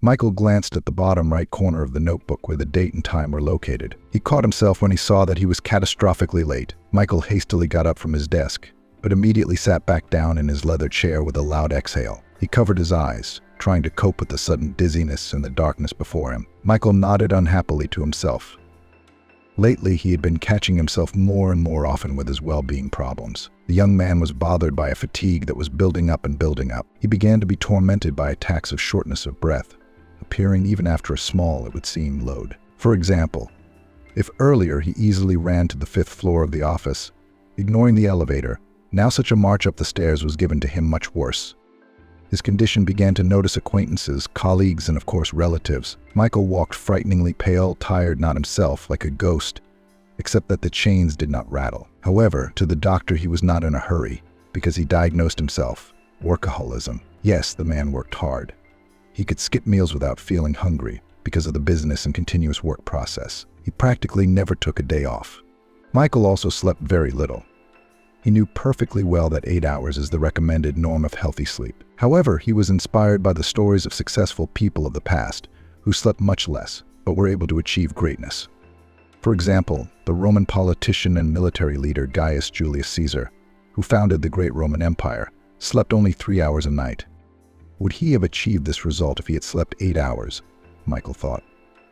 Michael glanced at the bottom right corner of the notebook where the date and time were located. He caught himself when he saw that he was catastrophically late. Michael hastily got up from his desk, but immediately sat back down in his leather chair with a loud exhale. He covered his eyes, trying to cope with the sudden dizziness and the darkness before him. Michael nodded unhappily to himself. Lately, he had been catching himself more and more often with his well-being problems. The young man was bothered by a fatigue that was building up and building up. He began to be tormented by attacks of shortness of breath, appearing even after a small, it would seem, load. For example, if earlier he easily ran to the 5th floor of the office, ignoring the elevator, now such a march up the stairs was given to him much worse. His condition began to notice acquaintances, colleagues, and of course relatives. Michael walked frighteningly pale, tired, not himself, like a ghost, except that the chains did not rattle. However, to the doctor he was not in a hurry, because he diagnosed himself workaholism. Yes, the man worked hard. He could skip meals without feeling hungry because of the business and continuous work process. He practically never took a day off. Michael also slept very little. He knew perfectly well that 8 hours is the recommended norm of healthy sleep. However, he was inspired by the stories of successful people of the past who slept much less, but were able to achieve greatness. For example, the Roman politician and military leader Gaius Julius Caesar, who founded the great Roman Empire, slept only 3 hours a night. Would he have achieved this result if he had slept 8 hours? Michael thought.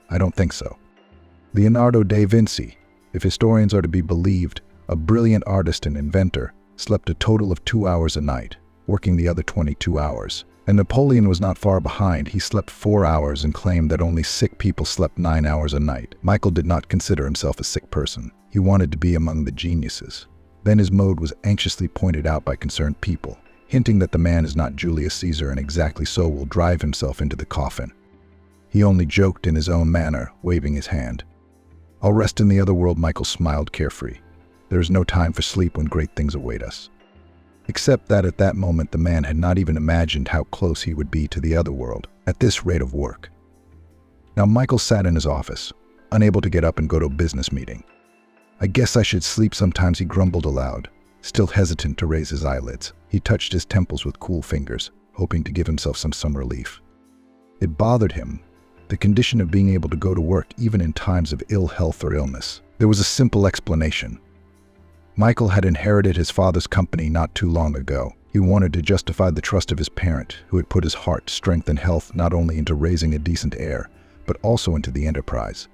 I don't think so. Leonardo da Vinci, if historians are to be believed, a brilliant artist and inventor, slept a total of 2 hours a night, working the other 22 hours. And Napoleon was not far behind. He slept 4 hours and claimed that only sick people slept 9 hours a night. Michael did not consider himself a sick person. He wanted to be among the geniuses. Then his mode was anxiously pointed out by concerned people, hinting that the man is not Julius Caesar and exactly so will drive himself into the coffin. He only joked in his own manner, waving his hand. I'll rest in the other world, Michael smiled carefree. There is no time for sleep when great things await us. Except that at that moment the man had not even imagined how close he would be to the other world at this rate of work. Now Michael sat in his office, unable to get up and go to a business meeting. I guess I should sleep sometimes, he grumbled aloud, still hesitant to raise his eyelids. He touched his temples with cool fingers, hoping to give himself some relief. It bothered him, the condition of being able to go to work even in times of ill health or illness. There was a simple explanation. Michael had inherited his father's company not too long ago. He wanted to justify the trust of his parent, who had put his heart, strength, and health not only into raising a decent heir, but also into the enterprise.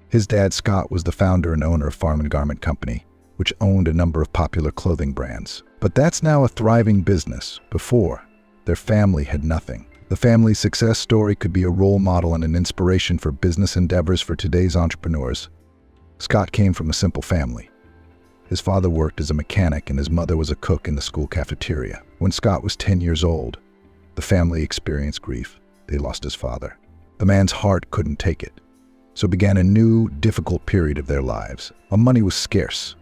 His dad, Scott, was the founder and owner of Farm and Garment Company, which owned a number of popular clothing brands. But that's now a thriving business. Before, their family had nothing. The family's success story could be a role model and an inspiration for business endeavors for today's entrepreneurs. Scott came from a simple family. His father worked as a mechanic and his mother was a cook in the school cafeteria. When Scott was 10 years old, the family experienced grief. They lost his father. The man's heart couldn't take it, so began a new, difficult period of their lives. Money was scarce.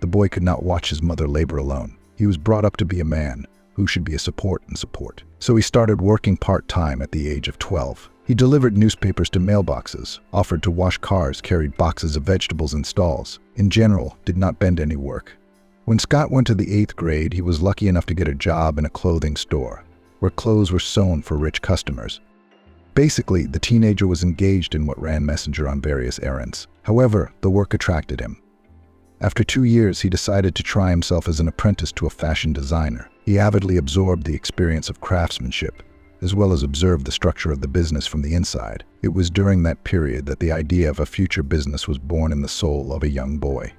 The boy could not watch his mother labor alone. He was brought up to be a man who should be a support. So he started working part-time at the age of 12. He delivered newspapers to mailboxes, offered to wash cars, carried boxes of vegetables in stalls. In general, did not bend any work. When Scott went to the 8th grade, he was lucky enough to get a job in a clothing store, where clothes were sewn for rich customers. Basically, the teenager was engaged in what ran messenger on various errands. However, the work attracted him. After 2 years, he decided to try himself as an apprentice to a fashion designer. He avidly absorbed the experience of craftsmanship, as well as observed the structure of the business from the inside. It was during that period that the idea of a future business was born in the soul of a young boy.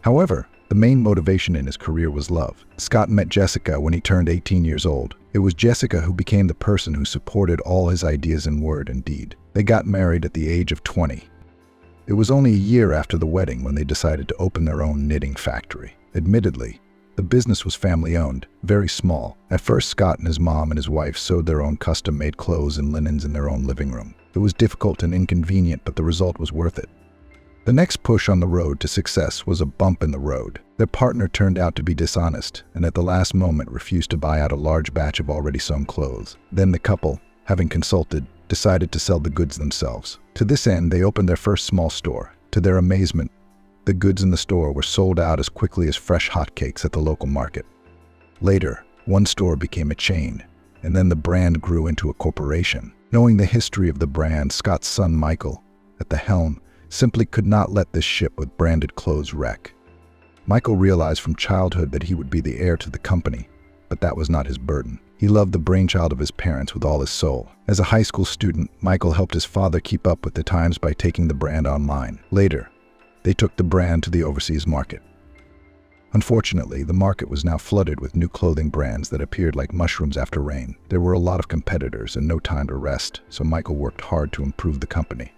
However, the main motivation in his career was love. Scott met Jessica when he turned 18 years old. It was Jessica who became the person who supported all his ideas in word and deed. They got married at the age of 20. It was only a year after the wedding when they decided to open their own knitting factory. Admittedly, the business was family-owned, very small. At first, Scott and his mom and his wife sewed their own custom-made clothes and linens in their own living room. It was difficult and inconvenient, but the result was worth it. The next push on the road to success was a bump in the road. Their partner turned out to be dishonest, and at the last moment refused to buy out a large batch of already sewn clothes. Then the couple, having consulted, decided to sell the goods themselves. To this end, they opened their first small store. To their amazement, the goods in the store were sold out as quickly as fresh hotcakes at the local market. Later, one store became a chain, and then the brand grew into a corporation. Knowing the history of the brand, Scott's son Michael, at the helm, simply could not let this ship with branded clothes wreck. Michael realized from childhood that he would be the heir to the company, but that was not his burden. He loved the brainchild of his parents with all his soul. As a high school student, Michael helped his father keep up with the times by taking the brand online. Later, they took the brand to the overseas market. Unfortunately, the market was now flooded with new clothing brands that appeared like mushrooms after rain. There were a lot of competitors and no time to rest, so Michael worked hard to improve the company.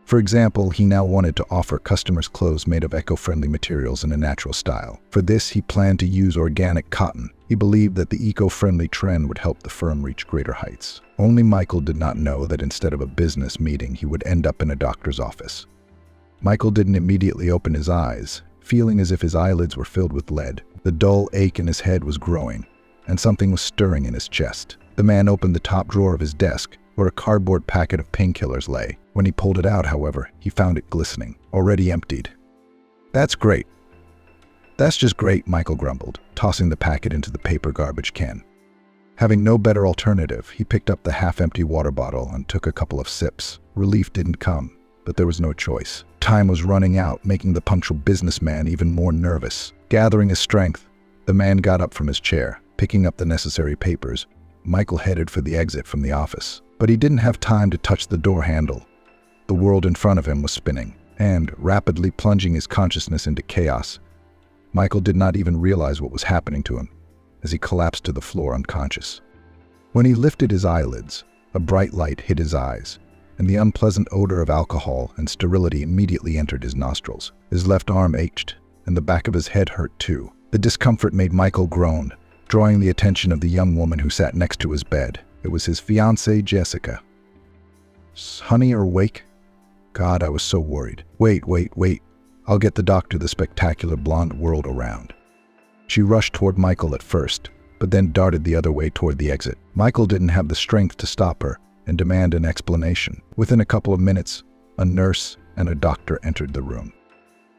For example, he now wanted to offer customers clothes made of eco-friendly materials in a natural style. For this, he planned to use organic cotton. He believed that the eco-friendly trend would help the firm reach greater heights. Only Michael did not know that instead of a business meeting, he would end up in a doctor's office. Michael didn't immediately open his eyes, feeling as if his eyelids were filled with lead. The dull ache in his head was growing, and something was stirring in his chest. The man opened the top drawer of his desk, where a cardboard packet of painkillers lay. When he pulled it out, however, he found it glistening, already emptied. "That's great. That's just great," Michael grumbled, tossing the packet into the paper garbage can. Having no better alternative, he picked up the half-empty water bottle and took a couple of sips. Relief didn't come, but there was no choice. Time was running out, making the punctual businessman even more nervous. Gathering his strength, the man got up from his chair. Picking up the necessary papers, Michael headed for the exit from the office. But he didn't have time to touch the door handle. The world in front of him was spinning, and rapidly plunging his consciousness into chaos. Michael did not even realize what was happening to him, as he collapsed to the floor unconscious. When he lifted his eyelids, a bright light hit his eyes, and the unpleasant odor of alcohol and sterility immediately entered his nostrils. His left arm ached, and the back of his head hurt too. The discomfort made Michael groan, drawing the attention of the young woman who sat next to his bed. It was his fiancée, Jessica. "Honey, are awake? God, I was so worried. Wait. I'll get the doctor," the spectacular blonde whirled around. She rushed toward Michael at first, but then darted the other way toward the exit. Michael didn't have the strength to stop her and demand an explanation. Within a couple of minutes, a nurse and a doctor entered the room.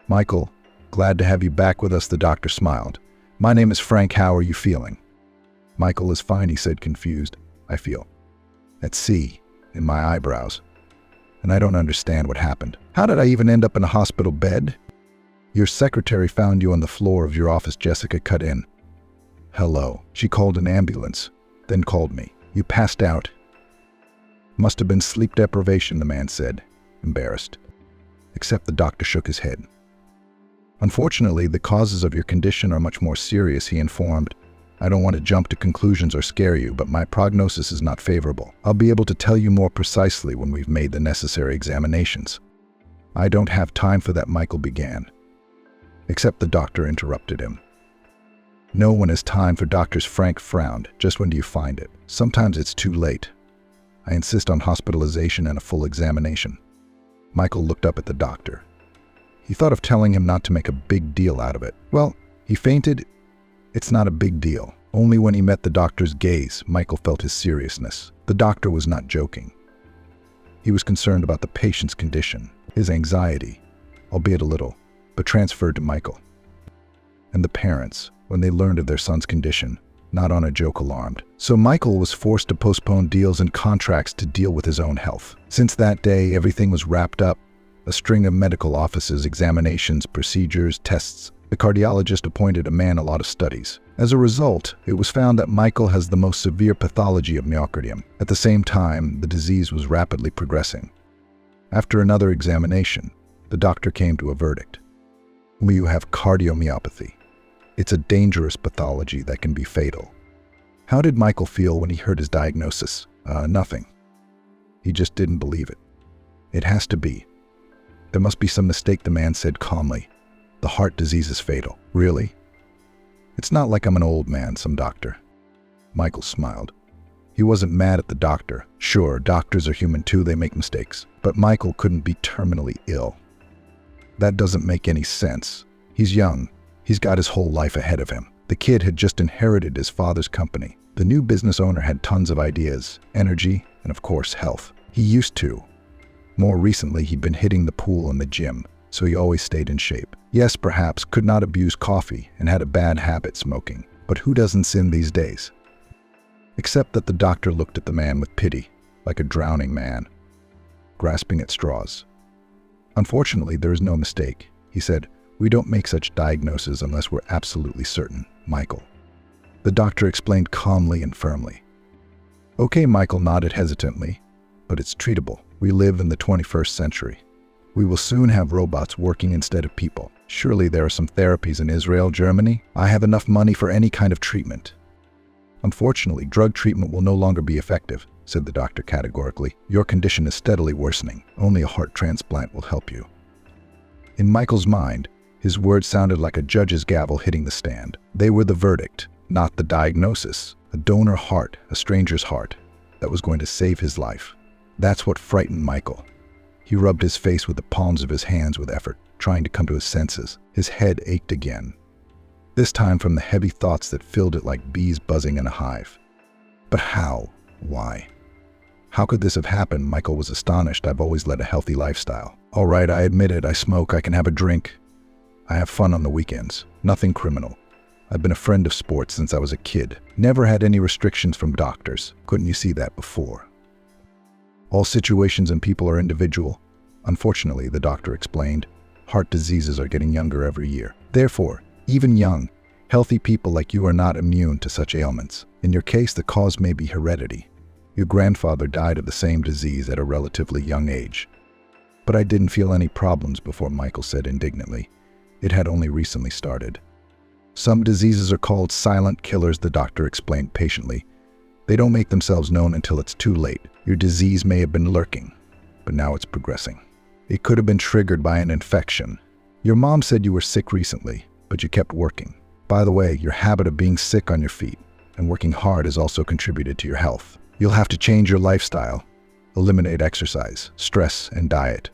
"Michael, glad to have you back with us," the doctor smiled. "My name is Frank. How are you feeling?" "Michael is fine," he said, confused. "I feel at sea in my eyebrows, and I don't understand what happened. How did I even end up in a hospital bed?" "Your secretary found you on the floor of your office," Jessica cut in. "Hello." She called an ambulance, then called me. "You passed out." "Must have been sleep deprivation," the man said, embarrassed. Except the doctor shook his head. "Unfortunately, the causes of your condition are much more serious," he informed. "I don't want to jump to conclusions or scare you, but my prognosis is not favorable. I'll be able to tell you more precisely when we've made the necessary examinations." "I don't have time for that," Michael began. Except the doctor interrupted him. "No one has time for doctors," Frank frowned. "Just when do you find it? Sometimes it's too late. I insist on hospitalization and a full examination." Michael looked up at the doctor. He thought of telling him not to make a big deal out of it. Well, he fainted. It's not a big deal. Only when he met the doctor's gaze, Michael felt his seriousness. The doctor was not joking. He was concerned about the patient's condition, his anxiety, albeit a little, but transferred to Michael. And the parents, when they learned of their son's condition, not on a joke alarmed. So Michael was forced to postpone deals and contracts to deal with his own health. Since that day, everything was wrapped up. A string of medical offices, examinations, procedures, tests. The cardiologist appointed a lot of studies. As a result, it was found that Michael has the most severe pathology of myocardium. At the same time, the disease was rapidly progressing. After another examination, the doctor came to a verdict. You have cardiomyopathy. It's a dangerous pathology that can be fatal. How did Michael feel when he heard his diagnosis? Nothing. He just didn't believe it. It has to be. There must be some mistake, the man said calmly. The heart disease is fatal. Really? It's not like I'm an old man, some doctor. Michael smiled. He wasn't mad at the doctor. Sure, doctors are human too, they make mistakes. But Michael couldn't be terminally ill. That doesn't make any sense. He's young. He's got his whole life ahead of him. The kid had just inherited his father's company. The new business owner had tons of ideas, energy, and of course, health. He used to. More recently, he'd been hitting the pool and the gym, so he always stayed in shape. Yes, perhaps, could not abuse coffee and had a bad habit smoking. But who doesn't sin these days? Except that the doctor looked at the man with pity. like a drowning man, grasping at straws. "Unfortunately, there is no mistake," he said. "We don't make such diagnoses unless we're absolutely certain, Michael." The doctor explained calmly and firmly. "Okay," Michael nodded hesitantly, "but it's treatable. We live in the 21st century. We will soon have robots working instead of people. Surely there are some therapies in Israel, Germany. I have enough money for any kind of treatment." "Unfortunately, drug treatment will no longer be effective," said the doctor categorically. "Your condition is steadily worsening. Only a heart transplant will help you." In Michael's mind, his words sounded like a judge's gavel hitting the stand. They were the verdict, not the diagnosis. A donor heart, a stranger's heart, that was going to save his life. That's what frightened Michael. He rubbed his face with the palms of his hands with effort, trying to come to his senses. His head ached again, this time from the heavy thoughts that filled it like bees buzzing in a hive. But how? Why? How could this have happened? Michael was astonished. "I've always led a healthy lifestyle. All right, I admit it. I smoke. I can have a drink. I have fun on the weekends. Nothing criminal. I've been a friend of sports since I was a kid. Never had any restrictions from doctors. Couldn't you see that before? All situations and people are individual. Unfortunately," the doctor explained, "heart diseases are getting younger every year. Therefore, even young, healthy people like you are not immune to such ailments. In your case, the cause may be heredity. Your grandfather died of the same disease at a relatively young age." "But I didn't feel any problems before," Michael said indignantly. "It had only recently started." "Some diseases are called silent killers," the doctor explained patiently. "They don't make themselves known until it's too late. Your disease may have been lurking, but now it's progressing. It could have been triggered by an infection. Your mom said you were sick recently, but you kept working. By the way, your habit of being sick on your feet and working hard has also contributed to your health. You'll have to change your lifestyle, eliminate exercise, stress, and diet."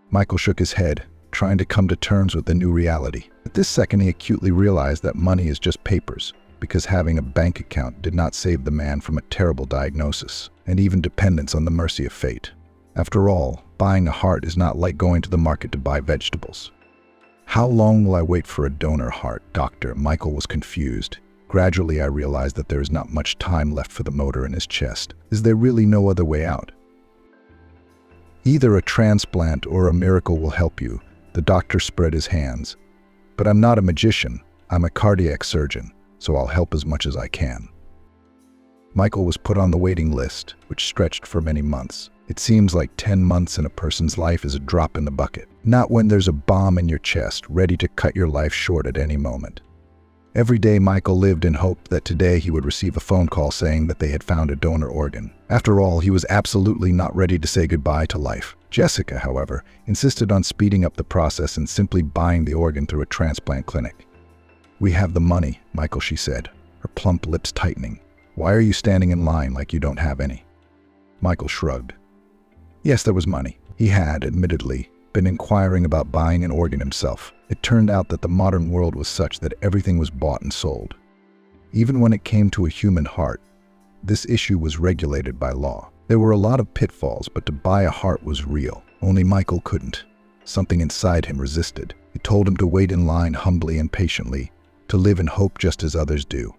Michael shook his head, trying to come to terms with the new reality. At this second, he acutely realized that money is just papers, because having a bank account did not save the man from a terrible diagnosis, and even dependence on the mercy of fate. After all, buying a heart is not like going to the market to buy vegetables. "How long will I wait for a donor heart, doctor?" Michael was confused. "Gradually, I realized that there is not much time left for the motor in his chest. Is there really no other way out? Either a transplant or a miracle will help you." The doctor spread his hands. "But I'm not a magician. I'm a cardiac surgeon, so I'll help as much as I can." Michael was put on the waiting list, which stretched for many months. It seems like 10 months in a person's life is a drop in the bucket. Not when there's a bomb in your chest, ready to cut your life short at any moment. Every day, Michael lived in hope that today he would receive a phone call saying that they had found a donor organ. After all, he was absolutely not ready to say goodbye to life. Jessica, however, insisted on speeding up the process and simply buying the organ through a transplant clinic. "We have the money, Michael," she said, her plump lips tightening. "Why are you standing in line like you don't have any?" Michael shrugged. Yes, there was money. He had, admittedly, been inquiring about buying an organ himself. It turned out that the modern world was such that everything was bought and sold. Even when it came to a human heart, this issue was regulated by law. There were a lot of pitfalls, but to buy a heart was real. Only Michael couldn't. Something inside him resisted. It told him to wait in line humbly and patiently, to live in hope just as others do.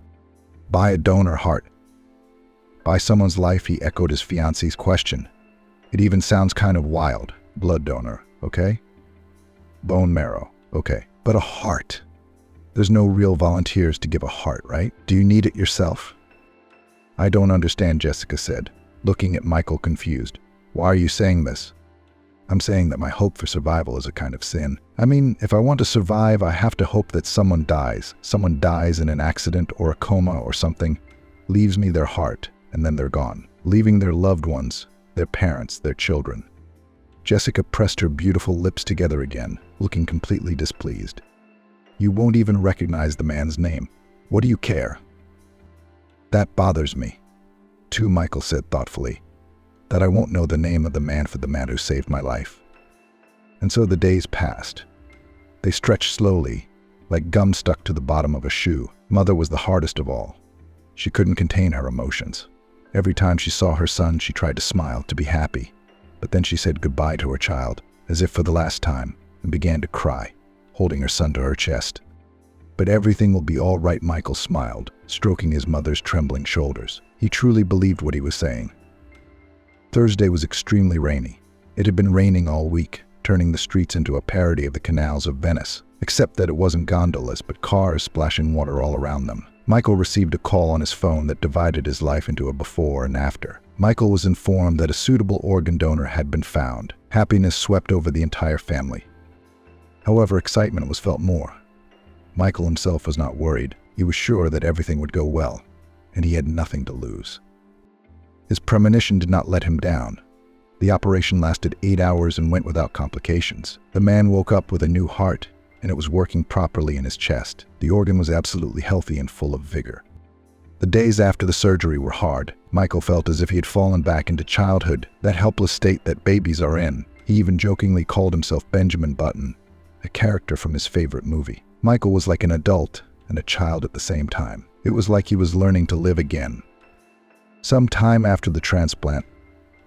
Buy a donor heart. Buy someone's life, he echoed his fiancée's question. It even sounds kind of wild. Blood donor, okay? Bone marrow, okay. But a heart. There's no real volunteers to give a heart, right? Do you need it yourself? I don't understand, Jessica said, looking at Michael confused. Why are you saying this? I'm saying that my hope for survival is a kind of sin. I mean, if I want to survive, I have to hope that someone dies. Someone dies in an accident or a coma or something, leaves me their heart, and then they're gone, leaving their loved ones, their parents, their children. Jessica pressed her beautiful lips together again, looking completely displeased. You won't even recognize the man's name. What do you care? That bothers me, too, Michael said thoughtfully, that I won't know the name of the man who saved my life. And so the days passed. They stretched slowly, like gum stuck to the bottom of a shoe. Mother was the hardest of all. She couldn't contain her emotions. Every time she saw her son, she tried to smile, to be happy. But then she said goodbye to her child, as if for the last time, and began to cry, holding her son to her chest. But everything will be all right, Michael smiled, stroking his mother's trembling shoulders. He truly believed what he was saying. Thursday was extremely rainy. It had been raining all week, turning the streets into a parody of the canals of Venice, except that it wasn't gondolas but cars splashing water all around them. Michael received a call on his phone that divided his life into a before and after. Michael was informed that a suitable organ donor had been found. Happiness swept over the entire family. However, excitement was felt more. Michael himself was not worried. He was sure that everything would go well, and he had nothing to lose. His premonition did not let him down. The operation lasted 8 hours and went without complications. The man woke up with a new heart, and it was working properly in his chest. The organ was absolutely healthy and full of vigor. The days after the surgery were hard. Michael felt as if he had fallen back into childhood, that helpless state that babies are in. He even jokingly called himself Benjamin Button, a character from his favorite movie. Michael was like an adult and a child at the same time. It was like he was learning to live again. Some time after the transplant,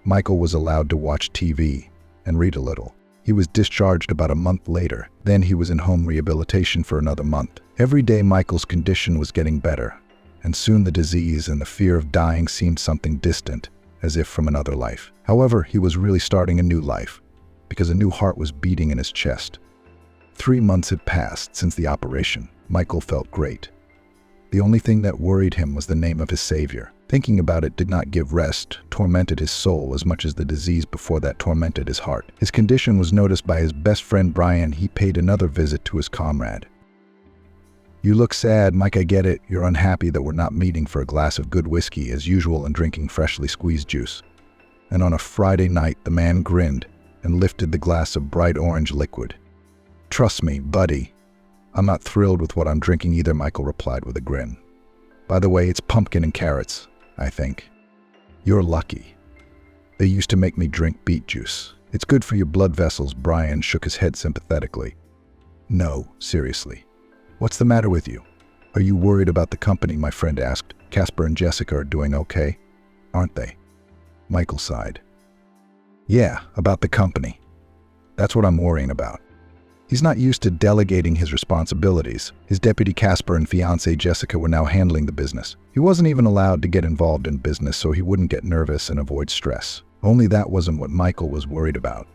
Michael was allowed to watch TV and read a little. He was discharged about a month later. Then he was in home rehabilitation for another month. Every day Michael's condition was getting better, and soon the disease and the fear of dying seemed something distant, as if from another life. However, he was really starting a new life, because a new heart was beating in his chest. 3 months had passed since the operation. Michael felt great. The only thing that worried him was the name of his savior. Thinking about it did not give rest, tormented his soul as much as the disease before that tormented his heart. His condition was noticed by his best friend Brian. He paid another visit to his comrade. "You look sad, Mike, I get it. You're unhappy that we're not meeting for a glass of good whiskey as usual and drinking freshly squeezed juice." And on a Friday night, the man grinned and lifted the glass of bright orange liquid. "Trust me, buddy, I'm not thrilled with what I'm drinking either," Michael replied with a grin. "By the way, it's pumpkin and carrots, I think. You're lucky. They used to make me drink beet juice. It's good for your blood vessels." Brian shook his head sympathetically. "No, seriously. What's the matter with you? Are you worried about the company?" my friend asked. "Casper and Jessica are doing okay, aren't they?" Michael sighed. "Yeah, about the company. That's what I'm worrying about." He's not used to delegating his responsibilities. His deputy Casper and fiancée Jessica were now handling the business. He wasn't even allowed to get involved in business so he wouldn't get nervous and avoid stress. Only that wasn't what Michael was worried about.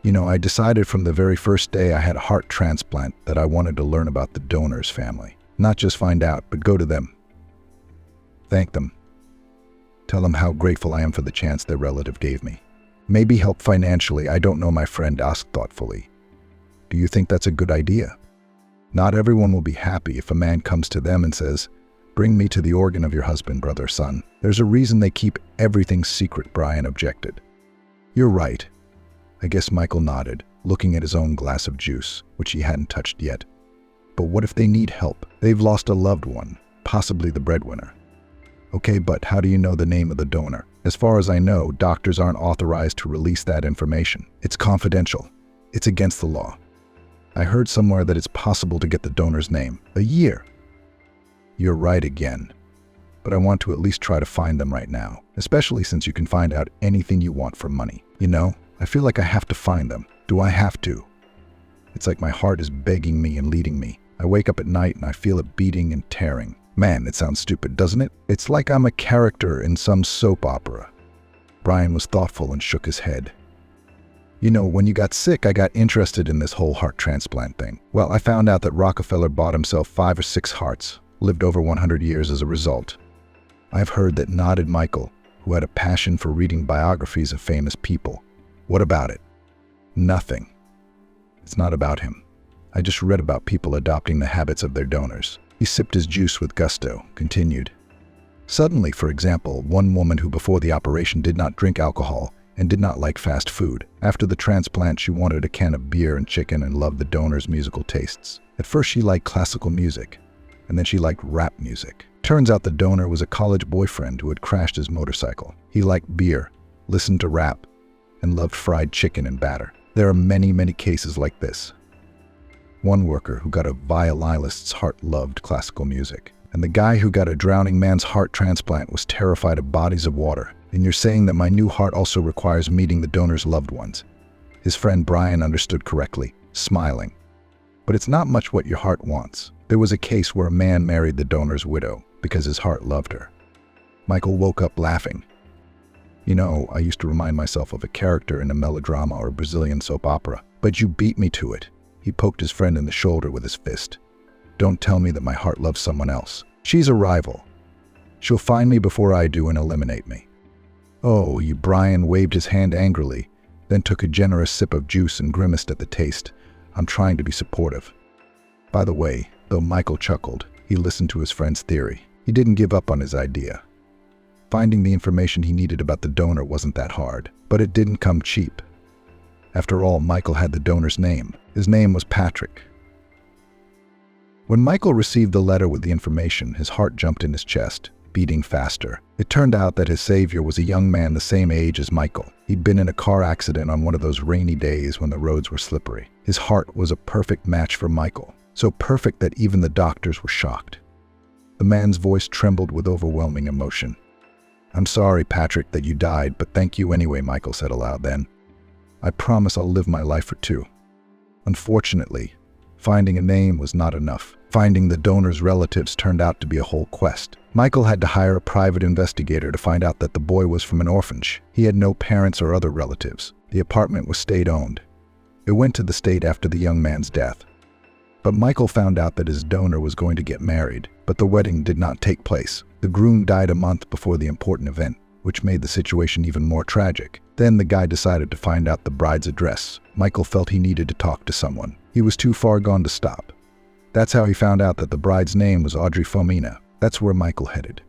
"You know, I decided from the very first day I had a heart transplant that I wanted to learn about the donor's family. Not just find out, but go to them. Thank them. Tell them how grateful I am for the chance their relative gave me. Maybe help financially, I don't know," my friend asked thoughtfully. "Do you think that's a good idea? Not everyone will be happy if a man comes to them and says, 'Bring me to the organ of your husband, brother, son.' There's a reason they keep everything secret," Brian objected. "You're right." I guess Michael nodded, looking at his own glass of juice, which he hadn't touched yet. "But what if they need help? They've lost a loved one, possibly the breadwinner." "Okay, but how do you know the name of the donor?" "As far as I know, doctors aren't authorized to release that information. It's confidential. It's against the law. I heard somewhere that it's possible to get the donor's name. A year." "You're right again. But I want to at least try to find them right now, especially since you can find out anything you want for money. You know, I feel like I have to find them. Do I have to? It's like my heart is begging me and leading me. I wake up at night and I feel it beating and tearing. Man, it sounds stupid, doesn't it? It's like I'm a character in some soap opera." Brian was thoughtful and shook his head. "You know, when you got sick, I got interested in this whole heart transplant thing. Well, I found out that Rockefeller bought himself 5 or 6 hearts, lived over 100 years as a result. I've heard that," nodded Michael, who had a passion for reading biographies of famous people. "What about it?" "Nothing. It's not about him. I just read about people adopting the habits of their donors." He sipped his juice with gusto, continued. "Suddenly, for example, one woman who before the operation did not drink alcohol and did not like fast food. After the transplant, she wanted a can of beer and chicken and loved the donor's musical tastes. At first, she liked classical music, and then she liked rap music. Turns out the donor was a college boyfriend who had crashed his motorcycle. He liked beer, listened to rap, and loved fried chicken and batter. There are many, many cases like this. One worker who got a violinist's heart loved classical music, and the guy who got a drowning man's heart transplant was terrified of bodies of water. And you're saying that my new heart also requires meeting the donor's loved ones?" His friend Brian understood correctly, smiling. "But it's not much what your heart wants. There was a case where a man married the donor's widow because his heart loved her." Michael woke up laughing. You know, I used to remind myself of a character in a melodrama or a Brazilian soap opera. But you beat me to it. He poked his friend in the shoulder with his fist. Don't tell me that my heart loves someone else. She's a rival. She'll find me before I do and eliminate me. Oh, you Brian waved his hand angrily, then took a generous sip of juice and grimaced at the taste. I'm trying to be supportive. By the way, though Michael chuckled, he listened to his friend's theory. He didn't give up on his idea. Finding the information he needed about the donor wasn't that hard, but it didn't come cheap. After all, Michael had the donor's name. His name was Patrick. When Michael received the letter with the information, his heart jumped in his chest, beating faster. It turned out that his savior was a young man the same age as Michael. He'd been in a car accident on one of those rainy days when the roads were slippery. His heart was a perfect match for Michael, so perfect that even the doctors were shocked. The man's voice trembled with overwhelming emotion. I'm sorry, Patrick, that you died, but thank you anyway, Michael said aloud then. I promise I'll live my life for two. Unfortunately, finding a name was not enough. Finding the donor's relatives turned out to be a whole quest. Michael had to hire a private investigator to find out that the boy was from an orphanage. He had no parents or other relatives. The apartment was state-owned. It went to the state after the young man's death. But Michael found out that his donor was going to get married, but the wedding did not take place. The groom died a month before the important event, which made the situation even more tragic. Then the guy decided to find out the bride's address. Michael felt he needed to talk to someone. He was too far gone to stop. That's how he found out that the bride's name was Audrey Fomina. That's where Michael headed.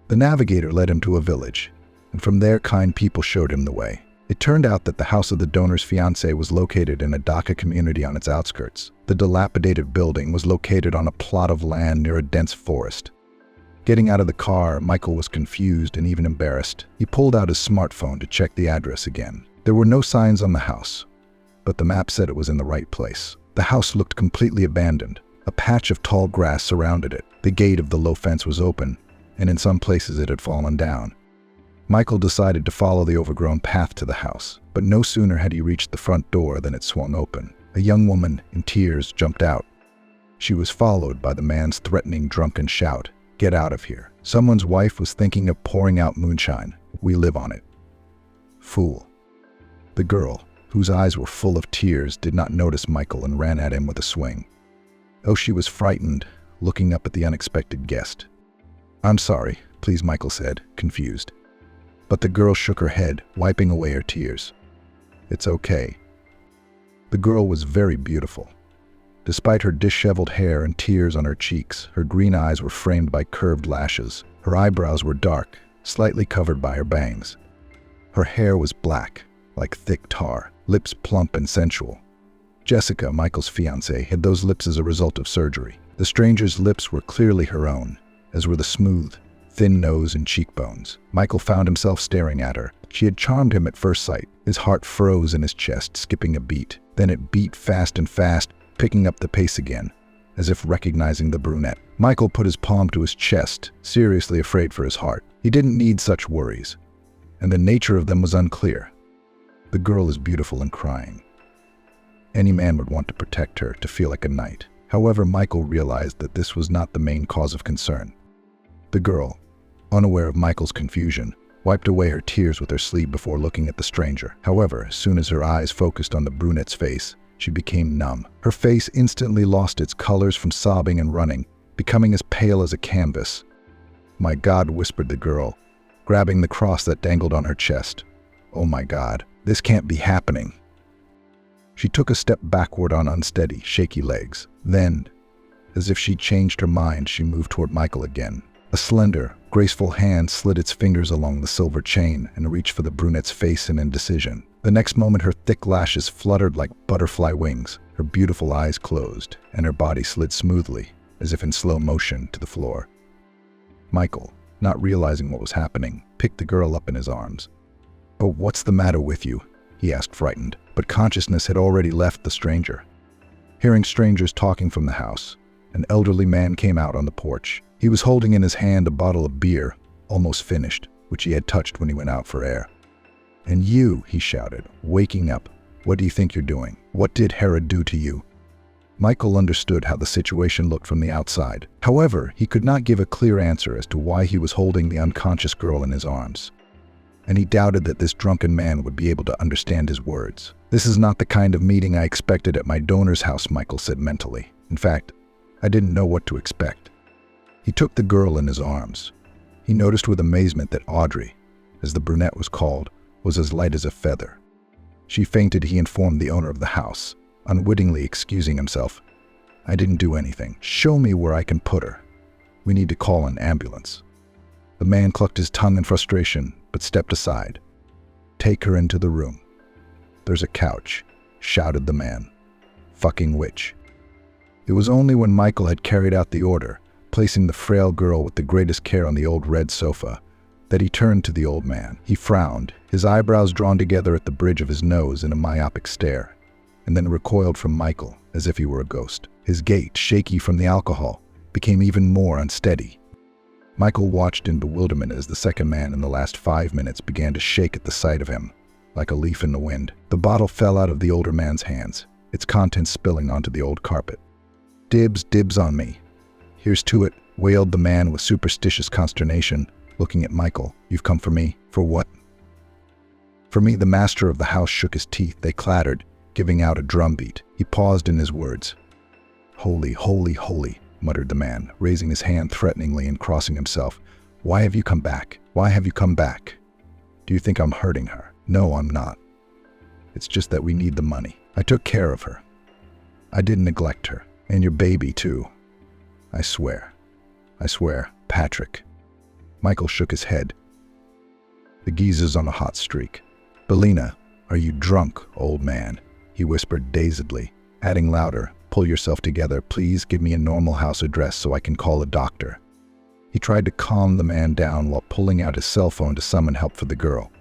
The navigator led him to a village, and from there kind people showed him the way. It turned out that the house of the donor's fiancée was located in a Dhaka community on its outskirts. The dilapidated building was located on a plot of land near a dense forest. Getting out of the car, Michael was confused and even embarrassed. He pulled out his smartphone to check the address again. There were no signs on the house, but the map said it was in the right place. The house looked completely abandoned. A patch of tall grass surrounded it. The gate of the low fence was open, and in some places it had fallen down. Michael decided to follow the overgrown path to the house, but no sooner had he reached the front door than it swung open. A young woman, in tears, jumped out. She was followed by the man's threatening, drunken shout, "Get out of here. Someone's wife was thinking of pouring out moonshine. We live on it." Fool. The girl, whose eyes were full of tears, did not notice Michael and ran at him with a swing. Oh, she was frightened, looking up at the unexpected guest. "I'm sorry," please, Michael said, confused. But the girl shook her head, wiping away her tears. "It's okay." The girl was very beautiful. Despite her disheveled hair and tears on her cheeks, her green eyes were framed by curved lashes. Her eyebrows were dark, slightly covered by her bangs. Her hair was black, like thick tar, lips plump and sensual. Jessica, Michael's fiancée, had those lips as a result of surgery. The stranger's lips were clearly her own, as were the smooth, thin nose and cheekbones. Michael found himself staring at her. She had charmed him at first sight. His heart froze in his chest, skipping a beat. Then it beat fast and fast, picking up the pace again, as if recognizing the brunette. Michael put his palm to his chest, seriously afraid for his heart. He didn't need such worries, and the nature of them was unclear. The girl is beautiful and crying. Any man would want to protect her, to feel like a knight. However, Michael realized that this was not the main cause of concern. The girl, unaware of Michael's confusion, wiped away her tears with her sleeve before looking at the stranger. However, as soon as her eyes focused on the brunette's face, she became numb. Her face instantly lost its colors from sobbing and running, becoming as pale as a canvas. "My God," whispered the girl, grabbing the cross that dangled on her chest. "Oh my God, this can't be happening." She took a step backward on unsteady, shaky legs. Then, as if she changed her mind, she moved toward Michael again. A slender, graceful hand slid its fingers along the silver chain and reached for the brunette's face in indecision. The next moment, her thick lashes fluttered like butterfly wings. Her beautiful eyes closed, and her body slid smoothly, as if in slow motion, to the floor. Michael, not realizing what was happening, picked the girl up in his arms. "Oh, what's the matter with you?" he asked, frightened, but consciousness had already left the stranger. Hearing strangers talking from the house, an elderly man came out on the porch. He was holding in his hand a bottle of beer, almost finished, which he had touched when he went out for air. "And you," he shouted, waking up, "what do you think you're doing? What did Herod do to you?" Michael understood how the situation looked from the outside. However, he could not give a clear answer as to why he was holding the unconscious girl in his arms. and he doubted that this drunken man would be able to understand his words. "This is not the kind of meeting I expected at my donor's house," Michael said mentally. In fact, I didn't know what to expect. He took the girl in his arms. He noticed with amazement that Audrey, as the brunette was called, was as light as a feather. She fainted, he informed the owner of the house, unwittingly excusing himself. "I didn't do anything. Show me where I can put her. We need to call an ambulance." The man clucked his tongue in frustration, but stepped aside. "Take her into the room." "There's a couch," shouted the man. "Fucking witch." It was only when Michael had carried out the order, placing the frail girl with the greatest care on the old red sofa, that he turned to the old man. He frowned, his eyebrows drawn together at the bridge of his nose in a myopic stare, and then recoiled from Michael as if he were a ghost. His gait, shaky from the alcohol, became even more unsteady. Michael watched in bewilderment as the second man in the last 5 minutes began to shake at the sight of him, like a leaf in the wind. The bottle fell out of the older man's hands, its contents spilling onto the old carpet. Dibs on me. Here's to it," wailed the man with superstitious consternation, looking at Michael. "You've come for me. For what?" "For me." The master of the house shook his teeth. They clattered, giving out a drumbeat. He paused in his words. "Holy, holy, holy," muttered the man, raising his hand threateningly and crossing himself. "Why have you come back? Why have you come back? Do you think I'm hurting her? No, I'm not. It's just that we need the money. I took care of her. I didn't neglect her. And your baby, too. I swear, Patrick." Michael shook his head. "The geezer's on a hot streak." "Belina, are you drunk, old man?" he whispered dazedly, adding louder, "Pull yourself together. Please give me a normal house address so I can call a doctor." He tried to calm the man down while pulling out his cell phone to summon help for the girl,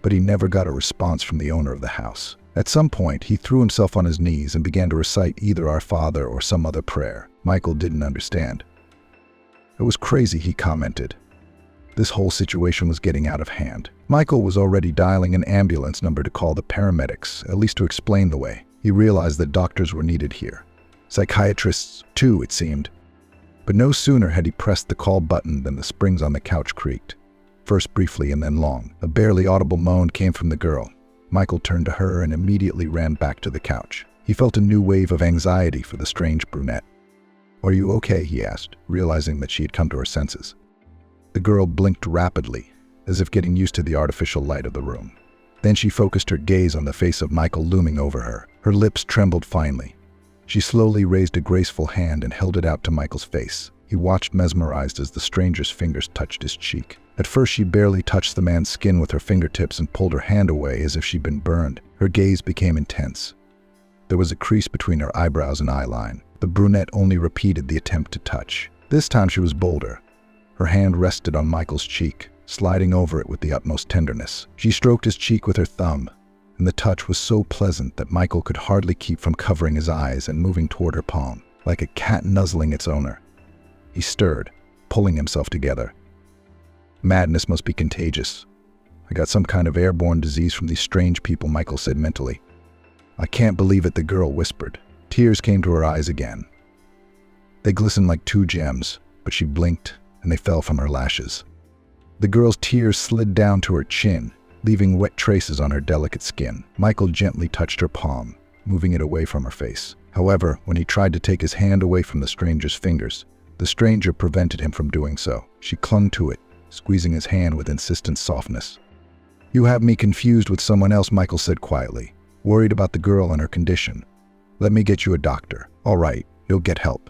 but he never got a response from the owner of the house. At some point, he threw himself on his knees and began to recite either Our Father or some other prayer. Michael didn't understand. "It was crazy," he commented. This whole situation was getting out of hand. Michael was already dialing an ambulance number to call the paramedics, at least to explain the way. He realized that doctors were needed here. Psychiatrists, too, it seemed. But no sooner had he pressed the call button than the springs on the couch creaked. First briefly and then long. A barely audible moan came from the girl. Michael turned to her and immediately ran back to the couch. He felt a new wave of anxiety for the strange brunette. "Are you okay?" he asked, realizing that she had come to her senses. The girl blinked rapidly, as if getting used to the artificial light of the room. Then she focused her gaze on the face of Michael looming over her. Her lips trembled finely. She slowly raised a graceful hand and held it out to Michael's face. He watched mesmerized as the stranger's fingers touched his cheek. At first, she barely touched the man's skin with her fingertips and pulled her hand away as if she'd been burned. Her gaze became intense. There was a crease between her eyebrows and eyeline. The brunette only repeated the attempt to touch. This time she was bolder. Her hand rested on Michael's cheek, sliding over it with the utmost tenderness. She stroked his cheek with her thumb, and the touch was so pleasant that Michael could hardly keep from covering his eyes and moving toward her palm, like a cat nuzzling its owner. He stirred, pulling himself together. Madness must be contagious. I got some kind of airborne disease from these strange people, Michael said mentally. I can't believe it, the girl whispered. Tears came to her eyes again. They glistened like 2 gems, but she blinked and they fell from her lashes. The girl's tears slid down to her chin, leaving wet traces on her delicate skin. Michael gently touched her palm, moving it away from her face. However, when he tried to take his hand away from the stranger's fingers, the stranger prevented him from doing so. She clung to it, squeezing his hand with insistent softness. You have me confused with someone else, Michael said quietly, worried about the girl and her condition. Let me get you a doctor. All right, you'll get help.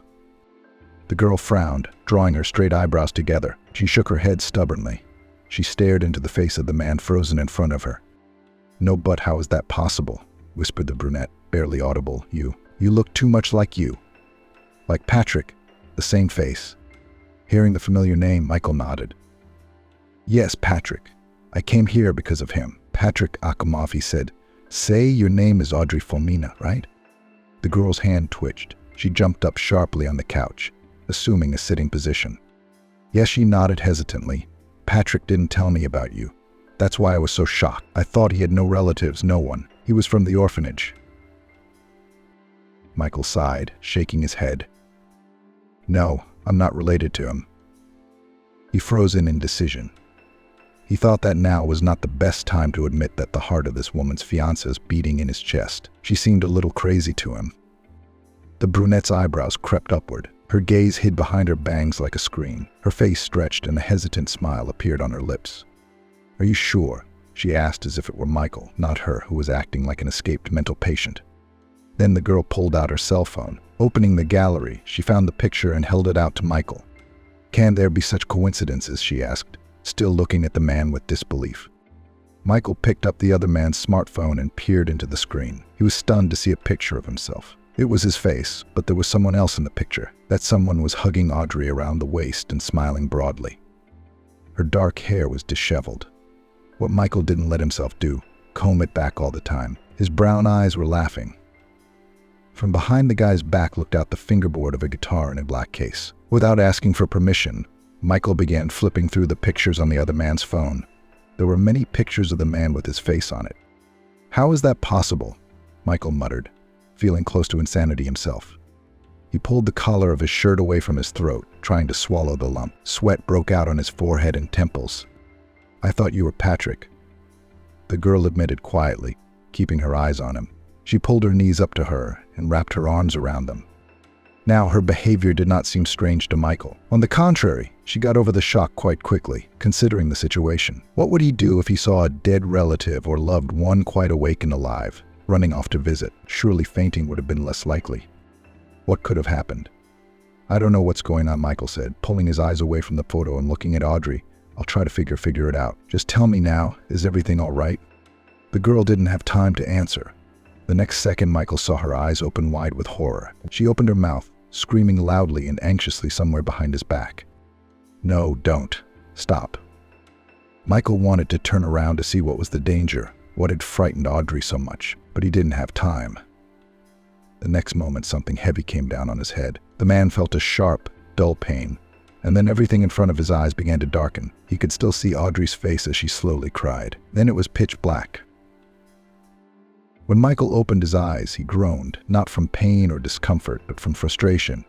The girl frowned, drawing her straight eyebrows together. She shook her head stubbornly. She stared into the face of the man frozen in front of her. No, but how is that possible? Whispered the brunette, barely audible. You look too much like you. Like Patrick, the same face. Hearing the familiar name, Michael nodded. Yes, Patrick. I came here because of him. Patrick Akamov, he said. Say your name is Audrey Fulmina, right? The girl's hand twitched. She jumped up sharply on the couch, assuming a sitting position. Yes, she nodded hesitantly. Patrick didn't tell me about you. That's why I was so shocked. I thought he had no relatives, no one. He was from the orphanage. Michael sighed, shaking his head. No, I'm not related to him. He froze in indecision. He thought that now was not the best time to admit that the heart of this woman's fiancé was beating in his chest. She seemed a little crazy to him. The brunette's eyebrows crept upward. Her gaze hid behind her bangs like a screen. Her face stretched and a hesitant smile appeared on her lips. "Are you sure?" she asked, as if it were Michael, not her, who was acting like an escaped mental patient. Then the girl pulled out her cell phone. Opening the gallery, she found the picture and held it out to Michael. "Can there be such coincidences?" she asked, still looking at the man with disbelief. Michael picked up the other man's smartphone and peered into the screen. He was stunned to see a picture of himself. It was his face, but there was someone else in the picture. That someone was hugging Audrey around the waist and smiling broadly. Her dark hair was disheveled. What Michael didn't let himself do, comb it back all the time. His brown eyes were laughing. From behind the guy's back looked out the fingerboard of a guitar in a black case. Without asking for permission, Michael began flipping through the pictures on the other man's phone. There were many pictures of the man with his face on it. "How is that possible?" Michael muttered, feeling close to insanity himself. He pulled the collar of his shirt away from his throat, trying to swallow the lump. Sweat broke out on his forehead and temples. "I thought you were Patrick," the girl admitted quietly, keeping her eyes on him. She pulled her knees up to her and wrapped her arms around them. Now her behavior did not seem strange to Michael. On the contrary, she got over the shock quite quickly, considering the situation. What would he do if he saw a dead relative or loved one quite awake and alive, running off to visit? Surely fainting would have been less likely. What could have happened? "I don't know what's going on," Michael said, pulling his eyes away from the photo and looking at Audrey. "I'll try to figure it out. Just tell me now, is everything all right?" The girl didn't have time to answer. The next second, Michael saw her eyes open wide with horror. She opened her mouth, screaming loudly and anxiously somewhere behind his back. "No, don't. Stop." Michael wanted to turn around to see what was the danger, what had frightened Audrey so much, but he didn't have time. The next moment, something heavy came down on his head. The man felt a sharp, dull pain, and then everything in front of his eyes began to darken. He could still see Audrey's face as she slowly cried. Then it was pitch black. When Michael opened his eyes, he groaned, not from pain or discomfort, but from frustration.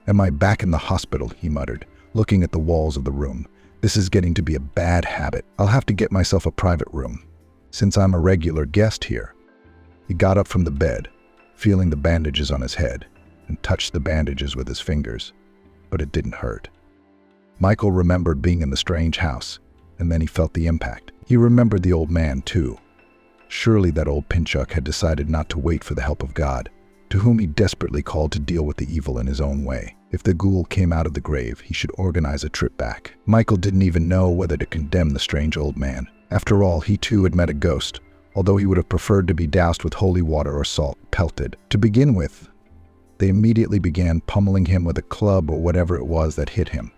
"Am I back in the hospital?" he muttered, looking at the walls of the room. "This is getting to be a bad habit. I'll have to get myself a private room, since I'm a regular guest here." He got up from the bed, feeling the bandages on his head, and touched the bandages with his fingers, but it didn't hurt. Michael remembered being in the strange house, and then he felt the impact. He remembered the old man, too. Surely that old Pinchuk had decided not to wait for the help of God, to whom he desperately called to deal with the evil in his own way. If the ghoul came out of the grave, he should organize a trip back. Michael didn't even know whether to condemn the strange old man. After all, he too had met a ghost, although he would have preferred to be doused with holy water or salt, pelted. To begin with, they immediately began pummeling him with a club or whatever it was that hit him.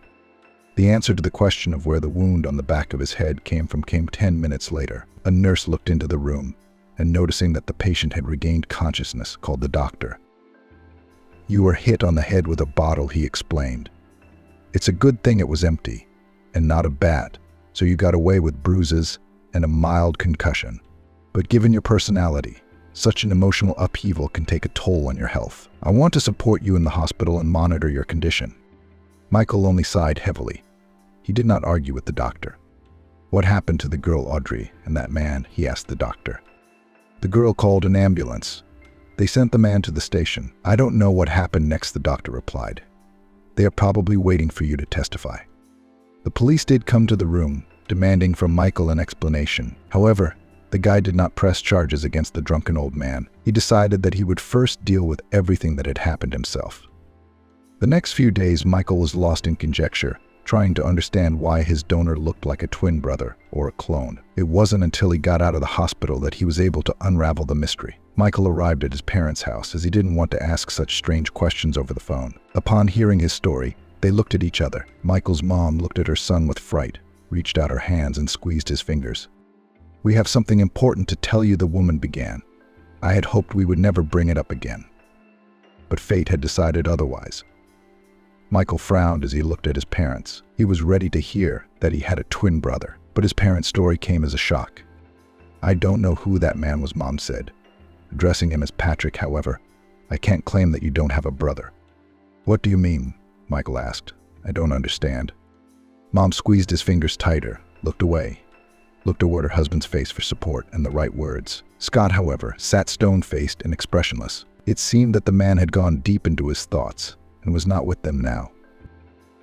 The answer to the question of where the wound on the back of his head came 10 minutes later. A nurse looked into the room, and noticing that the patient had regained consciousness, called the doctor. "You were hit on the head with a bottle," he explained. "It's a good thing it was empty, and not a bat, so you got away with bruises and a mild concussion. But given your personality, such an emotional upheaval can take a toll on your health. I want to support you in the hospital and monitor your condition." Michael only sighed heavily. He did not argue with the doctor. "What happened to the girl Audrey and that man?" he asked the doctor. "The girl called an ambulance. They sent the man to the station. I don't know what happened next," the doctor replied. "They are probably waiting for you to testify." The police did come to the room, demanding from Michael an explanation. However, the guy did not press charges against the drunken old man. He decided that he would first deal with everything that had happened himself. The next few days, Michael was lost in conjecture, trying to understand why his donor looked like a twin brother or a clone. It wasn't until he got out of the hospital that he was able to unravel the mystery. Michael arrived at his parents' house as he didn't want to ask such strange questions over the phone. Upon hearing his story, they looked at each other. Michael's mom looked at her son with fright, reached out her hands and squeezed his fingers. "We have something important to tell you," the woman began. "I had hoped we would never bring it up again. But fate had decided otherwise." Michael frowned as he looked at his parents. He was ready to hear that he had a twin brother, but his parents' story came as a shock. "I don't know who that man was," Mom said. Addressing him as Patrick, however, "I can't claim that you don't have a brother." "What do you mean?" Michael asked. "I don't understand." Mom squeezed his fingers tighter, looked away, looked toward her husband's face for support and the right words. Scott, however, sat stone-faced and expressionless. It seemed that the man had gone deep into his thoughts and was not with them now.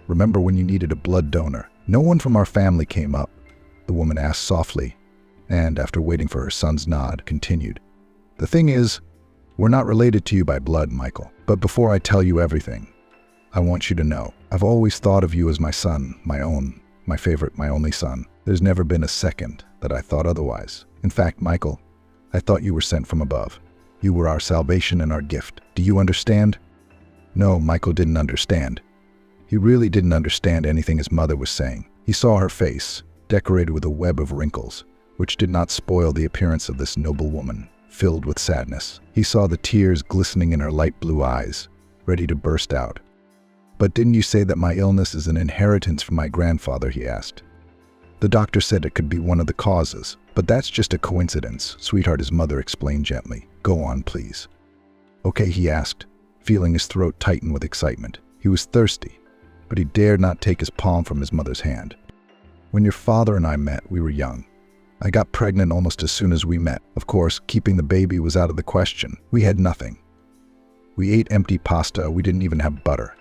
"Remember when you needed a blood donor? No one from our family came up," the woman asked softly, and, after waiting for her son's nod, continued. "The thing is, we're not related to you by blood, Michael. But before I tell you everything, I want you to know, I've always thought of you as my son, my own, my favorite, my only son. There's never been a second that I thought otherwise. In fact, Michael, I thought you were sent from above. You were our salvation and our gift. Do you understand?" No, Michael didn't understand. He really didn't understand anything his mother was saying. He saw her face, decorated with a web of wrinkles, which did not spoil the appearance of this noble woman, filled with sadness. He saw the tears glistening in her light blue eyes, ready to burst out. "But didn't you say that my illness is an inheritance from my grandfather?" he asked. "The doctor said it could be one of the causes, but that's just a coincidence, sweetheart," his mother explained gently. "Go on, please." "Okay," he asked, feeling his throat tighten with excitement. He was thirsty, but he dared not take his palm from his mother's hand. "When your father and I met, we were young. I got pregnant almost as soon as we met. Of course, keeping the baby was out of the question. We had nothing. We ate empty pasta, we didn't even have butter.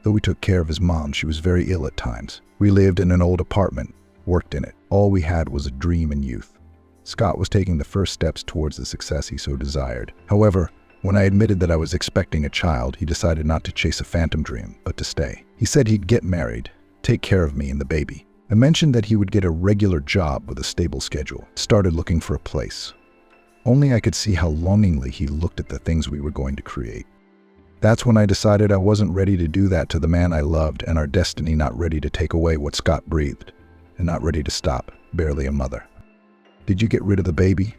Though we took care of his mom, she was very ill at times. We lived in an old apartment, worked in it. All we had was a dream in youth." Scott was taking the first steps towards the success he so desired. However, when I admitted that I was expecting a child, he decided not to chase a phantom dream, but to stay. He said he'd get married, take care of me and the baby. I mentioned that he would get a regular job with a stable schedule. Started looking for a place. Only I could see how longingly he looked at the things we were going to create. That's when I decided I wasn't ready to do that to the man I loved, and our destiny not ready to take away what Scott breathed, and not ready to stop, barely a mother. "Did you get rid of the baby?"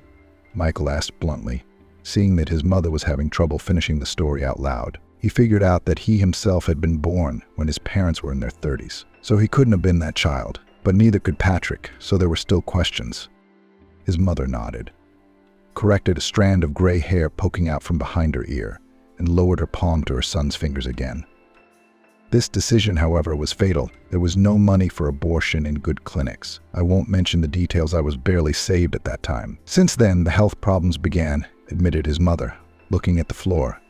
Michael asked bluntly, seeing that his mother was having trouble finishing the story out loud. He figured out that he himself had been born when his parents were in their 30s, so he couldn't have been that child, but neither could Patrick, so there were still questions. His mother nodded, corrected a strand of gray hair poking out from behind her ear, and lowered her palm to her son's fingers again. This decision, however, was fatal. There was no money for abortion in good clinics. I won't mention the details, I was barely saved at that time. Since then, the health problems began, admitted his mother, looking at the floor.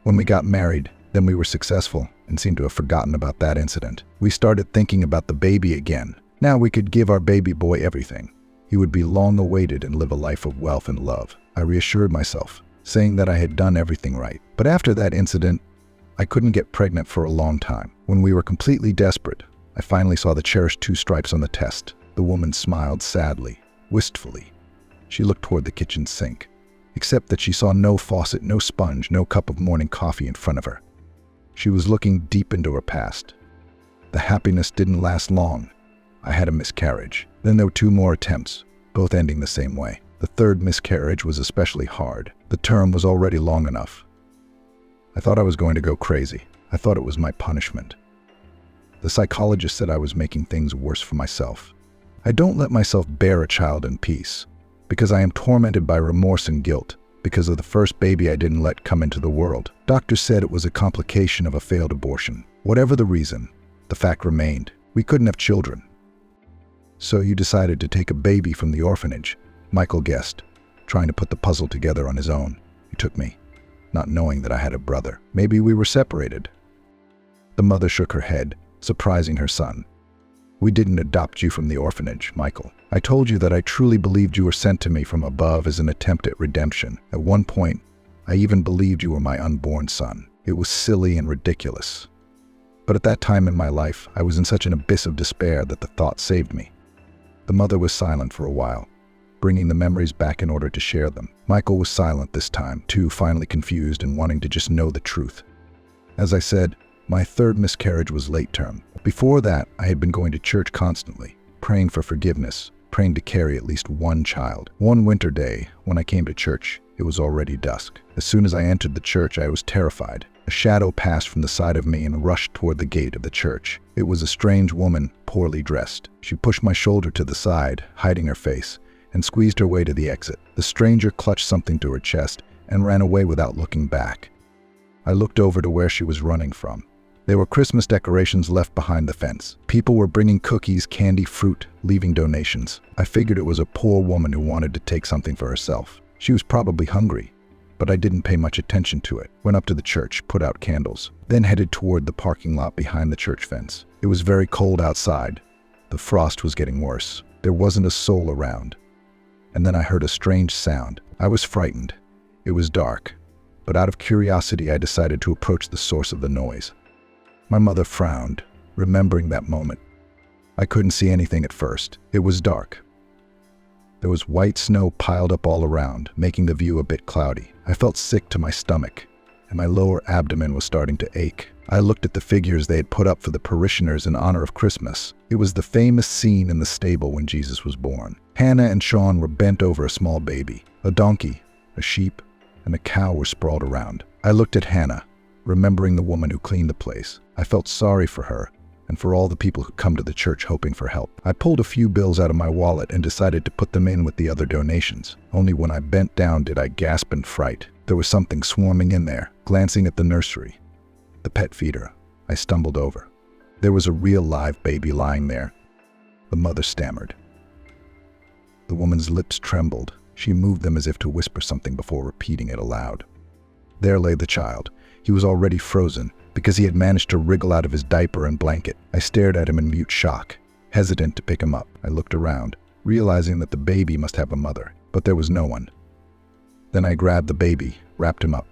When we got married, then we were successful and seemed to have forgotten about that incident. We started thinking about the baby again. Now we could give our baby boy everything. He would be long awaited and live a life of wealth and love. I reassured myself, saying that I had done everything right. But after that incident, I couldn't get pregnant for a long time. When we were completely desperate, I finally saw the cherished 2 stripes on the test. The woman smiled sadly, wistfully. She looked toward the kitchen sink, except that she saw no faucet, no sponge, no cup of morning coffee in front of her. She was looking deep into her past. The happiness didn't last long. I had a miscarriage. Then there were 2 more attempts, both ending the same way. The 3rd miscarriage was especially hard. The term was already long enough. I thought I was going to go crazy. I thought it was my punishment. The psychologist said I was making things worse for myself. I don't let myself bear a child in peace, because I am tormented by remorse and guilt because of the first baby I didn't let come into the world. Doctors said it was a complication of a failed abortion. Whatever the reason, the fact remained. We couldn't have children. "So you decided to take a baby from the orphanage," Michael guessed, trying to put the puzzle together on his own. "You took me, not knowing that I had a brother. Maybe we were separated." The mother shook her head, surprising her son. "We didn't adopt you from the orphanage, Michael. I told you that I truly believed you were sent to me from above as an attempt at redemption. At one point, I even believed you were my unborn son. It was silly and ridiculous. But at that time in my life, I was in such an abyss of despair that the thought saved me." The mother was silent for a while, bringing the memories back in order to share them. Michael was silent this time, too, finally confused and wanting to just know the truth. "As I said, my 3rd miscarriage was late term. Before that, I had been going to church constantly, praying for forgiveness, praying to carry at least 1 child. One winter day, when I came to church, it was already dusk. As soon as I entered the church, I was terrified. A shadow passed from the side of me and rushed toward the gate of the church. It was a strange woman, poorly dressed. She pushed my shoulder to the side, hiding her face, and squeezed her way to the exit. The stranger clutched something to her chest and ran away without looking back. I looked over to where she was running from. There were Christmas decorations left behind the fence. People were bringing cookies, candy, fruit, leaving donations. I figured it was a poor woman who wanted to take something for herself. She was probably hungry, but I didn't pay much attention to it. Went up to the church, put out candles, then headed toward the parking lot behind the church fence. It was very cold outside. The frost was getting worse. There wasn't a soul around. And then I heard a strange sound. I was frightened. It was dark, but out of curiosity I decided to approach the source of the noise. My mother frowned, remembering that moment. I couldn't see anything at first. It was dark. There was white snow piled up all around, making the view a bit cloudy. I felt sick to my stomach, and my lower abdomen was starting to ache. I looked at the figures they had put up for the parishioners in honor of Christmas. It was the famous scene in the stable when Jesus was born. Hannah and Sean were bent over a small baby. A donkey, a sheep, and a cow were sprawled around. I looked at Hannah, remembering the woman who cleaned the place. I felt sorry for her and for all the people who come to the church hoping for help. I pulled a few bills out of my wallet and decided to put them in with the other donations. Only when I bent down did I gasp in fright. There was something swarming in there. Glancing at the nursery, the pet feeder, I stumbled over. There was a real live baby lying there. The mother stammered. The woman's lips trembled. She moved them as if to whisper something before repeating it aloud. There lay the child. He was already frozen because he had managed to wriggle out of his diaper and blanket. I stared at him in mute shock, hesitant to pick him up. I looked around, realizing that the baby must have a mother, but there was no one. Then I grabbed the baby, wrapped him up,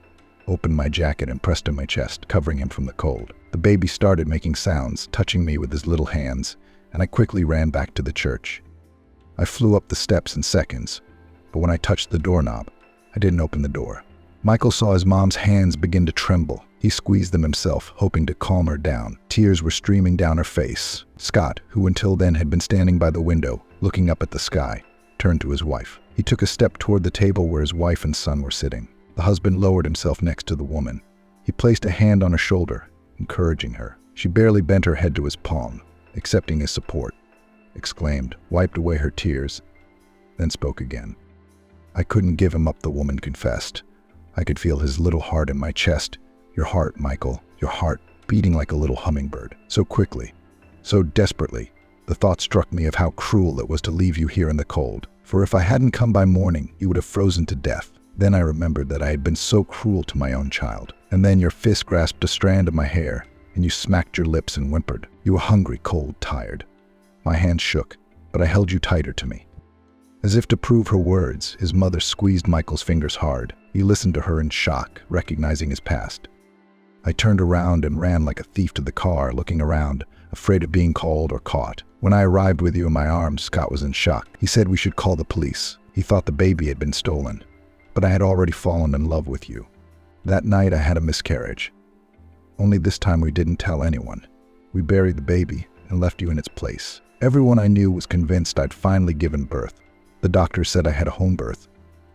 opened my jacket and pressed on my chest, covering him from the cold. The baby started making sounds, touching me with his little hands, and I quickly ran back to the church. I flew up the steps in seconds, but when I touched the doorknob, I didn't open the door. Michael saw his mom's hands begin to tremble. He squeezed them himself, hoping to calm her down. Tears were streaming down her face. Scott, who until then had been standing by the window, looking up at the sky, turned to his wife. He took a step toward the table where his wife and son were sitting. The husband lowered himself next to the woman. He placed a hand on her shoulder, encouraging her. She barely bent her head to his palm, accepting his support, exclaimed, wiped away her tears, then spoke again. I couldn't give him up, the woman confessed. I could feel his little heart in my chest. Your heart, Michael, your heart, beating like a little hummingbird. So quickly, so desperately, the thought struck me of how cruel it was to leave you here in the cold. For if I hadn't come by morning, you would have frozen to death. Then I remembered that I had been so cruel to my own child. And then your fist grasped a strand of my hair, and you smacked your lips and whimpered. You were hungry, cold, tired. My hand shook, but I held you tighter to me. As if to prove her words, his mother squeezed Michael's fingers hard. He listened to her in shock, recognizing his past. I turned around and ran like a thief to the car, looking around, afraid of being called or caught. When I arrived with you in my arms, Scott was in shock. He said we should call the police. He thought the baby had been stolen. But I had already fallen in love with you. That night I had a miscarriage. Only this time we didn't tell anyone. We buried the baby and left you in its place. Everyone I knew was convinced I'd finally given birth. The doctor said I had a home birth.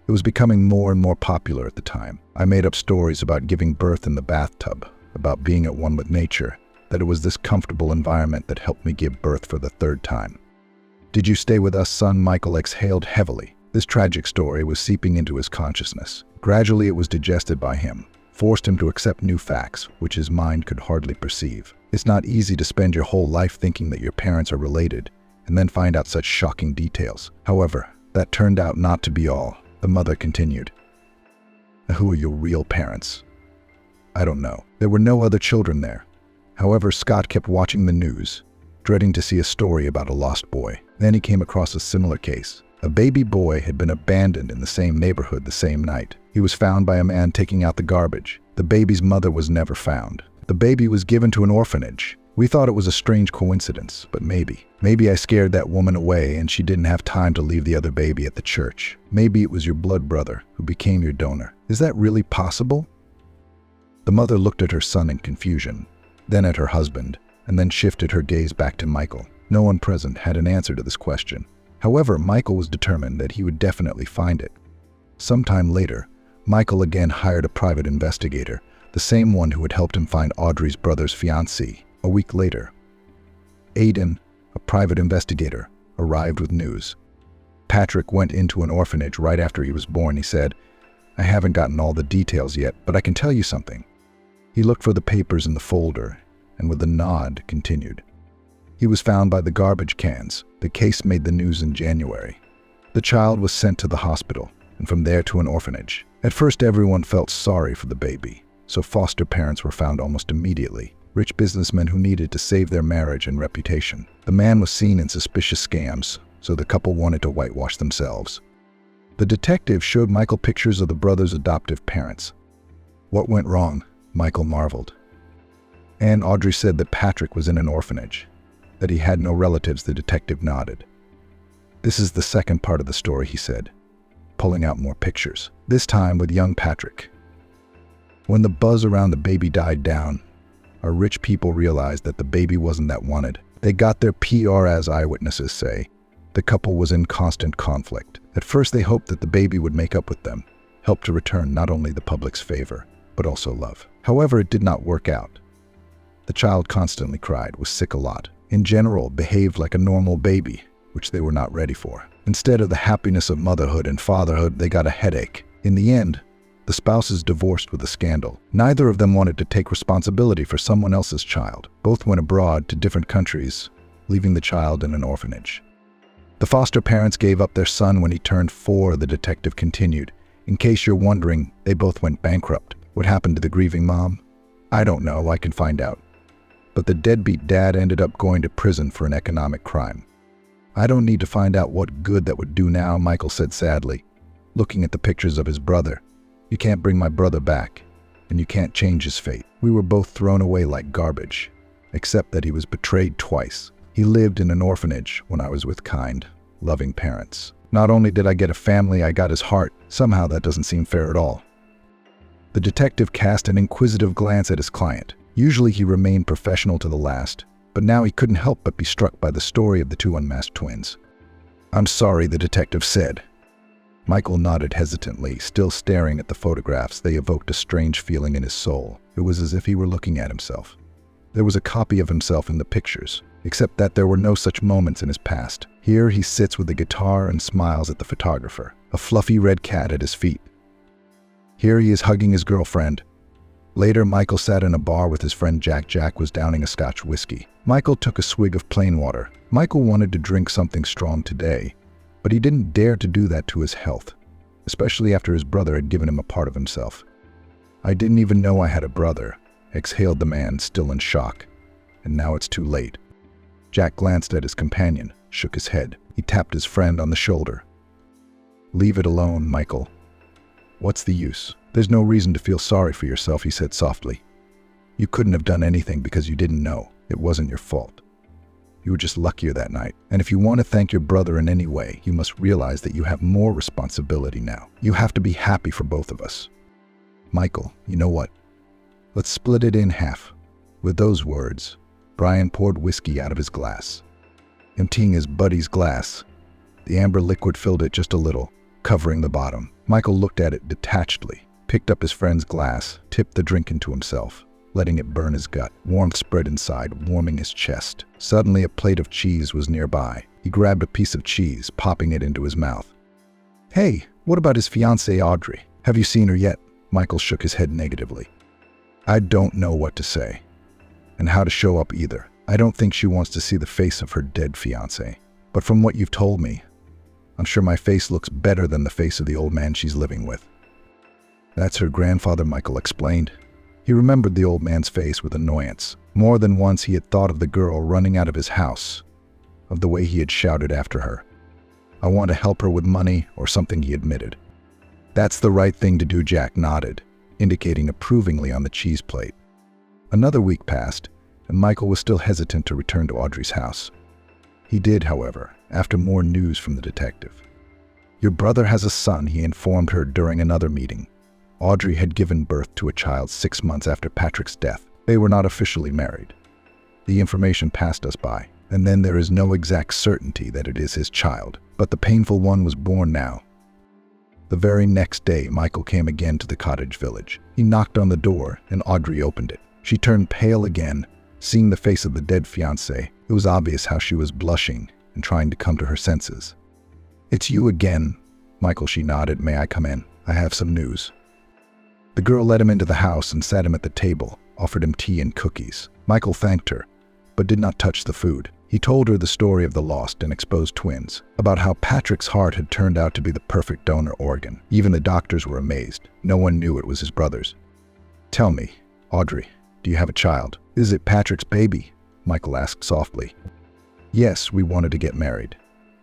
It was becoming more and more popular at the time. I made up stories about giving birth in the bathtub, about being at one with nature, that it was this comfortable environment that helped me give birth for the third time. Did you stay with us, son? Michael exhaled heavily. This tragic story was seeping into his consciousness. Gradually it was digested by him, forced him to accept new facts, which his mind could hardly perceive. It's not easy to spend your whole life thinking that your parents are related, and then find out such shocking details. However, that turned out not to be all. The mother continued. Who are your real parents? I don't know. There were no other children there. However, Scott kept watching the news, dreading to see a story about a lost boy. Then he came across a similar case. A baby boy had been abandoned in the same neighborhood the same night. He was found by a man taking out the garbage. The baby's mother was never found. The baby was given to an orphanage. We thought it was a strange coincidence, but maybe I scared that woman away and she didn't have time to leave the other baby at the church. Maybe it was your blood brother who became your donor. Is that really possible? The mother looked at her son in confusion, then at her husband, and then shifted her gaze back to Michael. No one present had an answer to this question. However, Michael was determined that he would definitely find it. Sometime later, Michael again hired a private investigator, the same one who had helped him find Audrey's brother's fiancée. A week later, Aiden, a private investigator, arrived with news. Patrick went into an orphanage right after he was born. He said, I haven't gotten all the details yet, but I can tell you something. He looked for the papers in the folder, and with a nod continued. He was found by the garbage cans. The case made the news in January. The child was sent to the hospital, and from there to an orphanage. At first, everyone felt sorry for the baby, so foster parents were found almost immediately. Rich businessmen who needed to save their marriage and reputation. The man was seen in suspicious scams, so the couple wanted to whitewash themselves. The detective showed Michael pictures of the brother's adoptive parents. What went wrong? Michael marveled. And Audrey said that Patrick was in an orphanage, that he had no relatives. The detective nodded. This is the second part of the story, he said, pulling out more pictures, this time with young Patrick. When the buzz around the baby died down, our rich people realized that the baby wasn't that wanted. They got their PR, as eyewitnesses say. The couple was in constant conflict. At first, they hoped that the baby would make up with them, help to return not only the public's favor, but also love. However, it did not work out. The child constantly cried, was sick a lot. In general, behaved like a normal baby, which they were not ready for. Instead of the happiness of motherhood and fatherhood, they got a headache. In the end, the spouses divorced with a scandal. Neither of them wanted to take responsibility for someone else's child. Both went abroad to different countries, leaving the child in an orphanage. The foster parents gave up their son when he turned 4, the detective continued. In case you're wondering, they both went bankrupt. What happened to the grieving mom? I don't know, I can find out. But the deadbeat dad ended up going to prison for an economic crime. I don't need to find out what good that would do now, Michael said sadly, looking at the pictures of his brother. You can't bring my brother back, and you can't change his fate. We were both thrown away like garbage, except that he was betrayed twice. He lived in an orphanage when I was with kind, loving parents. Not only did I get a family, I got his heart. Somehow that doesn't seem fair at all. The detective cast an inquisitive glance at his client. Usually he remained professional to the last, but now he couldn't help but be struck by the story of the 2 unmasked twins. I'm sorry, the detective said. Michael nodded hesitantly, still staring at the photographs. They evoked a strange feeling in his soul. It was as if he were looking at himself. There was a copy of himself in the pictures, except that there were no such moments in his past. Here he sits with a guitar and smiles at the photographer, a fluffy red cat at his feet. Here he is hugging his girlfriend. Later, Michael sat in a bar with his friend Jack. Jack was downing a Scotch whiskey. Michael took a swig of plain water. Michael wanted to drink something strong today, but he didn't dare to do that to his health, especially after his brother had given him a part of himself. I didn't even know I had a brother, exhaled the man, still in shock. And now it's too late. Jack glanced at his companion, shook his head. He tapped his friend on the shoulder. Leave it alone, Michael. What's the use? There's no reason to feel sorry for yourself, he said softly. You couldn't have done anything because you didn't know. It wasn't your fault. You were just luckier that night. And if you want to thank your brother in any way, you must realize that you have more responsibility now. You have to be happy for both of us. Michael, you know what? Let's split it in half. With those words, Brian poured whiskey out of his glass. Emptying his buddy's glass, the amber liquid filled it just a little, covering the bottom. Michael looked at it detachedly, picked up his friend's glass, tipped the drink into himself, letting it burn his gut. Warmth spread inside, warming his chest. Suddenly, a plate of cheese was nearby. He grabbed a piece of cheese, popping it into his mouth. Hey, what about his fiancée, Audrey? Have you seen her yet? Michael shook his head negatively. I don't know what to say, and how to show up either. I don't think she wants to see the face of her dead fiancé. But from what you've told me, I'm sure my face looks better than the face of the old man she's living with. That's her grandfather, Michael explained. He remembered the old man's face with annoyance. More than once he had thought of the girl running out of his house, of the way he had shouted after her. I want to help her with money or something, he admitted. That's the right thing to do, Jack nodded, indicating approvingly on the cheese plate. Another week passed, and Michael was still hesitant to return to Audrey's house. He did, however, after more news from the detective. Your brother has a son, he informed her during another meeting. Audrey had given birth to a child 6 months after Patrick's death. They were not officially married. The information passed us by, and then there is no exact certainty that it is his child, but the painful one was born now. The very next day, Michael came again to the cottage village. He knocked on the door, and Audrey opened it. She turned pale again, seeing the face of the dead fiancé. It was obvious how she was blushing and trying to come to her senses. It's you again, Michael, she nodded. May I come in? I have some news. The girl led him into the house and sat him at the table, offered him tea and cookies. Michael thanked her, but did not touch the food. He told her the story of the lost and exposed twins, about how Patrick's heart had turned out to be the perfect donor organ. Even the doctors were amazed. No one knew it was his brother's. "Tell me, Audrey, do you have a child?" "Is it Patrick's baby?" Michael asked softly. "Yes, we wanted to get married.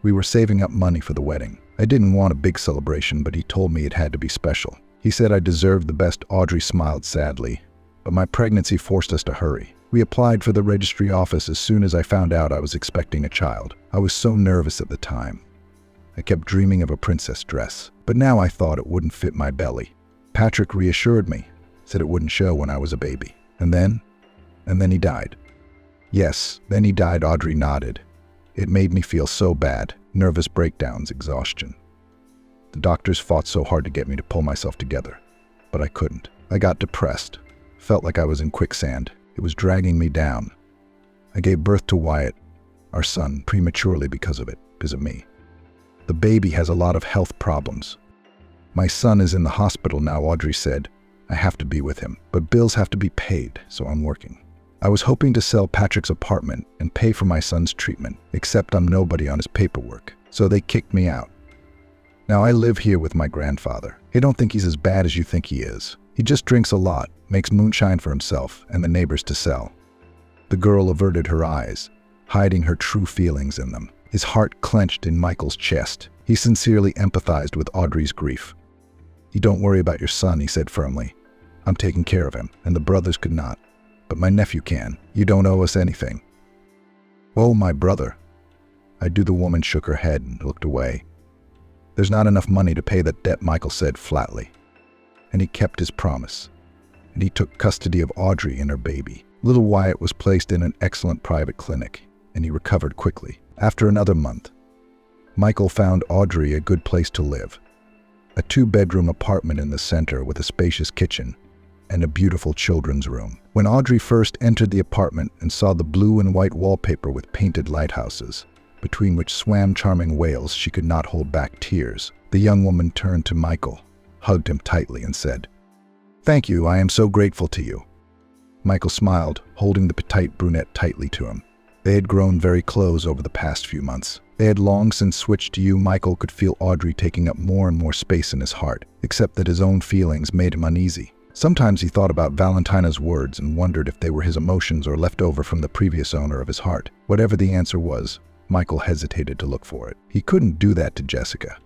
We were saving up money for the wedding. I didn't want a big celebration, but he told me it had to be special. He said I deserved the best." Audrey smiled sadly. "But my pregnancy forced us to hurry. We applied for the registry office as soon as I found out I was expecting a child. I was so nervous at the time. I kept dreaming of a princess dress, but now I thought it wouldn't fit my belly. Patrick reassured me, said it wouldn't show when I was a baby. And then he died." "Yes, then he died," Audrey nodded. "It made me feel so bad. Nervous breakdowns, exhaustion. The doctors fought so hard to get me to pull myself together, but I couldn't. I got depressed. Felt like I was in quicksand. It was dragging me down. I gave birth to Wyatt, our son, prematurely because of me. The baby has a lot of health problems. My son is in the hospital now," Audrey said. "I have to be with him, but bills have to be paid, so I'm working. I was hoping to sell Patrick's apartment and pay for my son's treatment, except I'm nobody on his paperwork, so they kicked me out. Now I live here with my grandfather. I don't think he's as bad as you think he is. He just drinks a lot, makes moonshine for himself and the neighbors to sell." The girl averted her eyes, hiding her true feelings in them. His heart clenched in Michael's chest. He sincerely empathized with Audrey's grief. "You don't worry about your son," he said firmly. "I'm taking care of him, and the brothers could not. But my nephew can. You don't owe us anything." "Oh, my brother." I do. The woman shook her head and looked away. "There's not enough money to pay that debt," Michael said flatly. And he kept his promise. And he took custody of Audrey and her baby. Little Wyatt was placed in an excellent private clinic, and he recovered quickly. After another month, Michael found Audrey a good place to live. A 2-bedroom apartment in the center with a spacious kitchen and a beautiful children's room. When Audrey first entered the apartment and saw the blue and white wallpaper with painted lighthouses, between which swam charming whales, she could not hold back tears. The young woman turned to Michael, hugged him tightly, and said, "Thank you, I am so grateful to you." Michael smiled, holding the petite brunette tightly to him. They had grown very close over the past few months. They had long since switched to you. Michael could feel Audrey taking up more and more space in his heart, except that his own feelings made him uneasy. Sometimes he thought about Valentina's words and wondered if they were his emotions or left over from the previous owner of his heart. Whatever the answer was, Michael hesitated to look for it. He couldn't do that to Jessica.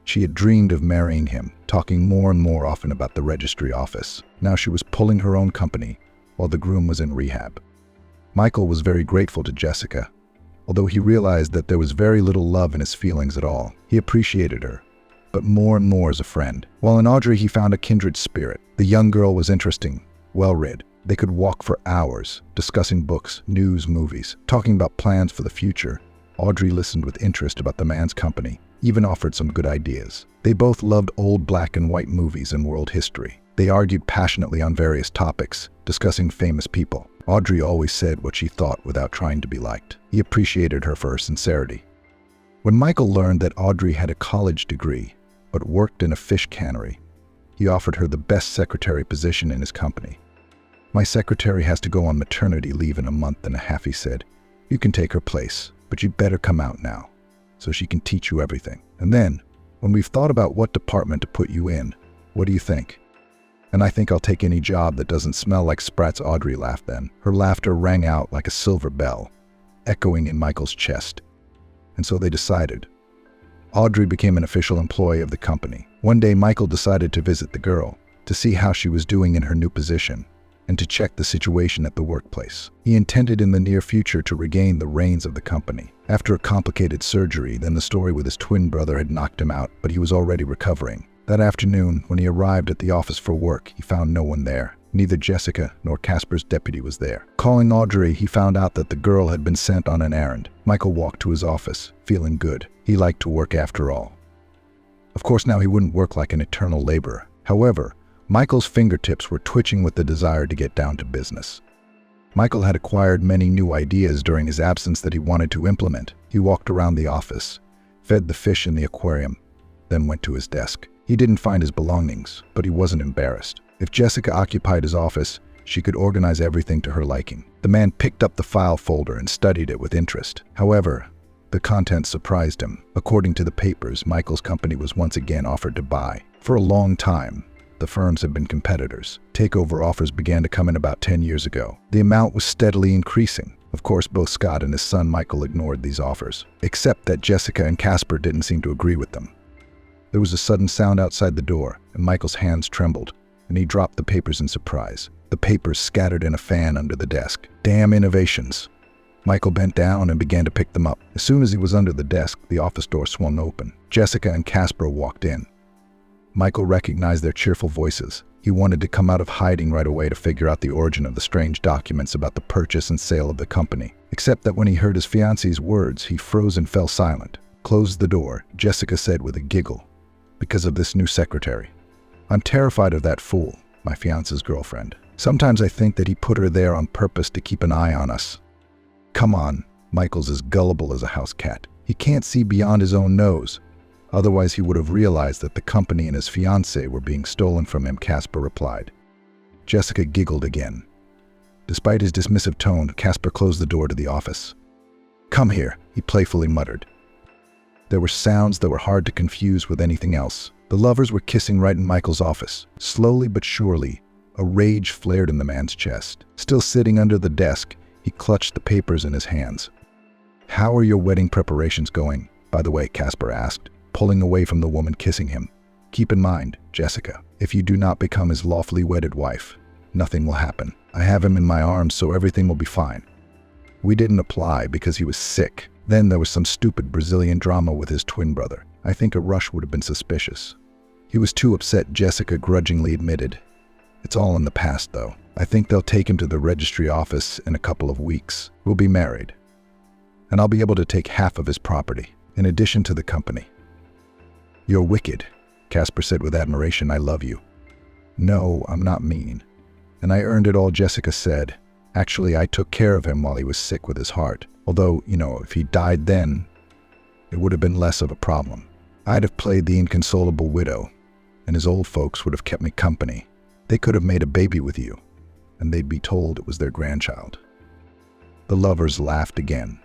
She had dreamed of marrying him, talking more and more often about the registry office. Now she was pulling her own company, while the groom was in rehab. Michael was very grateful to Jessica, although he realized that there was very little love in his feelings at all. He appreciated her, but more and more as a friend. While in Audrey he found a kindred spirit. The young girl was interesting, well-read. They could walk for hours, discussing books, news, movies, talking about plans for the future. Audrey listened with interest about the man's company, even offered some good ideas. They both loved old black and white movies and world history. They argued passionately on various topics, discussing famous people. Audrey always said what she thought without trying to be liked. He appreciated her for her sincerity. When Michael learned that Audrey had a college degree, but worked in a fish cannery, he offered her the best secretary position in his company. "My secretary has to go on maternity leave in a month and a half," he said. "You can take her place, but you'd better come out now, so she can teach you everything. And then, when we've thought about what department to put you in, what do you think?" "And I think I'll take any job that doesn't smell like sprats." Audrey laughed then. Her laughter rang out like a silver bell, echoing in Michael's chest. And so they decided. Audrey became an official employee of the company. One day, Michael decided to visit the girl, to see how she was doing in her new position, and to check the situation at the workplace. He intended in the near future to regain the reins of the company. After a complicated surgery, then the story with his twin brother had knocked him out, but he was already recovering. That afternoon, when he arrived at the office for work, he found no one there. Neither Jessica nor Casper's deputy was there. Calling Audrey, he found out that the girl had been sent on an errand. Michael walked to his office, feeling good. He liked to work after all. Of course, now he wouldn't work like an eternal laborer. However, Michael's fingertips were twitching with the desire to get down to business. Michael had acquired many new ideas during his absence that he wanted to implement. He walked around the office, fed the fish in the aquarium, then went to his desk. He didn't find his belongings, but he wasn't embarrassed. If Jessica occupied his office, She could organize everything to her liking. The man picked up the file folder and studied it with interest. However, the contents surprised him. According to the papers, Michael's company was once again offered to buy. For a long time, the firms have been competitors. Takeover offers began to come in about 10 years ago. The amount was steadily increasing. Of course, both Scott and his son Michael ignored these offers, except that Jessica and Casper didn't seem to agree with them. There was a sudden sound outside the door, and Michael's hands trembled, and he dropped the papers in surprise. The papers scattered in a fan under the desk. Damn innovations! Michael bent down and began to pick them up. As soon as he was under the desk, the office door swung open. Jessica and Casper walked in. Michael recognized their cheerful voices. He wanted to come out of hiding right away to figure out the origin of the strange documents about the purchase and sale of the company. Except that when he heard his fiancée's words, he froze and fell silent. "Close the door," Jessica said with a giggle, "because of this new secretary. I'm terrified of that fool, my fiancé's girlfriend. Sometimes I think that he put her there on purpose to keep an eye on us." "Come on," Michael's as gullible as a house cat. He can't see beyond his own nose. Otherwise, he would have realized that the company and his fiancée were being stolen from him, Casper replied. Jessica giggled again. Despite his dismissive tone, Casper closed the door to the office. "Come here," he playfully muttered. There were sounds that were hard to confuse with anything else. The lovers were kissing right in Michael's office. Slowly but surely, a rage flared in the man's chest. Still sitting under the desk, he clutched the papers in his hands. "How are your wedding preparations going, by the way?" Casper asked, pulling away from the woman kissing him. "Keep in mind, Jessica, if you do not become his lawfully wedded wife, nothing will happen. I have him in my arms, so everything will be fine. We didn't apply because he was sick. Then there was some stupid Brazilian drama with his twin brother. I think a rush would have been suspicious. He was too upset," Jessica grudgingly admitted. "It's all in the past, though. I think they'll take him to the registry office in a couple of weeks. We'll be married. And I'll be able to take half of his property, in addition to the company." "You're wicked," Casper said with admiration. "I love you." "No, I'm not mean. And I earned it all," Jessica said. "Actually, I took care of him while he was sick with his heart. Although, if he died then, it would have been less of a problem. I'd have played the inconsolable widow, and his old folks would have kept me company. They could have made a baby with you, and they'd be told it was their grandchild." The lovers laughed again.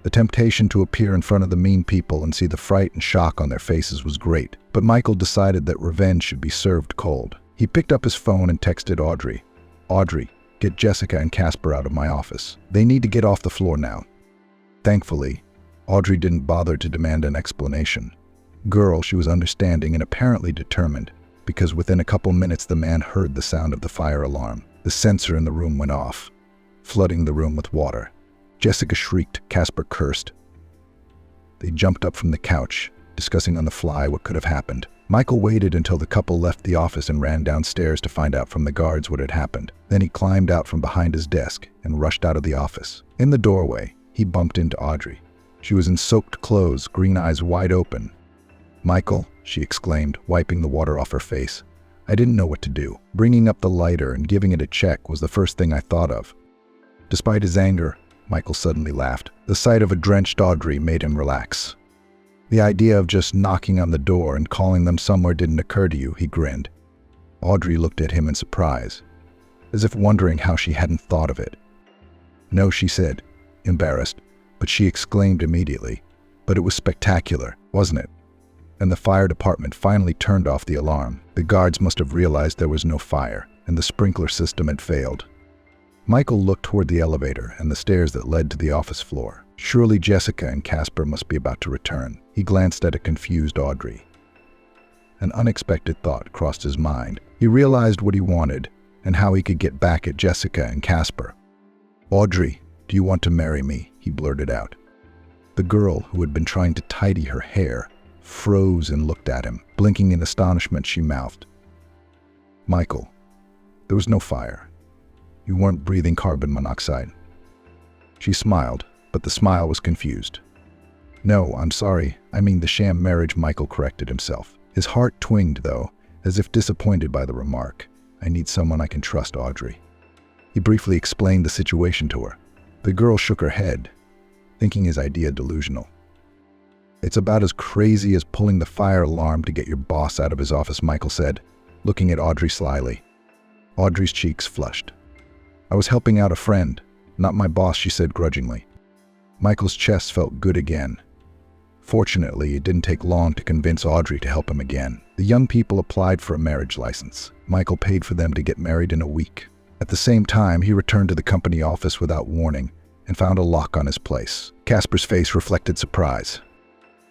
The temptation to appear in front of the mean people and see the fright and shock on their faces was great, but Michael decided that revenge should be served cold. He picked up his phone and texted Audrey. "Audrey, get Jessica and Casper out of my office. They need to get off the floor now." Thankfully, Audrey didn't bother to demand an explanation. Girl, she was understanding and apparently determined, because within a couple minutes the man heard the sound of the fire alarm. The sensor in the room went off, flooding the room with water. Jessica shrieked. Casper cursed. They jumped up from the couch, discussing on the fly what could have happened. Michael waited until the couple left the office and ran downstairs to find out from the guards what had happened. Then he climbed out from behind his desk and rushed out of the office. In the doorway, he bumped into Audrey. She was in soaked clothes, green eyes wide open. "Michael," she exclaimed, wiping the water off her face. "I didn't know what to do. Bringing up the lighter and giving it a check was the first thing I thought of." Despite his anger, Michael suddenly laughed. The sight of a drenched Audrey made him relax. "The idea of just knocking on the door and calling them somewhere didn't occur to you," he grinned. Audrey looked at him in surprise, as if wondering how she hadn't thought of it. "No," she said, embarrassed, but she exclaimed immediately, "But it was spectacular, wasn't it?" And the fire department finally turned off the alarm. The guards must have realized there was no fire, and the sprinkler system had failed. Michael looked toward the elevator and the stairs that led to the office floor. Surely Jessica and Casper must be about to return. He glanced at a confused Audrey. An unexpected thought crossed his mind. He realized what he wanted and how he could get back at Jessica and Casper. "Audrey, do you want to marry me?" he blurted out. The girl, who had been trying to tidy her hair, froze and looked at him. Blinking in astonishment, she mouthed, "Michael, there was no fire. You weren't breathing carbon monoxide." She smiled, but the smile was confused. "No, I'm sorry. I mean the sham marriage," Michael corrected himself. His heart twinged, though, as if disappointed by the remark. "I need someone I can trust, Audrey." He briefly explained the situation to her. The girl shook her head, thinking his idea delusional. "It's about as crazy as pulling the fire alarm to get your boss out of his office," Michael said, looking at Audrey slyly. Audrey's cheeks flushed. I was helping out a friend, not my boss, she said grudgingly. Michael's chest felt good again. Fortunately, it didn't take long to convince Audrey to help him again. The young people applied for a marriage license. Michael paid for them to get married in a week. At the same time, he returned to the company office without warning and found a lock on his place. Casper's face reflected surprise,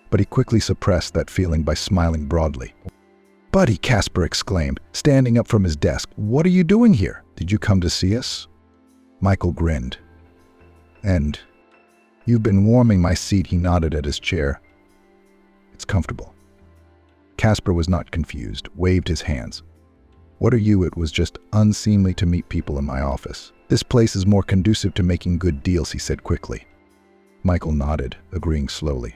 but he quickly suppressed that feeling by smiling broadly. "Buddy," Casper exclaimed, standing up from his desk, "what are you doing here? Did you come to see us?" Michael grinned. "And you've been warming my seat," he nodded at his chair. "It's comfortable." Casper was not confused, waved his hands. "What are you? It was just unseemly to meet people in my office. This place is more conducive to making good deals," he said quickly. Michael nodded, agreeing slowly.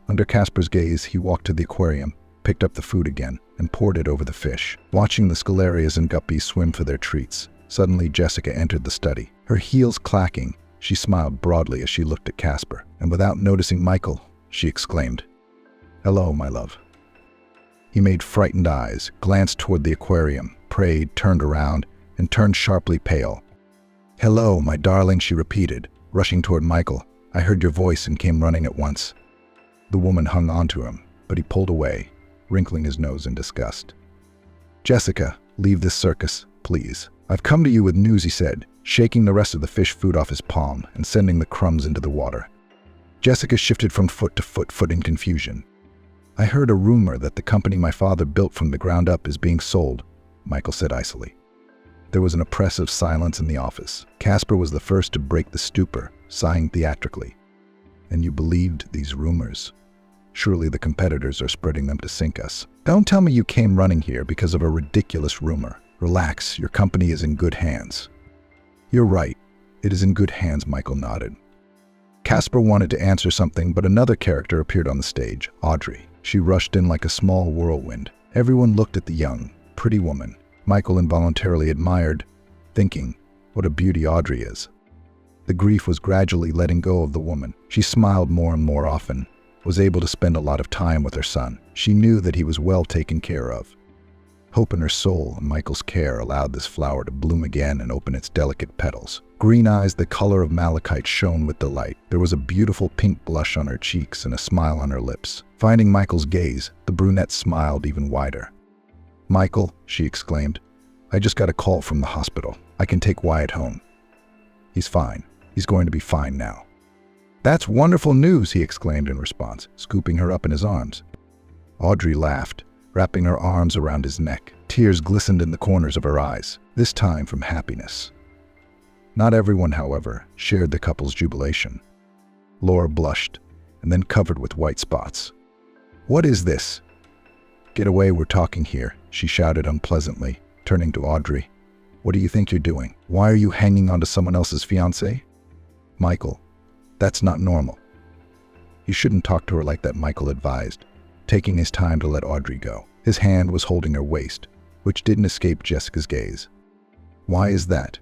Under Casper's gaze, he walked to the aquarium, picked up the food again, and poured it over the fish. Watching the scalarias and guppies swim for their treats, suddenly Jessica entered the study. Her heels clacking, she smiled broadly as she looked at Casper, and without noticing Michael, she exclaimed, "Hello, my love." He made frightened eyes, glanced toward the aquarium, prayed, turned around, and turned sharply pale. "Hello, my darling," she repeated, rushing toward Michael. "I heard your voice and came running at once." The woman hung on to him, but he pulled away, wrinkling his nose in disgust. "Jessica, leave this circus, please. I've come to you with news," he said, shaking the rest of the fish food off his palm and sending the crumbs into the water. Jessica shifted from foot to foot in confusion. "I heard a rumor that the company my father built from the ground up is being sold," Michael said icily. There was an oppressive silence in the office. Casper was the first to break the stupor, sighing theatrically. "And you believed these rumors? Surely the competitors are spreading them to sink us. Don't tell me you came running here because of a ridiculous rumor. Relax, your company is in good hands." "You're right. It is in good hands," Michael nodded. Casper wanted to answer something, but another character appeared on the stage, Audrey. She rushed in like a small whirlwind. Everyone looked at the young, pretty woman. Michael involuntarily admired, thinking, what a beauty Audrey is. The grief was gradually letting go of the woman. She smiled more and more often, was able to spend a lot of time with her son. She knew that he was well taken care of. Hope in her soul and Michael's care allowed this flower to bloom again and open its delicate petals. Green eyes the color of malachite shone with delight. There was a beautiful pink blush on her cheeks and a smile on her lips. Finding Michael's gaze, the brunette smiled even wider. "Michael," she exclaimed, "I just got a call from the hospital. I can take Wyatt home. He's fine. He's going to be fine now." "That's wonderful news," he exclaimed in response, scooping her up in his arms. Audrey laughed, wrapping her arms around his neck. Tears glistened in the corners of her eyes, this time from happiness. Not everyone, however, shared the couple's jubilation. Laura blushed, and then covered with white spots. "What is this?" "Get away, we're talking here," she shouted unpleasantly, turning to Audrey. "What do you think you're doing? Why are you hanging on to someone else's fiancé?" "Michael, that's not normal." "You shouldn't talk to her like that," Michael advised, taking his time to let Audrey go. His hand was holding her waist, which didn't escape Jessica's gaze. "Why is that?"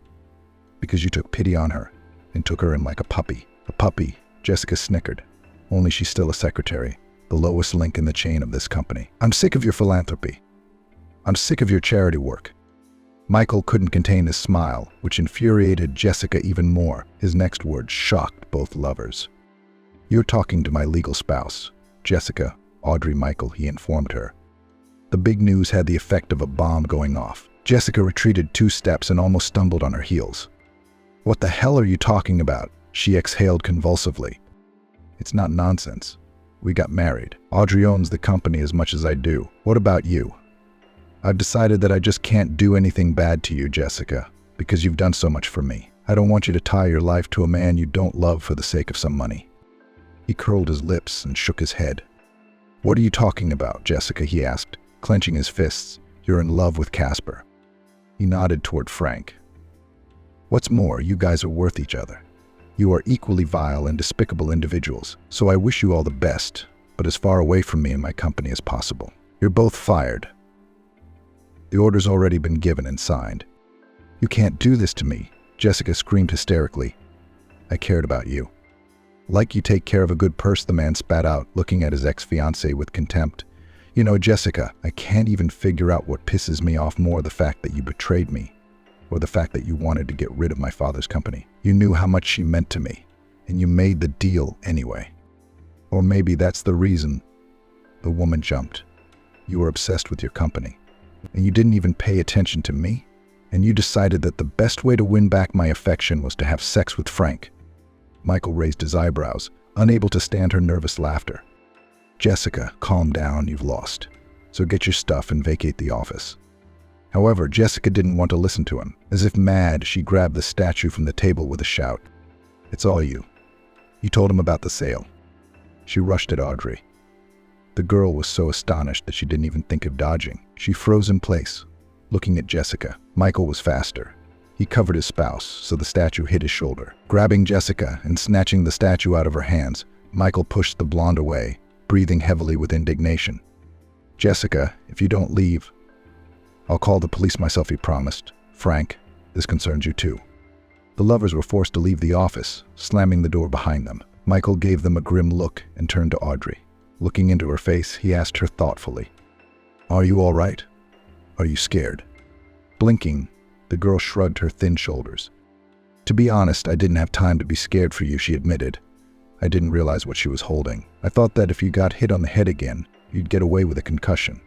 "Because you took pity on her and took her in like a puppy." "A puppy," Jessica snickered. "Only she's still a secretary, the lowest link in the chain of this company. I'm sick of your philanthropy. I'm sick of your charity work." Michael couldn't contain his smile, which infuriated Jessica even more. His next words shocked both lovers. "You're talking to my legal spouse, Jessica, Audrey Michael," he informed her. The big news had the effect of a bomb going off. Jessica retreated 2 steps and almost stumbled on her heels. "What the hell are you talking about?" she exhaled convulsively. "It's not nonsense. We got married. Audrey owns the company as much as I do. What about you? I've decided that I just can't do anything bad to you, Jessica, because you've done so much for me. I don't want you to tie your life to a man you don't love for the sake of some money." He curled his lips and shook his head. "What are you talking about, Jessica?" he asked, clenching his fists. "You're in love with Casper." He nodded toward Frank. "What's more, you guys are worth each other. You are equally vile and despicable individuals, so I wish you all the best, but as far away from me and my company as possible. You're both fired. The order's already been given and signed." "You can't do this to me," Jessica screamed hysterically. "I cared about you." "Like you take care of a good purse," the man spat out, looking at his ex-fiancée with contempt. You know, Jessica, I can't even figure out what pisses me off more, the fact that you betrayed me, or the fact that you wanted to get rid of my father's company. You knew how much she meant to me, and you made the deal anyway. Or maybe that's the reason. The woman jumped. You were obsessed with your company, and you didn't even pay attention to me, and you decided that the best way to win back my affection was to have sex with Frank. Michael raised his eyebrows, unable to stand her nervous laughter. Jessica, calm down, you've lost. So get your stuff and vacate the office. However, Jessica didn't want to listen to him. As if mad, she grabbed the statue from the table with a shout. It's all you. You told him about the sale. She rushed at Audrey. The girl was so astonished that she didn't even think of dodging. She froze in place, looking at Jessica. Michael was faster. He covered his spouse, so the statue hit his shoulder. Grabbing Jessica and snatching the statue out of her hands, Michael pushed the blonde away, breathing heavily with indignation. Jessica, if you don't leave, I'll call the police myself, he promised. Frank, this concerns you too. The lovers were forced to leave the office, slamming the door behind them. Michael gave them a grim look and turned to Audrey. Looking into her face, he asked her thoughtfully, Are you all right? Are you scared? Blinking, the girl shrugged her thin shoulders. To be honest, I didn't have time to be scared for you, she admitted. I didn't realize what she was holding. I thought that if you got hit on the head again, you'd get away with a concussion.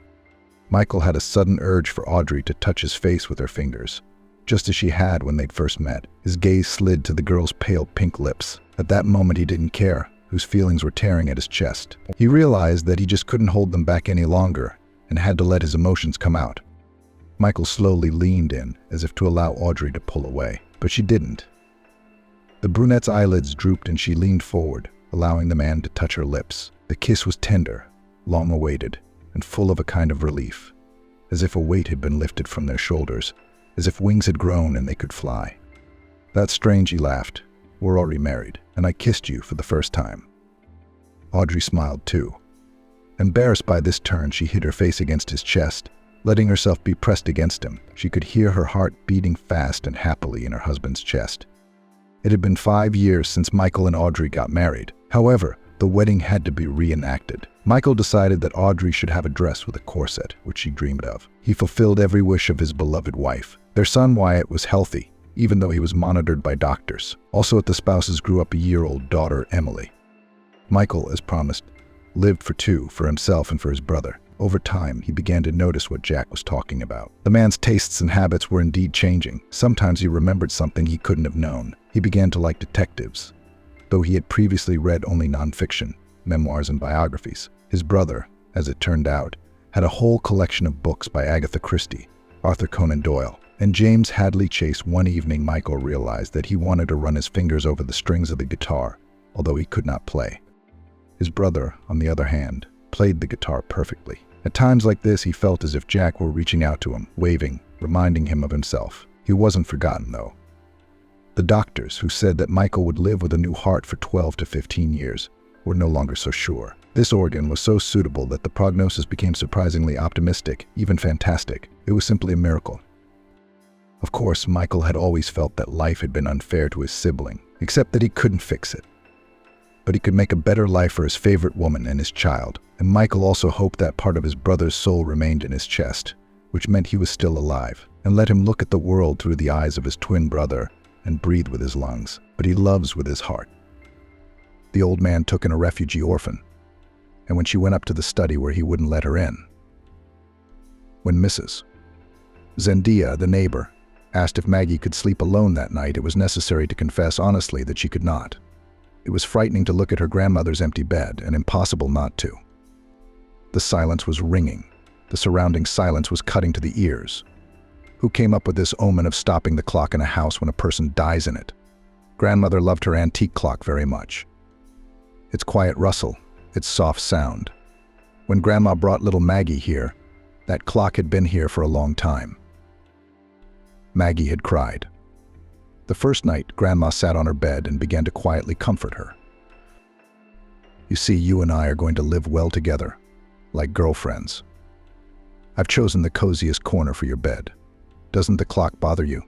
Michael had a sudden urge for Audrey to touch his face with her fingers, just as she had when they'd first met. His gaze slid to the girl's pale pink lips. At that moment, he didn't care, whose feelings were tearing at his chest. He realized that he just couldn't hold them back any longer and had to let his emotions come out. Michael slowly leaned in, as if to allow Audrey to pull away, but she didn't. The brunette's eyelids drooped and she leaned forward, allowing the man to touch her lips. The kiss was tender, long-awaited, and full of a kind of relief, as if a weight had been lifted from their shoulders, as if wings had grown and they could fly. That's strange, he laughed. We're already married, and I kissed you for the first time. Audrey smiled too. Embarrassed by this turn, she hid her face against his chest, letting herself be pressed against him. She could hear her heart beating fast and happily in her husband's chest. It had been 5 years since Michael and Audrey got married. However, the wedding had to be reenacted. Michael decided that Audrey should have a dress with a corset, which she dreamed of. He fulfilled every wish of his beloved wife. Their son Wyatt was healthy, even though he was monitored by doctors. Also at the spouses grew up a year-old daughter, Emily. Michael, as promised, lived for two, for himself and for his brother. Over time, he began to notice what Jack was talking about. The man's tastes and habits were indeed changing. Sometimes he remembered something he couldn't have known. He began to like detectives, though he had previously read only nonfiction, memoirs and biographies. His brother, as it turned out, had a whole collection of books by Agatha Christie, Arthur Conan Doyle, and James Hadley Chase. One evening, Michael realized that he wanted to run his fingers over the strings of the guitar, although he could not play. His brother, on the other hand, played the guitar perfectly. At times like this, he felt as if Jack were reaching out to him, waving, reminding him of himself. He wasn't forgotten, though. The doctors, who said that Michael would live with a new heart for 12 to 15 years, were no longer so sure. This organ was so suitable that the prognosis became surprisingly optimistic, even fantastic. It was simply a miracle. Of course, Michael had always felt that life had been unfair to his sibling, except that he couldn't fix it. But he could make a better life for his favorite woman and his child, and Michael also hoped that part of his brother's soul remained in his chest, which meant he was still alive, and let him look at the world through the eyes of his twin brother and breathe with his lungs. But he loves with his heart. The old man took in a refugee orphan, and when she went up to the study where he wouldn't let her in, when Mrs. Zendia, the neighbor, asked if Maggie could sleep alone that night, it was necessary to confess honestly that she could not. It was frightening to look at her grandmother's empty bed, and impossible not to. The silence was ringing. The surrounding silence was cutting to the ears. Who came up with this omen of stopping the clock in a house when a person dies in it? Grandmother loved her antique clock very much. Its quiet rustle, its soft sound. When Grandma brought little Maggie here, that clock had been here for a long time. Maggie had cried. The first night, Grandma sat on her bed and began to quietly comfort her. You see, you and I are going to live well together, like girlfriends. I've chosen the coziest corner for your bed. Doesn't the clock bother you?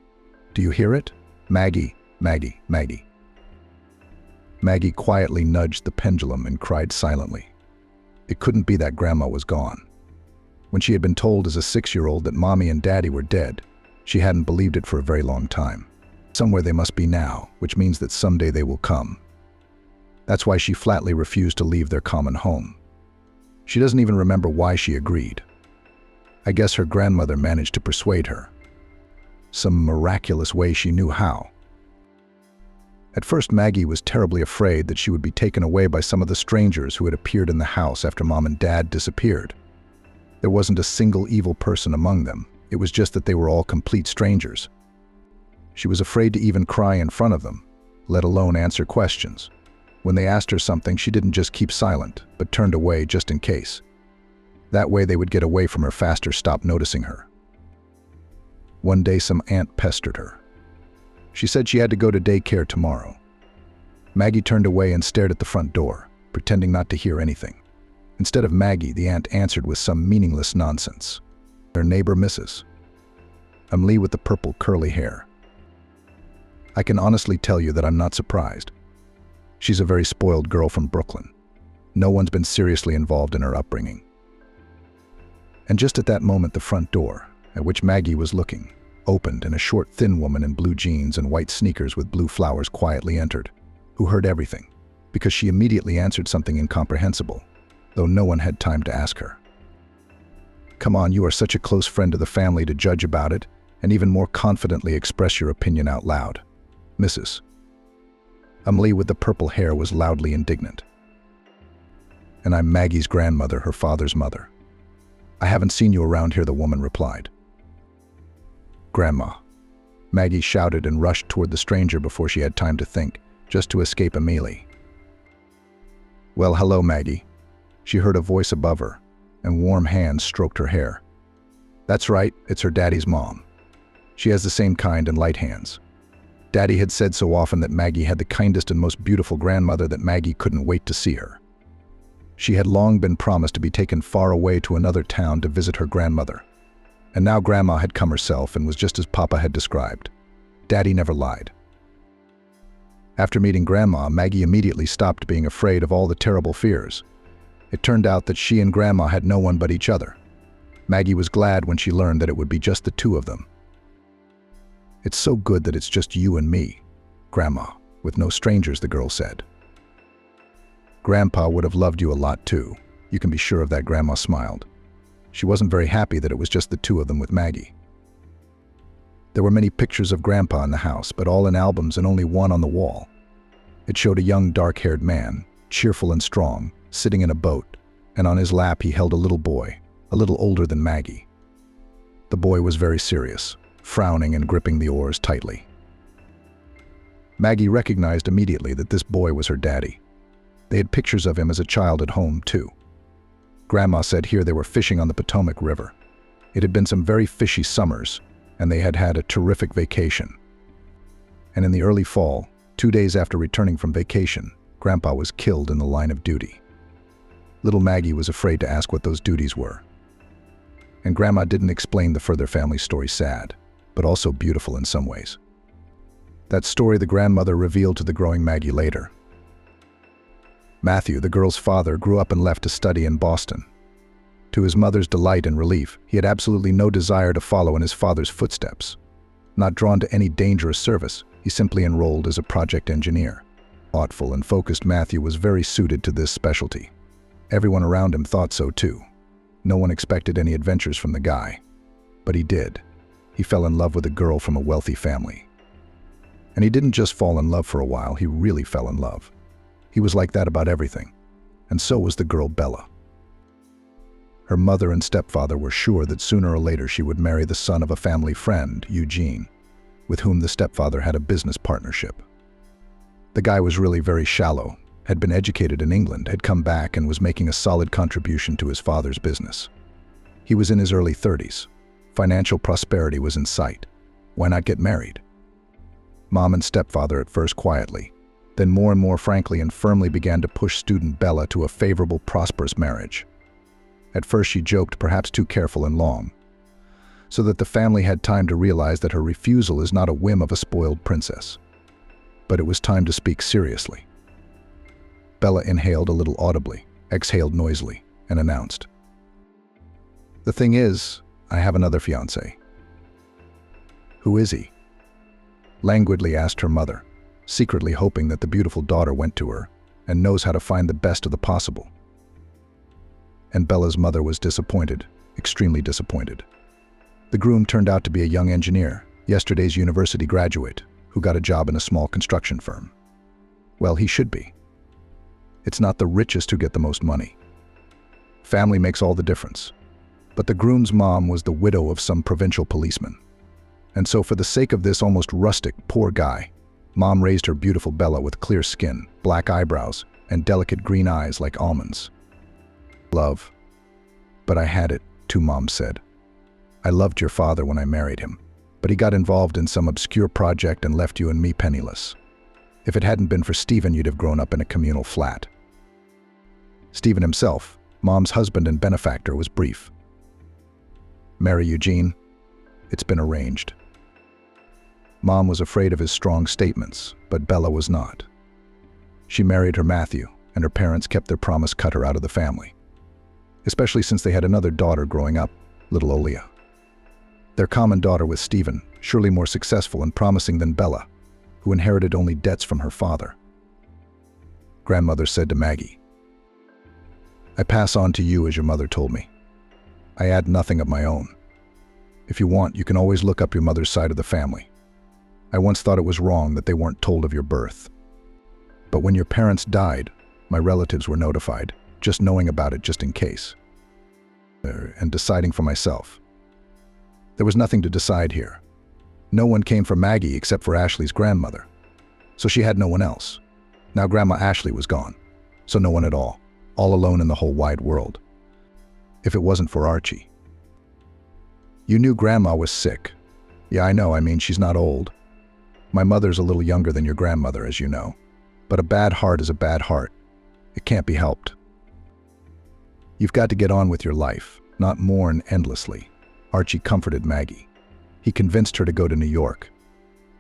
Do you hear it? Maggie, Maggie, Maggie. Maggie quietly nudged the pendulum and cried silently. It couldn't be that Grandma was gone. When she had been told as a 6-year-old that Mommy and Daddy were dead, she hadn't believed it for a very long time. Somewhere they must be now, which means that someday they will come. That's why she flatly refused to leave their common home. She doesn't even remember why she agreed. I guess her grandmother managed to persuade her. Some miraculous way she knew how. At first, Maggie was terribly afraid that she would be taken away by some of the strangers who had appeared in the house after Mom and Dad disappeared. There wasn't a single evil person among them. It was just that they were all complete strangers. She was afraid to even cry in front of them, let alone answer questions. When they asked her something, she didn't just keep silent, but turned away just in case. That way they would get away from her faster, stop noticing her. One day some aunt pestered her. She said she had to go to daycare tomorrow. Maggie turned away and stared at the front door, pretending not to hear anything. Instead of Maggie, the aunt answered with some meaningless nonsense. Her neighbor Mrs. Lee with the purple curly hair. I can honestly tell you that I'm not surprised. She's a very spoiled girl from Brooklyn. No one's been seriously involved in her upbringing. And just at that moment, the front door, at which Maggie was looking, opened and a short, thin woman in blue jeans and white sneakers with blue flowers quietly entered, who heard everything, because she immediately answered something incomprehensible, though no one had time to ask her. Come on, you are such a close friend to the family to judge about it, and even more confidently express your opinion out loud. Mrs. Lee with the purple hair was loudly indignant. And I'm Maggie's grandmother, her father's mother. I haven't seen you around here, the woman replied. Grandma. Maggie shouted and rushed toward the stranger before she had time to think, just to escape immediately. Well, hello, Maggie. She heard a voice above her, and warm hands stroked her hair. That's right, it's her daddy's mom. She has the same kind and light hands. Daddy had said so often that Maggie had the kindest and most beautiful grandmother that Maggie couldn't wait to see her. She had long been promised to be taken far away to another town to visit her grandmother. And now Grandma had come herself and was just as Papa had described. Daddy never lied. After meeting Grandma, Maggie immediately stopped being afraid of all the terrible fears. It turned out that she and Grandma had no one but each other. Maggie was glad when she learned that it would be just the two of them. It's so good that it's just you and me, Grandma, with no strangers, the girl said. Grandpa would have loved you a lot too. You can be sure of that, Grandma smiled. She wasn't very happy that it was just the two of them with Maggie. There were many pictures of Grandpa in the house, but all in albums and only one on the wall. It showed a young dark-haired man, cheerful and strong, sitting in a boat, and on his lap he held a little boy, a little older than Maggie. The boy was very serious, frowning and gripping the oars tightly. Maggie recognized immediately that this boy was her daddy. They had pictures of him as a child at home, too. Grandma said here they were fishing on the Potomac River. It had been some very fishy summers, and they had had a terrific vacation. And in the early fall, 2 days after returning from vacation, Grandpa was killed in the line of duty. Little Maggie was afraid to ask what those duties were. And Grandma didn't explain the further family story, sad, but also beautiful in some ways. That story the grandmother revealed to the growing Maggie later. Matthew, the girl's father, grew up and left to study in Boston. To his mother's delight and relief, he had absolutely no desire to follow in his father's footsteps. Not drawn to any dangerous service, he simply enrolled as a project engineer. Thoughtful and focused, Matthew was very suited to this specialty. Everyone around him thought so too. No one expected any adventures from the guy. But he did. He fell in love with a girl from a wealthy family. And he didn't just fall in love for a while, he really fell in love. He was like that about everything. And so was the girl Bella. Her mother and stepfather were sure that sooner or later she would marry the son of a family friend, Eugene, with whom the stepfather had a business partnership. The guy was really very shallow, had been educated in England, had come back and was making a solid contribution to his father's business. He was in his early 30s. Financial prosperity was in sight. Why not get married? Mom and stepfather at first quietly, then more and more frankly and firmly began to push student Bella to a favorable, prosperous marriage. At first she joked, perhaps too careful and long, so that the family had time to realize that her refusal is not a whim of a spoiled princess. But it was time to speak seriously. Bella inhaled a little audibly, exhaled noisily, and announced, The thing is, I have another fiancé. Who is he? Languidly asked her mother, secretly hoping that the beautiful daughter went to her and knows how to find the best of the possible. And Bella's mother was disappointed, extremely disappointed. The groom turned out to be a young engineer, yesterday's university graduate, who got a job in a small construction firm. Well, he should be. It's not the richest who get the most money. Family makes all the difference. But the groom's mom was the widow of some provincial policeman. And so for the sake of this almost rustic, poor guy, Mom raised her beautiful Bella with clear skin, black eyebrows, and delicate green eyes like almonds. Love. But I had it, too, Mom said. I loved your father when I married him, but he got involved in some obscure project and left you and me penniless. If it hadn't been for Stephen, you'd have grown up in a communal flat. Stephen himself, Mom's husband and benefactor, was brief. Marry Eugene? It's been arranged. Mom was afraid of his strong statements, but Bella was not. She married her Matthew, and her parents kept their promise, cut her out of the family. Especially since they had another daughter growing up, little Olia. Their common daughter was Stephen, surely more successful and promising than Bella, who inherited only debts from her father. Grandmother said to Maggie, I pass on to you as your mother told me. I add nothing of my own. If you want, you can always look up your mother's side of the family. I once thought it was wrong that they weren't told of your birth. But when your parents died, my relatives were notified, just knowing about it just in case. And deciding for myself. There was nothing to decide here. No one came for Maggie except for Ashley's grandmother. So she had no one else. Now Grandma Ashley was gone. So no one at all alone in the whole wide world. If it wasn't for Archie. You knew Grandma was sick. Yeah, I know, she's not old. My mother's a little younger than your grandmother, as you know. But a bad heart is a bad heart. It can't be helped. You've got to get on with your life, not mourn endlessly. Archie comforted Maggie. He convinced her to go to New York.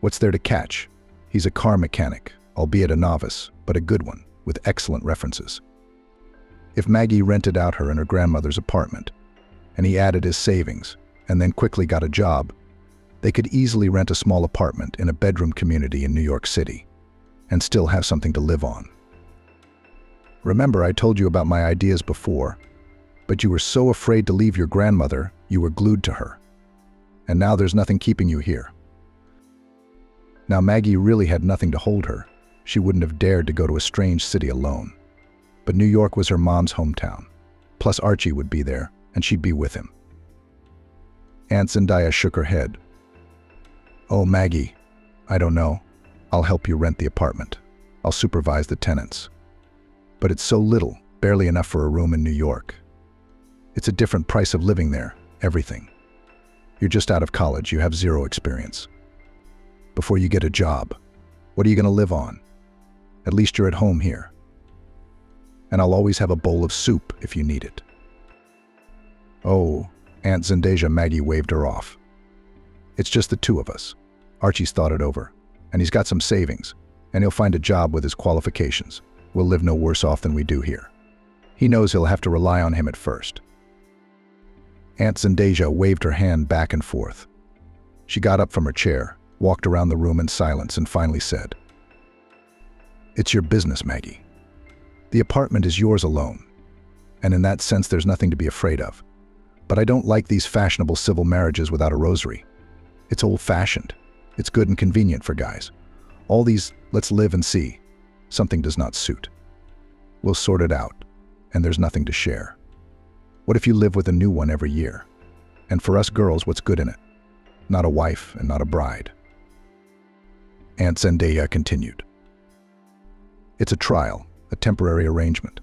What's there to catch? He's a car mechanic, albeit a novice, but a good one, with excellent references. If Maggie rented out her and her grandmother's apartment, and he added his savings, and then quickly got a job, they could easily rent a small apartment in a bedroom community in New York City, and still have something to live on. Remember, I told you about my ideas before, but you were so afraid to leave your grandmother, you were glued to her. And now there's nothing keeping you here. Now Maggie really had nothing to hold her. She wouldn't have dared to go to a strange city alone. But New York was her mom's hometown. Plus Archie would be there, and she'd be with him. Aunt Zendaya shook her head. Oh, Maggie, I don't know. I'll help you rent the apartment. I'll supervise the tenants. But it's so little, barely enough for a room in New York. It's a different price of living there, everything. You're just out of college, you have zero experience. Before you get a job, what are you going to live on? At least you're at home here. And I'll always have a bowl of soup if you need it. Oh, Aunt Zendaya, Maggie waved her off. It's just the two of us. Archie's thought it over, and he's got some savings, and he'll find a job with his qualifications. We'll live no worse off than we do here. He knows he'll have to rely on him at first. Aunt Zendaya waved her hand back and forth. She got up from her chair, walked around the room in silence, and finally said, It's your business, Maggie. The apartment is yours alone, and in that sense there's nothing to be afraid of. But I don't like these fashionable civil marriages without a rosary. It's old-fashioned. It's good and convenient for guys. All these, let's live and see, something does not suit. We'll sort it out, and there's nothing to share. What if you live with a new one every year? And for us girls, what's good in it? Not a wife and not a bride. Aunt Zendaya continued. It's a trial, a temporary arrangement.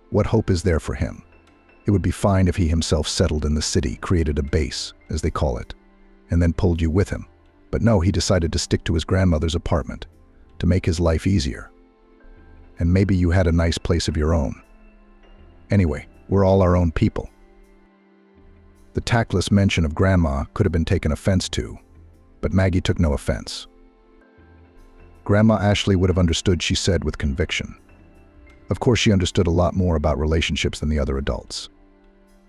What hope is there for him? It would be fine if he himself settled in the city, created a base, as they call it, and then pulled you with him. But no, he decided to stick to his grandmother's apartment, to make his life easier. And maybe you had a nice place of your own. Anyway, we're all our own people. The tactless mention of Grandma could have been taken offense to, but Maggie took no offense. Grandma Ashley would have understood, she said with conviction. Of course, she understood a lot more about relationships than the other adults.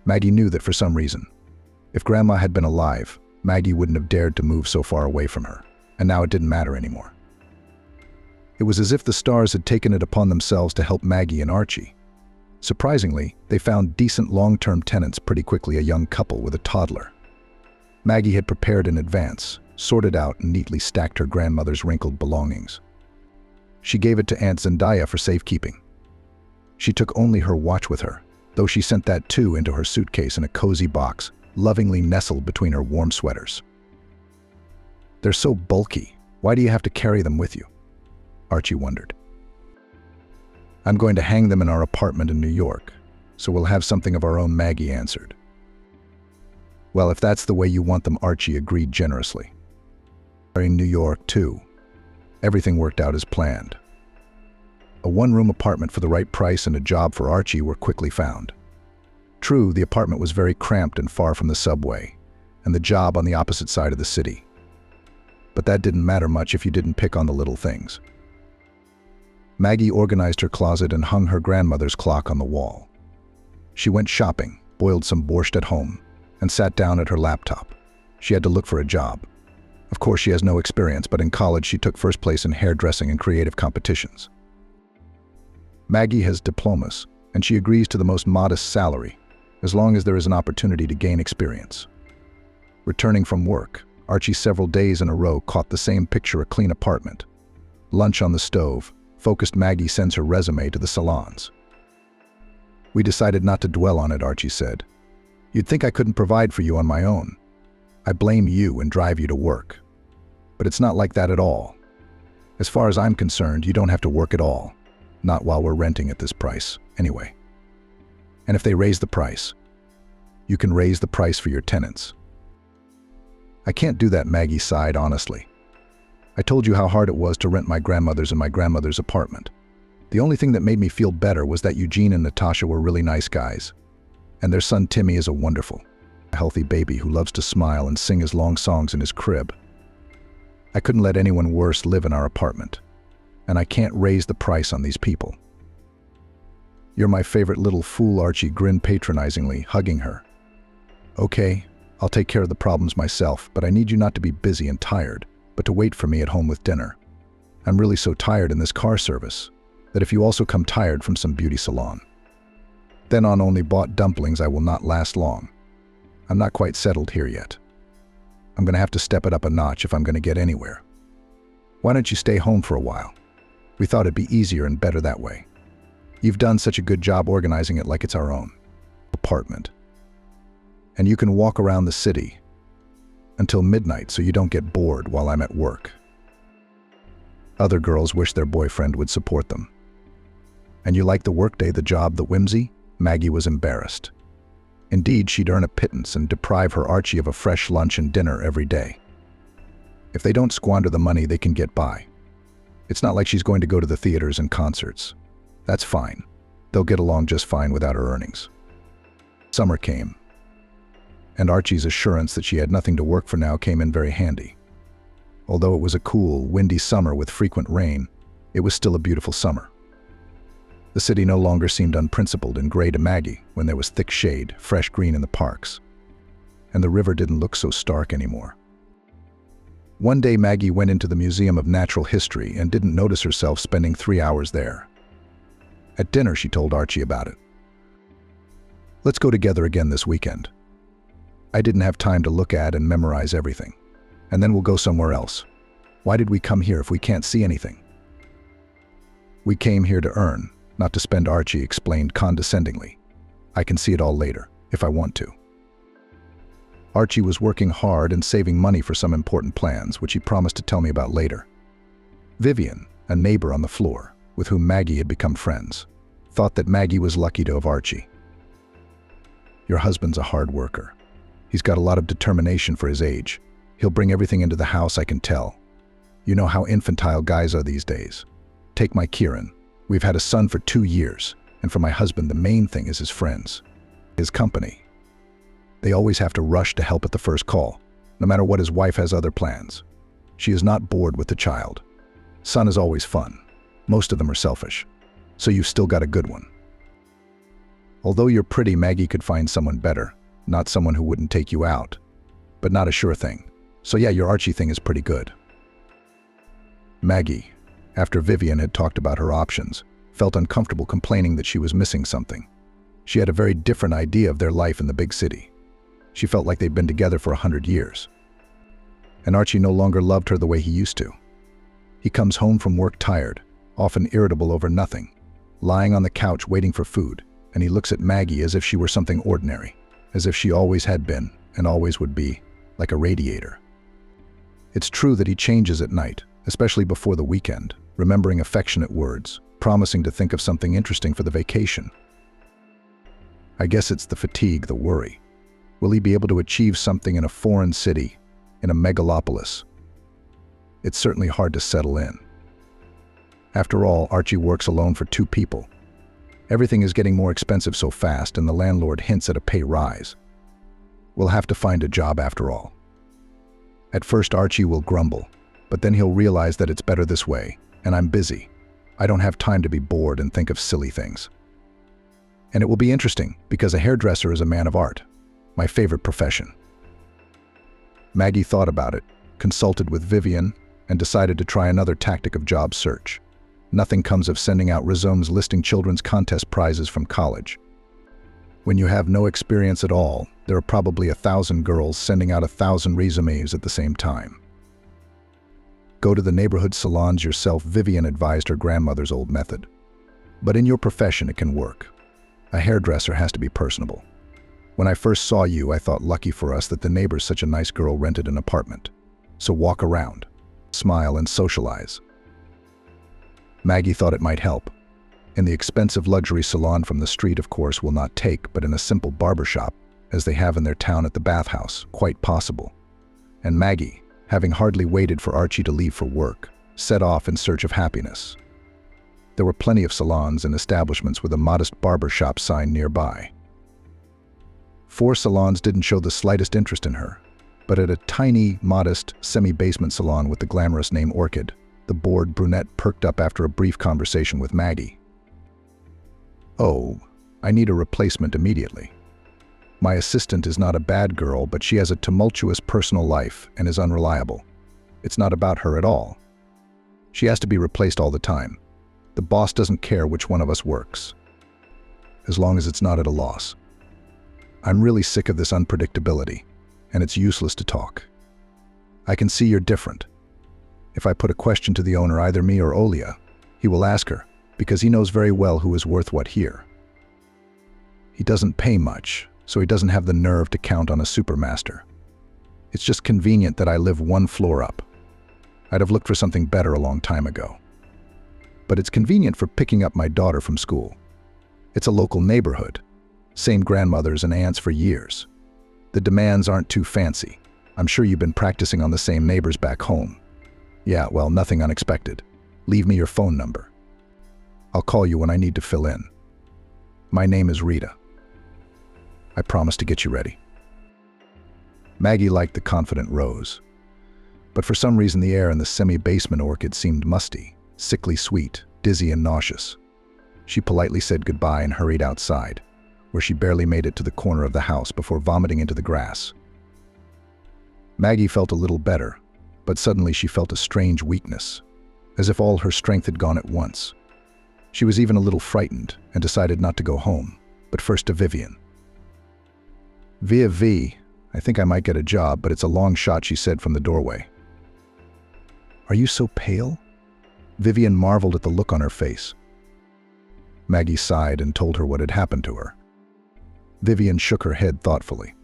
Maggie knew that for some reason. If Grandma had been alive, Maggie wouldn't have dared to move so far away from her, and now it didn't matter anymore. It was as if the stars had taken it upon themselves to help Maggie and Archie. Surprisingly, they found decent long-term tenants pretty quickly, a young couple with a toddler. Maggie had prepared in advance, sorted out and neatly stacked her grandmother's wrinkled belongings. She gave it to Aunt Zendaya for safekeeping. She took only her watch with her, though she sent that too into her suitcase in a cozy box, lovingly nestled between her warm sweaters. "They're so bulky. Why do you have to carry them with you?" Archie wondered. "I'm going to hang them in our apartment in New York, so we'll have something of our own," Maggie answered. "Well, if that's the way you want them," Archie agreed generously. In New York, too. Everything worked out as planned. A one-room apartment for the right price and a job for Archie were quickly found. True, the apartment was very cramped and far from the subway, and the job on the opposite side of the city. But that didn't matter much if you didn't pick on the little things. Maggie organized her closet and hung her grandmother's clock on the wall. She went shopping, boiled some borscht at home, and sat down at her laptop. She had to look for a job. Of course, she has no experience, but in college she took first place in hairdressing and creative competitions. Maggie has diplomas, and she agrees to the most modest salary, as long as there is an opportunity to gain experience. Returning from work, Archie several days in a row caught the same picture: a clean apartment. Lunch on the stove. Focused Maggie sends her resume to the salons. "We decided not to dwell on it," Archie said. "You'd think I couldn't provide for you on my own. I blame you and drive you to work. But it's not like that at all. As far as I'm concerned, you don't have to work at all. Not while we're renting at this price, anyway. And if they raise the price, you can raise the price for your tenants." "I can't do that," Maggie sighed honestly. "I told you how hard it was to rent my grandmother's and my grandmother's apartment. The only thing that made me feel better was that Eugene and Natasha were really nice guys. And their son Timmy is a wonderful, healthy baby who loves to smile and sing his long songs in his crib. I couldn't let anyone worse live in our apartment. And I can't raise the price on these people." "You're my favorite little fool," Archie grinned patronizingly, hugging her. "Okay, I'll take care of the problems myself, but I need you not to be busy and tired, but to wait for me at home with dinner. I'm really so tired in this car service that if you also come tired from some beauty salon. Then on only bought dumplings, I will not last long. I'm not quite settled here yet. I'm going to have to step it up a notch if I'm going to get anywhere. Why don't you stay home for a while? We thought it'd be easier and better that way. You've done such a good job organizing it like it's our own apartment. And you can walk around the city until midnight so you don't get bored while I'm at work." Other girls wish their boyfriend would support them. "And you like the workday, the job, the whimsy?" Maggie was embarrassed. Indeed, she'd earn a pittance and deprive her Archie of a fresh lunch and dinner every day. If they don't squander the money, they can get by. It's not like she's going to go to the theaters and concerts. That's fine. They'll get along just fine without her earnings. Summer came, and Archie's assurance that she had nothing to work for now came in very handy. Although it was a cool, windy summer with frequent rain, it was still a beautiful summer. The city no longer seemed unprincipled and gray to Maggie when there was thick shade, fresh green in the parks. And the river didn't look so stark anymore. One day Maggie went into the Museum of Natural History and didn't notice herself spending 3 hours there. At dinner, she told Archie about it. "Let's go together again this weekend. I didn't have time to look at and memorize everything. And then we'll go somewhere else. Why did we come here if we can't see anything?" "We came here to earn, not to spend," Archie explained condescendingly. "I can see it all later, if I want to." Archie was working hard and saving money for some important plans, which he promised to tell me about later. Vivian, a neighbor on the floor, with whom Maggie had become friends, thought that Maggie was lucky to have Archie. "Your husband's a hard worker. He's got a lot of determination for his age. He'll bring everything into the house, I can tell. You know how infantile guys are these days. Take my Kieran. We've had a son for 2 years, and for my husband the main thing is his friends, his company. They always have to rush to help at the first call, no matter what his wife has other plans. She is not bored with the child. Son is always fun. Most of them are selfish. So you've still got a good one." Although you're pretty, Maggie could find someone better, not someone who wouldn't take you out. But not a sure thing. So yeah, your Archie thing is pretty good. Maggie, after Vivian had talked about her options, felt uncomfortable complaining that she was missing something. She had a very different idea of their life in the big city. She felt like they'd been together for 100 years. And Archie no longer loved her the way he used to. He comes home from work tired, often irritable over nothing, lying on the couch waiting for food, and he looks at Maggie as if she were something ordinary, as if she always had been and always would be, like a radiator. It's true that he changes at night, especially before the weekend, remembering affectionate words, promising to think of something interesting for the vacation. I guess it's the fatigue, the worry. Will he be able to achieve something in a foreign city, in a megalopolis? It's certainly hard to settle in. After all, Archie works alone for 2 people. Everything is getting more expensive so fast, and the landlord hints at a pay rise. We'll have to find a job after all. At first, Archie will grumble, but then he'll realize that it's better this way, and I'm busy. I don't have time to be bored and think of silly things. And it will be interesting, because a hairdresser is a man of art, my favorite profession. Maggie thought about it, consulted with Vivian, and decided to try another tactic of job search. Nothing comes of sending out resumes listing children's contest prizes from college. When you have no experience at all, there are probably 1,000 girls sending out 1,000 resumes at the same time. Go to the neighborhood salons yourself, Vivian advised her grandmother's old method. But in your profession it can work. A hairdresser has to be personable. When I first saw you, I thought lucky for us that the neighbor's such a nice girl rented an apartment. So walk around, smile and socialize. Maggie thought it might help. In the expensive luxury salon from the street, of course, will not take, but in a simple barbershop, as they have in their town at the bathhouse, quite possible. And Maggie, having hardly waited for Archie to leave for work, set off in search of happiness. There were plenty of salons and establishments with a modest barbershop sign nearby. 4 salons didn't show the slightest interest in her, but at a tiny, modest, semi-basement salon with the glamorous name Orchid, the bored brunette perked up after a brief conversation with Maggie. "Oh, I need a replacement immediately. My assistant is not a bad girl, but she has a tumultuous personal life and is unreliable. It's not about her at all. She has to be replaced all the time. The boss doesn't care which one of us works, as long as it's not at a loss. I'm really sick of this unpredictability, and it's useless to talk. I can see you're different. If I put a question to the owner, either me or Olia, he will ask her, because he knows very well who is worth what here. He doesn't pay much, so he doesn't have the nerve to count on a supermaster. It's just convenient that I live 1 floor up. I'd have looked for something better a long time ago. But it's convenient for picking up my daughter from school. It's a local neighborhood, same grandmothers and aunts for years. The demands aren't too fancy. I'm sure you've been practicing on the same neighbors back home. Yeah, well, nothing unexpected. Leave me your phone number. I'll call you when I need to fill in. My name is Rita. I promise to get you ready." Maggie liked the confident Rose, but for some reason the air in the semi-basement Orchid seemed musty, sickly sweet, dizzy and nauseous. She politely said goodbye and hurried outside, where she barely made it to the corner of the house before vomiting into the grass. Maggie felt a little better, but suddenly she felt a strange weakness, as if all her strength had gone at once. She was even a little frightened and decided not to go home, but first to Vivian. "Via V, I think I might get a job, but it's a long shot," she said from the doorway. "Are you so pale?" Vivian marveled at the look on her face. Maggie sighed and told her what had happened to her. Vivian shook her head thoughtfully.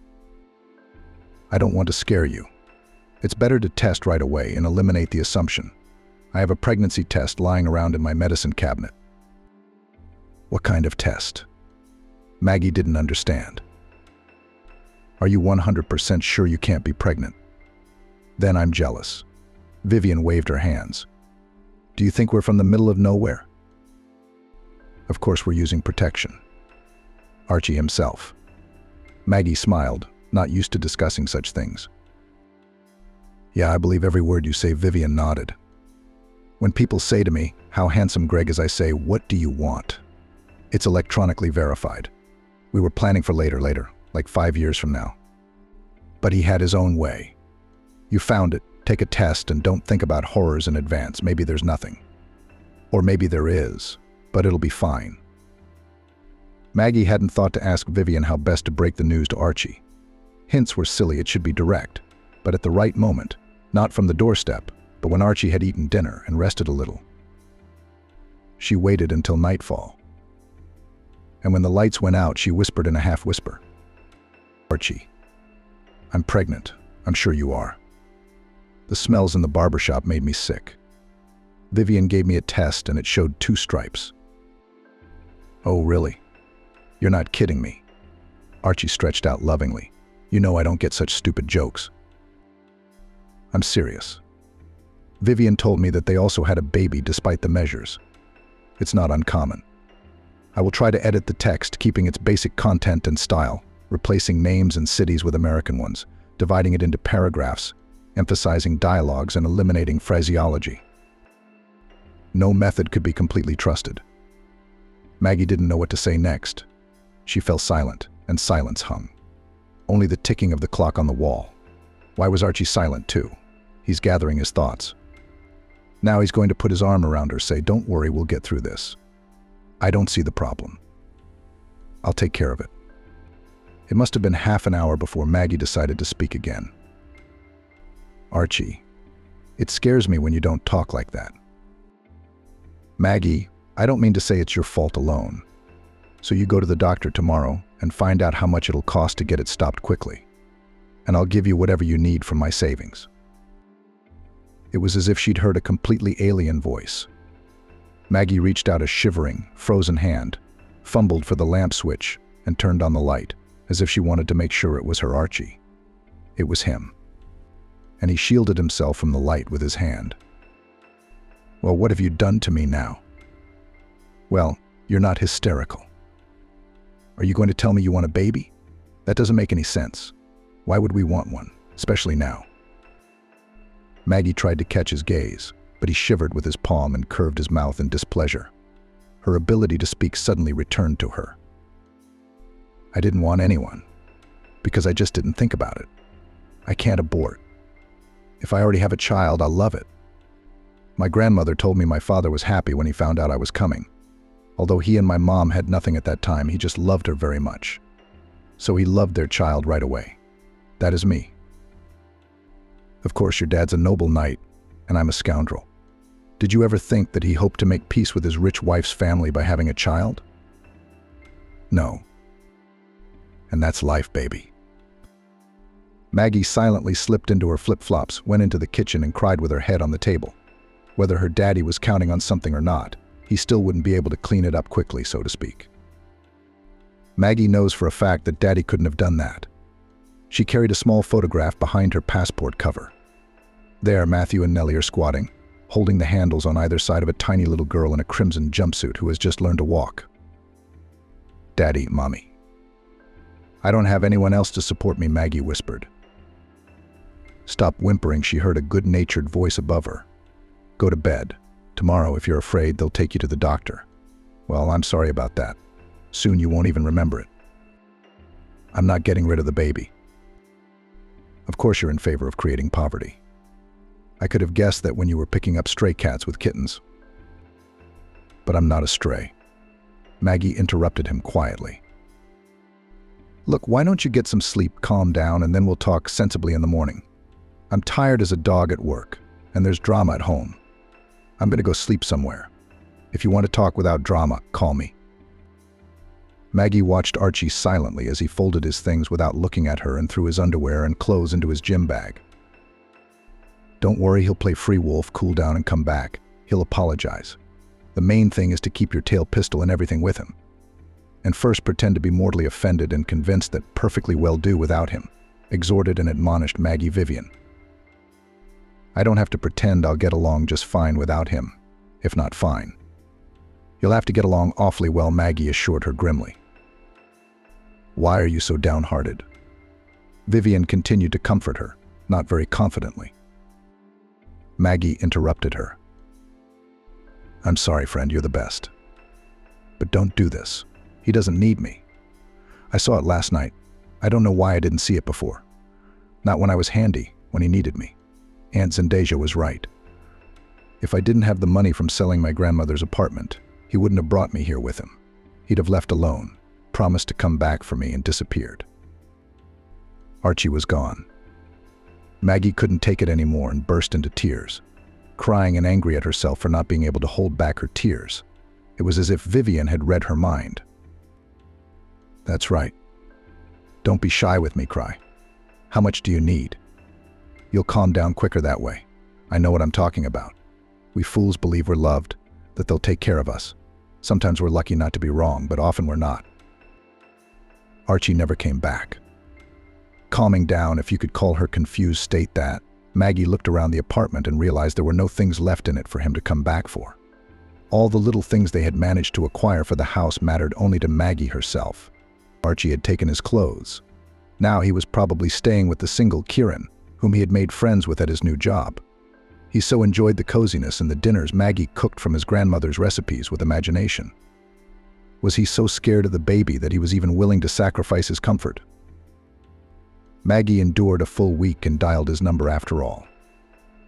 "I don't want to scare you. It's better to test right away and eliminate the assumption. I have a pregnancy test lying around in my medicine cabinet." "What kind of test?" Maggie didn't understand. "Are you 100% sure you can't be pregnant?" "Then I'm jealous." Vivian waved her hands. "Do you think we're from the middle of nowhere?" "Of course we're using protection." Archie himself. Maggie smiled, not used to discussing such things. "Yeah, I believe every word you say," Vivian nodded. "When people say to me, 'How handsome Greg is,' I say, 'What do you want?' It's electronically verified. We were planning for later, like 5 years from now. But he had his own way. You found it, take a test, and don't think about horrors in advance. Maybe there's nothing. Or maybe there is, but it'll be fine. Maggie hadn't thought to ask Vivian how best to break the news to Archie. Hints were silly, it should be direct, but at the right moment, not from the doorstep, but when Archie had eaten dinner and rested a little. She waited until nightfall. And when the lights went out, she whispered in a half-whisper, "Archie, I'm pregnant. I'm sure you are. The smells in the barbershop made me sick. Vivian gave me a test and it showed 2 stripes. Oh, really? You're not kidding me." Archie stretched out lovingly. "You know I don't get such stupid jokes." "I'm serious. Vivian told me that they also had a baby despite the measures. It's not uncommon. I will try to edit the text, keeping its basic content and style, replacing names and cities with American ones, dividing it into paragraphs, emphasizing dialogues and eliminating phraseology." No method could be completely trusted. Maggie didn't know what to say next. She fell silent, and silence hung. Only the ticking of the clock on the wall. Why was Archie silent too? He's gathering his thoughts. Now he's going to put his arm around her, say, "Don't worry, we'll get through this. I don't see the problem. I'll take care of it." It must have been half an hour before Maggie decided to speak again. "Archie, it scares me when you don't talk like that. Maggie, I don't mean to say it's your fault alone. So you go to the doctor tomorrow and find out how much it'll cost to get it stopped quickly. And I'll give you whatever you need from my savings." It was as if she'd heard a completely alien voice. Maggie reached out a shivering, frozen hand, fumbled for the lamp switch, and turned on the light, as if she wanted to make sure it was her Archie. It was him. And he shielded himself from the light with his hand. "Well, what have you done to me now?" "Well, you're not hysterical. Are you going to tell me you want a baby? That doesn't make any sense. Why would we want one, especially now?" Maggie tried to catch his gaze, but he shivered with his palm and curved his mouth in displeasure. Her ability to speak suddenly returned to her. "I didn't want anyone, because I just didn't think about it. I can't abort. If I already have a child, I'll love it. My grandmother told me my father was happy when he found out I was coming. Although he and my mom had nothing at that time, he just loved her very much. So he loved their child right away. That is me. Of course, your dad's a noble knight, and I'm a scoundrel. Did you ever think that he hoped to make peace with his rich wife's family by having a child? No. And that's life, baby." Maggie silently slipped into her flip-flops, went into the kitchen, and cried with her head on the table. Whether her daddy was counting on something or not, he still wouldn't be able to clean it up quickly, so to speak. Maggie knows for a fact that Daddy couldn't have done that. She carried a small photograph behind her passport cover. There, Matthew and Nellie are squatting, holding the handles on either side of a tiny little girl in a crimson jumpsuit who has just learned to walk. "Daddy, Mommy." "I don't have anyone else to support me," Maggie whispered. Stop whimpering, she heard a good-natured voice above her. "Go to bed. Tomorrow, if you're afraid, they'll take you to the doctor." "Well, I'm sorry about that. Soon you won't even remember it." "I'm not getting rid of the baby." "Of course you're in favor of creating poverty. I could have guessed that when you were picking up stray cats with kittens." "But I'm not a stray." Maggie interrupted him quietly. "Look, why don't you get some sleep, calm down, and then we'll talk sensibly in the morning. I'm tired as a dog at work, and there's drama at home. I'm going to go sleep somewhere. If you want to talk without drama, call me." Maggie watched Archie silently as he folded his things without looking at her and threw his underwear and clothes into his gym bag. "Don't worry, he'll play free wolf, cool down, and come back. He'll apologize. The main thing is to keep your tail pistol and everything with him. And first pretend to be mortally offended and convinced that perfectly well do without him," exhorted and admonished Maggie Vivian. "I don't have to pretend I'll get along just fine without him, if not fine." "You'll have to get along awfully well," Maggie assured her grimly. "Why are you so downhearted?" Vivian continued to comfort her, not very confidently. Maggie interrupted her. "I'm sorry, friend, you're the best. But don't do this. He doesn't need me. I saw it last night. I don't know why I didn't see it before. Not when I was handy, when he needed me. Aunt Zendasia was right. If I didn't have the money from selling my grandmother's apartment, he wouldn't have brought me here with him. He'd have left alone, promised to come back for me, and disappeared. Archie was gone. Maggie couldn't take it anymore and burst into tears, crying and angry at herself for not being able to hold back her tears. It was as if Vivian had read her mind. That's right. Don't be shy with me, Cry. How much do you need? You'll calm down quicker that way. I know what I'm talking about. We fools believe we're loved, that they'll take care of us. Sometimes we're lucky not to be wrong, but often we're not. Archie never came back. Calming down, if you could call her confused state that, Maggie looked around the apartment and realized there were no things left in it for him to come back for. All the little things they had managed to acquire for the house mattered only to Maggie herself. Archie had taken his clothes. Now he was probably staying with the single Kieran, whom he had made friends with at his new job. He so enjoyed the coziness and the dinners Maggie cooked from his grandmother's recipes with imagination. Was he so scared of the baby that he was even willing to sacrifice his comfort? Maggie endured a full week and dialed his number after all.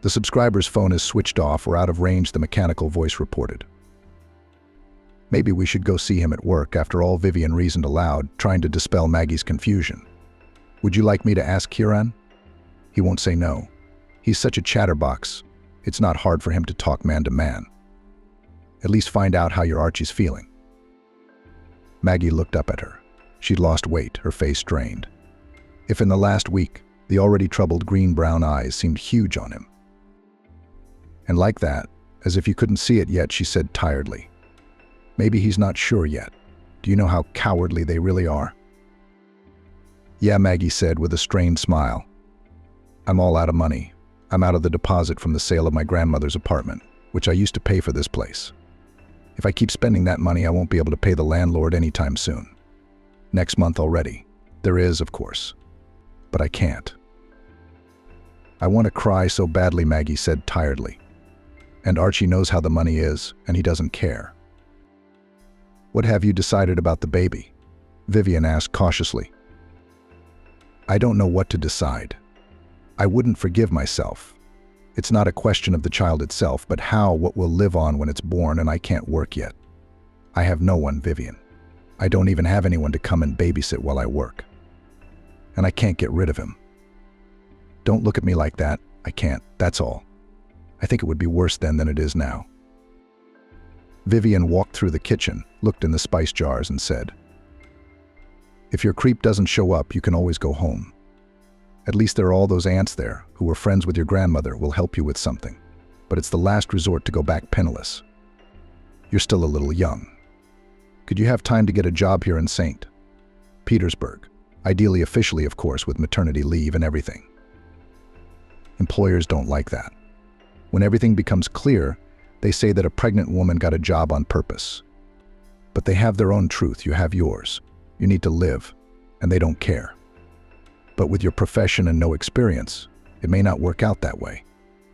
The subscriber's phone is switched off or out of range, the mechanical voice reported. Maybe we should go see him at work, after all, Vivian reasoned aloud, trying to dispel Maggie's confusion. Would you like me to ask Kieran? He won't say no. He's such a chatterbox. It's not hard for him to talk man to man. At least find out how your Archie's feeling. Maggie looked up at her. She'd lost weight, her face strained. If in the last week, the already troubled green-brown eyes seemed huge on him. And like that, as if you couldn't see it yet, she said tiredly, maybe he's not sure yet. Do you know how cowardly they really are? Yeah, Maggie said with a strained smile. I'm all out of money. I'm out of the deposit from the sale of my grandmother's apartment, which I used to pay for this place. If I keep spending that money, I won't be able to pay the landlord anytime soon. Next month already. There is, of course. But I can't. I want to cry so badly, Maggie said tiredly. And Archie knows how the money is, and he doesn't care. What have you decided about the baby? Vivian asked cautiously. I don't know what to decide. I wouldn't forgive myself. It's not a question of the child itself, but what will live on when it's born, and I can't work yet. I have no one, Vivian. I don't even have anyone to come and babysit while I work. And I can't get rid of him. Don't look at me like that. I can't, that's all. I think it would be worse then than it is now. Vivian walked through the kitchen, looked in the spice jars, and said, if your creep doesn't show up, you can always go home. At least there are all those aunts there, who were friends with your grandmother, will help you with something. But it's the last resort to go back penniless. You're still a little young. Could you have time to get a job here in St. Petersburg? Ideally, officially, of course, with maternity leave and everything. Employers don't like that. When everything becomes clear, they say that a pregnant woman got a job on purpose. But they have their own truth, you have yours. You need to live, and they don't care. But with your profession and no experience, it may not work out that way.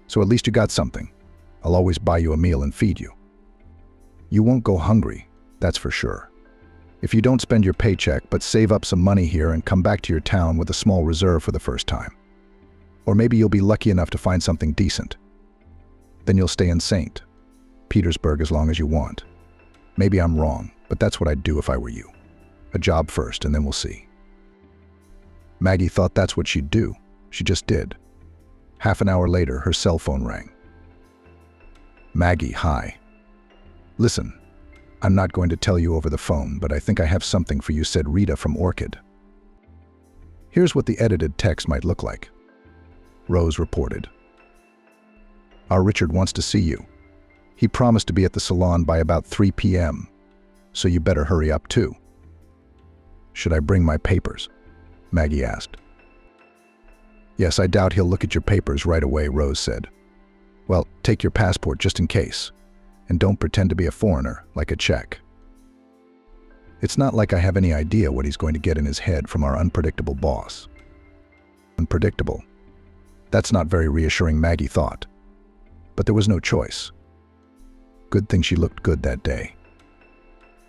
So at least you got something. I'll always buy you a meal and feed you. You won't go hungry, that's for sure. If you don't spend your paycheck but save up some money here and come back to your town with a small reserve for the first time. Or maybe you'll be lucky enough to find something decent. Then you'll stay in St. Petersburg as long as you want. Maybe I'm wrong, but that's what I'd do if I were you. A job first, and then we'll see. Maggie thought that's what she'd do. She just did. Half an hour later, her cell phone rang. Maggie, hi. Listen, I'm not going to tell you over the phone, but I think I have something for you, said Rita from Orchid. Here's what the edited text might look like. Rose reported. Our Richard wants to see you. He promised to be at the salon by about 3 p.m., so you better hurry up too. Should I bring my papers? Maggie asked. Yes, I doubt he'll look at your papers right away, Rose said. Well, take your passport just in case, and don't pretend to be a foreigner, like a Czech. It's not like I have any idea what he's going to get in his head from our unpredictable boss. Unpredictable. That's not very reassuring, Maggie thought. But there was no choice. Good thing she looked good that day.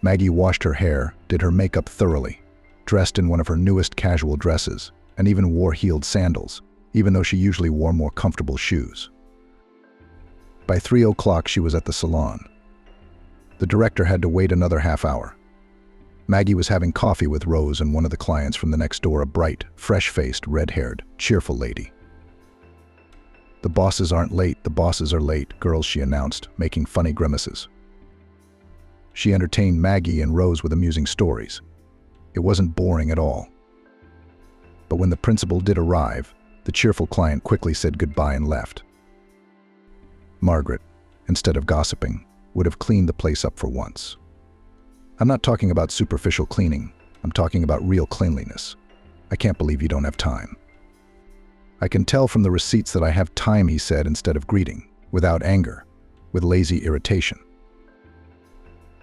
Maggie washed her hair, did her makeup thoroughly, dressed in one of her newest casual dresses, and even wore heeled sandals, even though she usually wore more comfortable shoes. By 3 o'clock, she was at the salon. The director had to wait another half hour. Maggie was having coffee with Rose and one of the clients from the next door, a bright, fresh-faced, red-haired, cheerful lady. "The bosses aren't late, the bosses are late, girls," she announced, making funny grimaces. She entertained Maggie and Rose with amusing stories. It wasn't boring at all. But when the principal did arrive, the cheerful client quickly said goodbye and left. Margaret, instead of gossiping, would have cleaned the place up for once. I'm not talking about superficial cleaning. I'm talking about real cleanliness. "I can't believe you don't have time." "I can tell from the receipts that I have time," he said instead of greeting, without anger, with lazy irritation.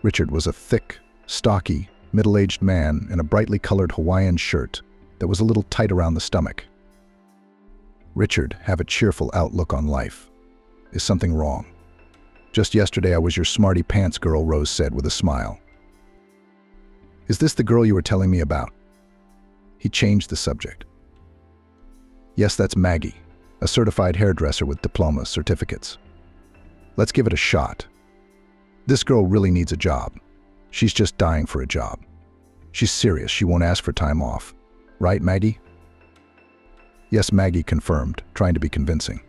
Richard was a thick, stocky, middle-aged man in a brightly colored Hawaiian shirt that was a little tight around the stomach. "Richard, have a cheerful outlook on life. Is something wrong?" "Just yesterday I was your smarty pants girl," Rose said with a smile. "Is this the girl you were telling me about?" He changed the subject. "Yes, that's Maggie, a certified hairdresser with diploma certificates. Let's give it a shot. This girl really needs a job. She's just dying for a job. She's serious, she won't ask for time off. Right, Maggie?" Yes, Maggie confirmed, trying to be convincing.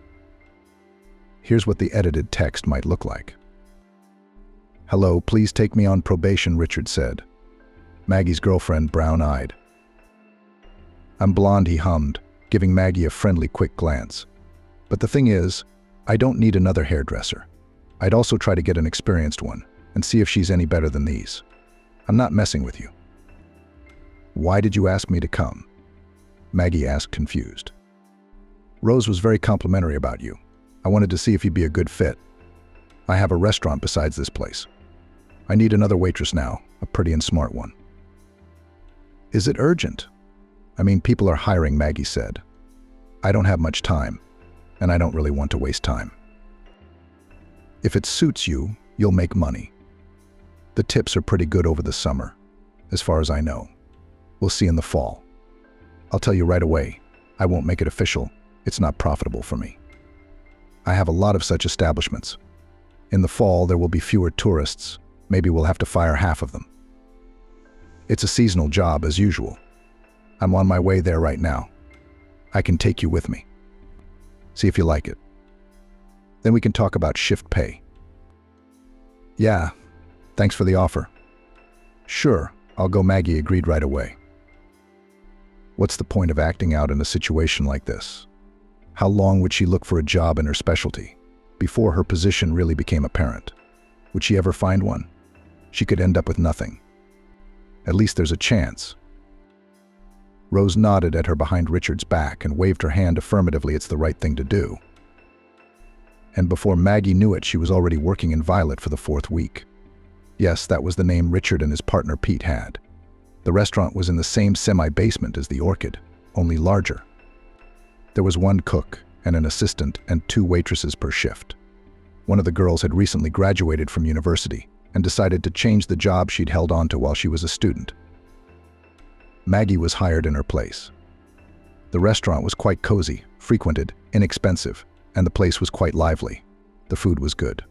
Here's what the edited text might look like. "Hello, please take me on probation," Richard said. Maggie's girlfriend brown-eyed. "I'm blonde," he hummed, giving Maggie a friendly, quick glance. "But the thing is, I don't need another hairdresser. I'd also try to get an experienced one and see if she's any better than these. I'm not messing with you." "Why did you ask me to come?" Maggie asked, confused. "Rose was very complimentary about you. I wanted to see if you'd be a good fit. I have a restaurant besides this place. I need another waitress now, a pretty and smart one." "Is it urgent?" "I mean, people are hiring," Maggie said. "I don't have much time, and I don't really want to waste time. If it suits you, you'll make money. The tips are pretty good over the summer, as far as I know. We'll see in the fall. I'll tell you right away, I won't make it official. It's not profitable for me. I have a lot of such establishments. In the fall, there will be fewer tourists. Maybe we'll have to fire half of them. It's a seasonal job, as usual. I'm on my way there right now. I can take you with me. See if you like it. Then we can talk about shift pay." "Yeah, thanks for the offer." "Sure, I'll go," Maggie agreed right away. What's the point of acting out in a situation like this? How long would she look for a job in her specialty before her position really became apparent? Would she ever find one? She could end up with nothing. At least there's a chance. Rose nodded at her behind Richard's back and waved her hand affirmatively. It's the right thing to do. And before Maggie knew it, she was already working in Violet for the 4th week. Yes, that was the name Richard and his partner Pete had. The restaurant was in the same semi-basement as the Orchid, only larger. There was one cook and an assistant and 2 waitresses per shift. One of the girls had recently graduated from university and decided to change the job she'd held on to while she was a student. Maggie was hired in her place. The restaurant was quite cozy, frequented, inexpensive, and the place was quite lively. The food was good.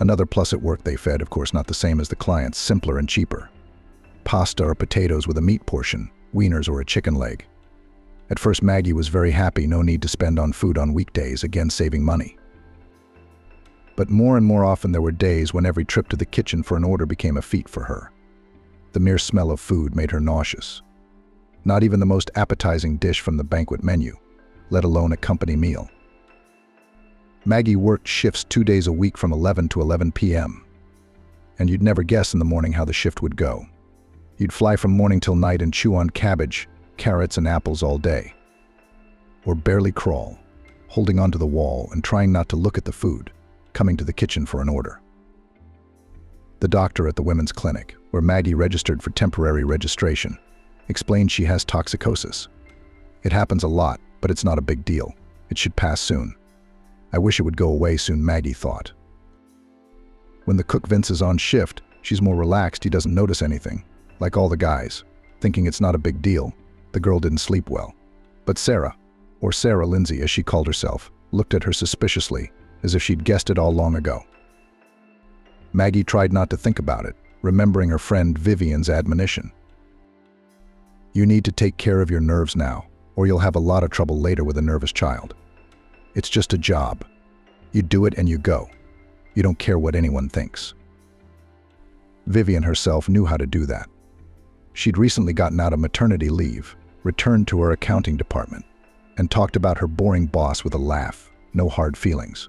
Another plus at work, they fed, of course not the same as the clients, simpler and cheaper. Pasta or potatoes with a meat portion, wieners or a chicken leg. At first Maggie was very happy, no need to spend on food on weekdays, again saving money. But more and more often there were days when every trip to the kitchen for an order became a feat for her. The mere smell of food made her nauseous. Not even the most appetizing dish from the banquet menu, let alone a company meal. Maggie worked shifts 2 days a week from 11 to 11 p.m. And you'd never guess in the morning how the shift would go. You'd fly from morning till night and chew on cabbage, carrots, and apples all day. Or barely crawl, holding onto the wall and trying not to look at the food, coming to the kitchen for an order. The doctor at the women's clinic, where Maggie registered for temporary registration, explained she has toxicosis. It happens a lot, but it's not a big deal. It should pass soon. I wish it would go away soon, Maggie thought. When the cook Vince is on shift, she's more relaxed, he doesn't notice anything, like all the guys. thinking it's not a big deal. The girl didn't sleep well. But Sarah, or Sarah Lindsay as she called herself, looked at her suspiciously, as if she'd guessed it all long ago. Maggie tried not to think about it, remembering her friend Vivian's admonition. You need to take care of your nerves now, or you'll have a lot of trouble later with a nervous child. It's just a job. You do it and you go. You don't care what anyone thinks. Vivian herself knew how to do that. She'd recently gotten out of maternity leave, returned to her accounting department, and talked about her boring boss with a laugh, no hard feelings.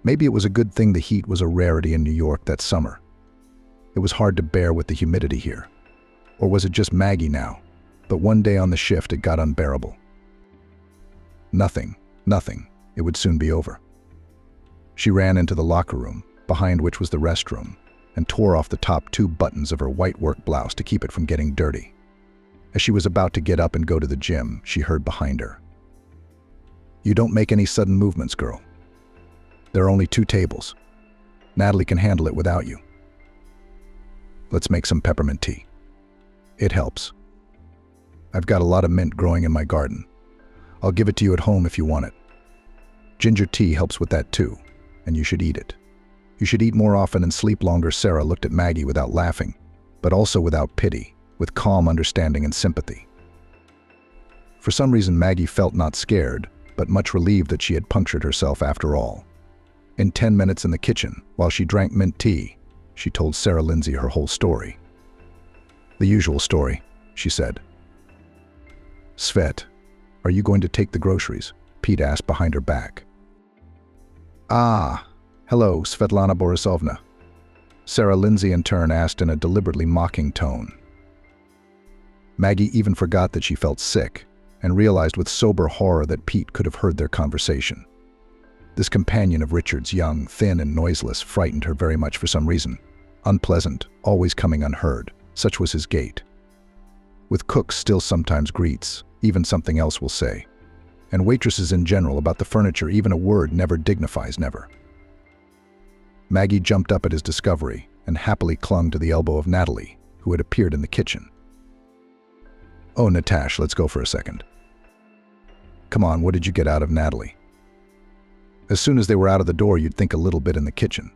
Maybe it was a good thing the heat was a rarity in New York that summer. It was hard to bear with the humidity here. Or was it just Maggie now? But one day on the shift it got unbearable. Nothing. It would soon be over. She ran into the locker room, behind which was the restroom, and tore off the top 2 buttons of her white work blouse to keep it from getting dirty. As she was about to get up and go to the gym, she heard behind her. You don't make any sudden movements, girl. There are only 2 tables. Natalie can handle it without you. Let's make some peppermint tea. It helps. I've got a lot of mint growing in my garden. I'll give it to you at home if you want it. Ginger tea helps with that too, and you should eat it. You should eat more often and sleep longer. Sarah looked at Maggie without laughing, but also without pity, with calm understanding and sympathy. For some reason, Maggie felt not scared, but much relieved that she had punctured herself after all. In 10 minutes in the kitchen, while she drank mint tea, she told Sarah Lindsay her whole story. The usual story, she said. Svet, are you going to take the groceries? Pete asked behind her back. Ah, hello, Svetlana Borisovna. Sarah Lindsay in turn asked in a deliberately mocking tone. Maggie even forgot that she felt sick and realized with sober horror that Pete could have heard their conversation. This companion of Richard's, young, thin, and noiseless, frightened her very much for some reason. Unpleasant, always coming unheard, such was his gait. With cooks still sometimes greets, even something else will say. And waitresses in general about the furniture, even a word never dignifies never. Maggie jumped up at his discovery and happily clung to the elbow of Natalie, who had appeared in the kitchen. Oh, Natash, let's go for a second. Come on, what did you get out of Natalie? As soon as they were out of the door, you'd think a little bit in the kitchen.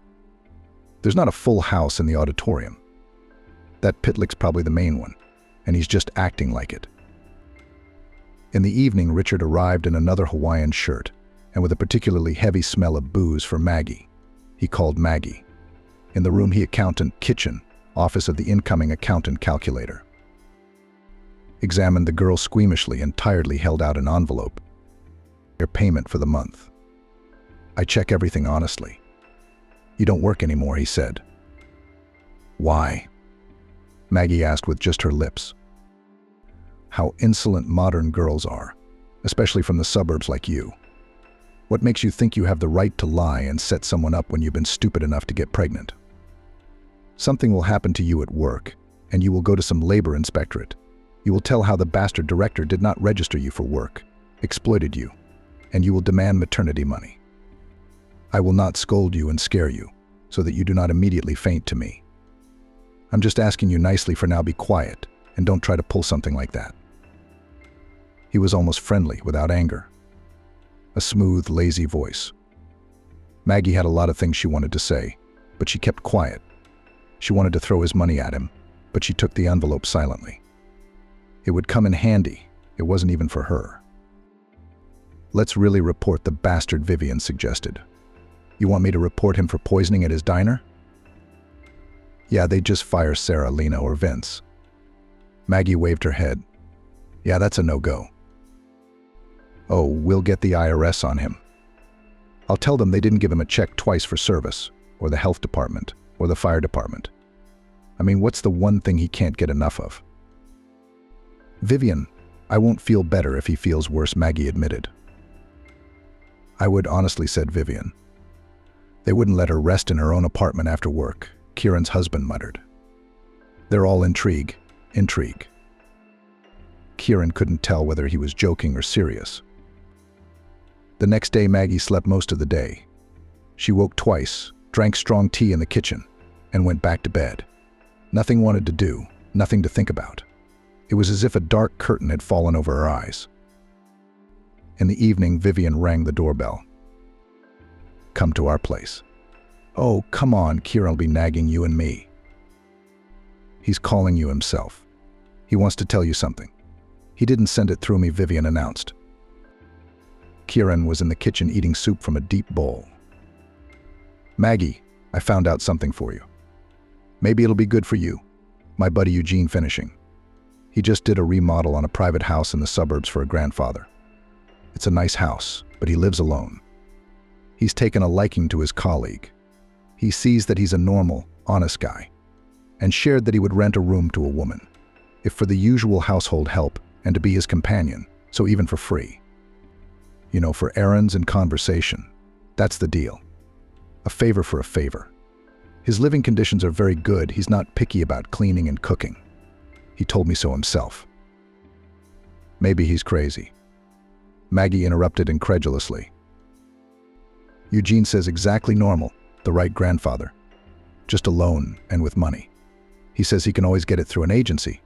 There's not a full house in the auditorium. That Pitlick's probably the main one, and he's just acting like it. In the evening, Richard arrived in another Hawaiian shirt, and with a particularly heavy smell of booze for Maggie. He called Maggie. In the room, accountant kitchen, office of the incoming accountant calculator. Examined the girl squeamishly and tiredly held out an envelope. Your payment for the month. I check everything honestly. You don't work anymore, he said. Why? Maggie asked with just her lips. How insolent modern girls are, especially from the suburbs like you. What makes you think you have the right to lie and set someone up when you've been stupid enough to get pregnant? Something will happen to you at work, and you will go to some labor inspectorate. You will tell how the bastard director did not register you for work, exploited you, and you will demand maternity money. I will not scold you and scare you, so that you do not immediately faint to me. I'm just asking you nicely for now, be quiet, and don't try to pull something like that. He was almost friendly, without anger. A smooth, lazy voice. Maggie had a lot of things she wanted to say, but she kept quiet. She wanted to throw his money at him, but she took the envelope silently. It would come in handy. It wasn't even for her. Let's really report the bastard, Vivian suggested. You want me to report him for poisoning at his diner? Yeah, they'd just fire Sarah, Lena, or Vince. Maggie waved her head. Yeah, that's a no-go. Oh, we'll get the IRS on him. I'll tell them they didn't give him a check twice for service, or the health department, or the fire department. I mean, what's the one thing he can't get enough of? Vivian, I won't feel better if he feels worse, Maggie admitted. I would, honestly, said Vivian. They wouldn't let her rest in her own apartment after work, Kieran's husband muttered. They're all intrigue. Kieran couldn't tell whether he was joking or serious. The next day, Maggie slept most of the day. She woke twice, drank strong tea in the kitchen, and went back to bed. Nothing wanted to do, Nothing to think about. It was as if a dark curtain had fallen over her eyes. In the evening, Vivian rang the doorbell. "Come to our place." "Oh, come on, Kieran will be nagging you and me." "He's calling you himself. He wants to tell you something. He didn't send it through me," Vivian announced. Kieran was in the kitchen eating soup from a deep bowl. "Maggie, I found out something for you. Maybe it'll be good for you. My buddy Eugene finishing. He just did a remodel on a private house in the suburbs for a grandfather. It's a nice house, but he lives alone. He's taken a liking to his colleague. He sees that he's a normal, honest guy, and shared that he would rent a room to a woman, if for the usual household help and to be his companion, so even for free. You know, for errands and conversation. That's the deal. A favor for a favor. His living conditions are very good. He's not picky about cleaning and cooking. He told me so himself." "Maybe he's crazy," Maggie interrupted incredulously. "Eugene says exactly normal, the right grandfather. Just alone and with money. He says he can always get it through an agency,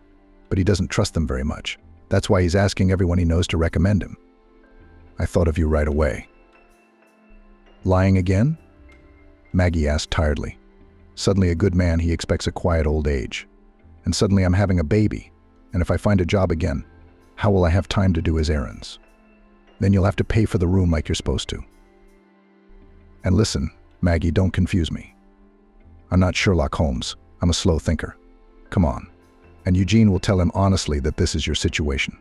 but he doesn't trust them very much. That's why he's asking everyone he knows to recommend him. I thought of you right away." "Lying again?" Maggie asked tiredly. "Suddenly a good man, he expects a quiet old age. And suddenly I'm having a baby, and if I find a job again, how will I have time to do his errands? Then you'll have to pay for the room like you're supposed to. And listen, Maggie, don't confuse me. I'm not Sherlock Holmes. I'm a slow thinker. Come on." And Eugene will tell him honestly that this is your situation.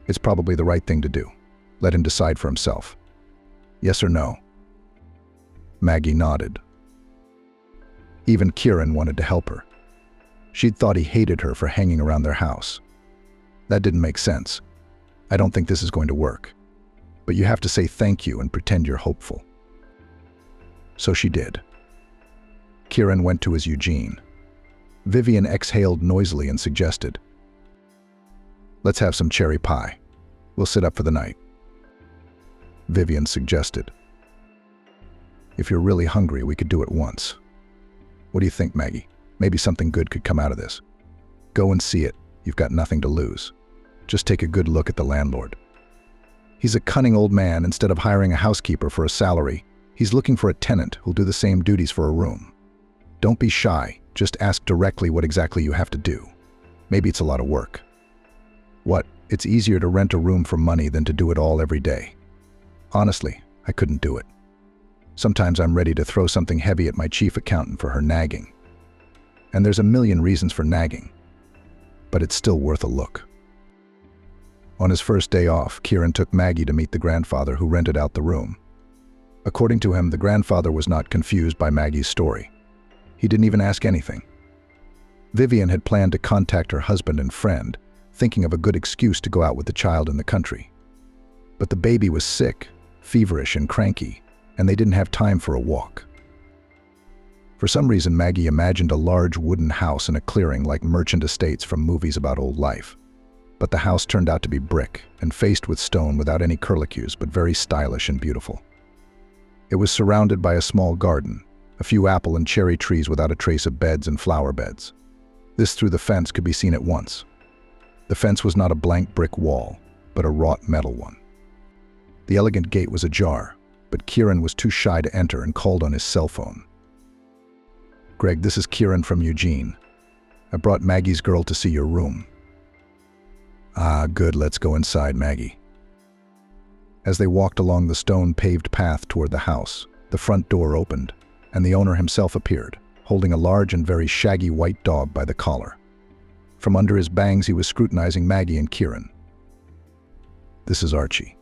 It's probably the right thing to do. Let him decide for himself. Yes or no? Maggie nodded. Even Kieran wanted to help her. She'd thought he hated her for hanging around their house. That didn't make sense. "I don't think this is going to work. But you have to say thank you and pretend you're hopeful." So she did. Kieran went to his Eugene. Vivian exhaled noisily and suggested, "Let's have some cherry pie. We'll sit up for the night." Vivian suggested, "If you're really hungry, we could do it once. What do you think, Maggie? Maybe something good could come out of this. Go and see it. You've got nothing to lose. Just take a good look at the landlord. He's a cunning old man. Instead of hiring a housekeeper for a salary, he's looking for a tenant who'll do the same duties for a room. Don't be shy. Just ask directly what exactly you have to do. Maybe it's a lot of work. What? It's easier to rent a room for money than to do it all every day. Honestly, I couldn't do it. Sometimes I'm ready to throw something heavy at my chief accountant for her nagging. And there's a million reasons for nagging. But it's still worth a look." On his first day off, Kieran took Maggie to meet the grandfather who rented out the room. According to him, the grandfather was not confused by Maggie's story. He didn't even ask anything. Vivian had planned to contact her husband and friend, thinking of a good excuse to go out with the child in the country. But the baby was sick, feverish and cranky, and they didn't have time for a walk. For some reason, Maggie imagined a large wooden house in a clearing like merchant estates from movies about old life. But the house turned out to be brick and faced with stone without any curlicues, but very stylish and beautiful. It was surrounded by a small garden, a few apple and cherry trees without a trace of beds and flower beds. This through the fence could be seen at once. The fence was not a blank brick wall, but a wrought metal one. The elegant gate was ajar, but Kieran was too shy to enter and called on his cell phone. "Greg, this is Kieran from Eugene. I brought Maggie's girl to see your room." "Ah, good, let's go inside, Maggie." As they walked along the stone-paved path toward the house, the front door opened, and the owner himself appeared, holding a large and very shaggy white dog by the collar. From under his bangs, he was scrutinizing Maggie and Kieran. "This is Archie.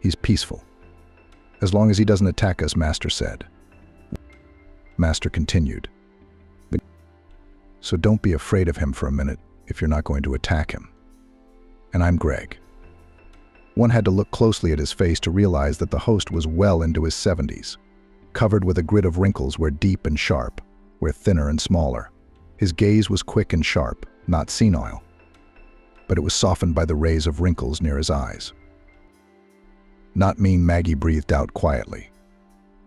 He's peaceful. As long as he doesn't attack us," Master said. Master continued, "So don't be afraid of him for a minute if you're not going to attack him. And I'm Greg." One had to look closely at his face to realize that the host was well into his 70s, covered with a grid of wrinkles where deep and sharp, where thinner and smaller. His gaze was quick and sharp, not senile, but it was softened by the rays of wrinkles near his eyes. "Not mean," Maggie breathed out quietly.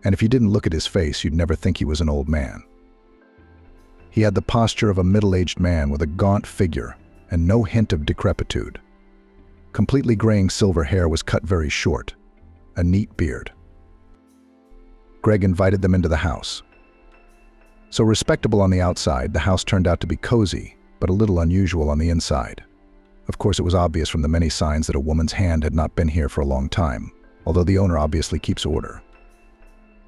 "And if you didn't look at his face, you'd never think he was an old man. He had the posture of a middle-aged man with a gaunt figure and no hint of decrepitude. Completely graying silver hair was cut very short, a neat beard. Greg invited them into the house. So respectable on the outside, the house turned out to be cozy, but a little unusual on the inside. Of course, it was obvious from the many signs that a woman's hand had not been here for a long time, although the owner obviously keeps order.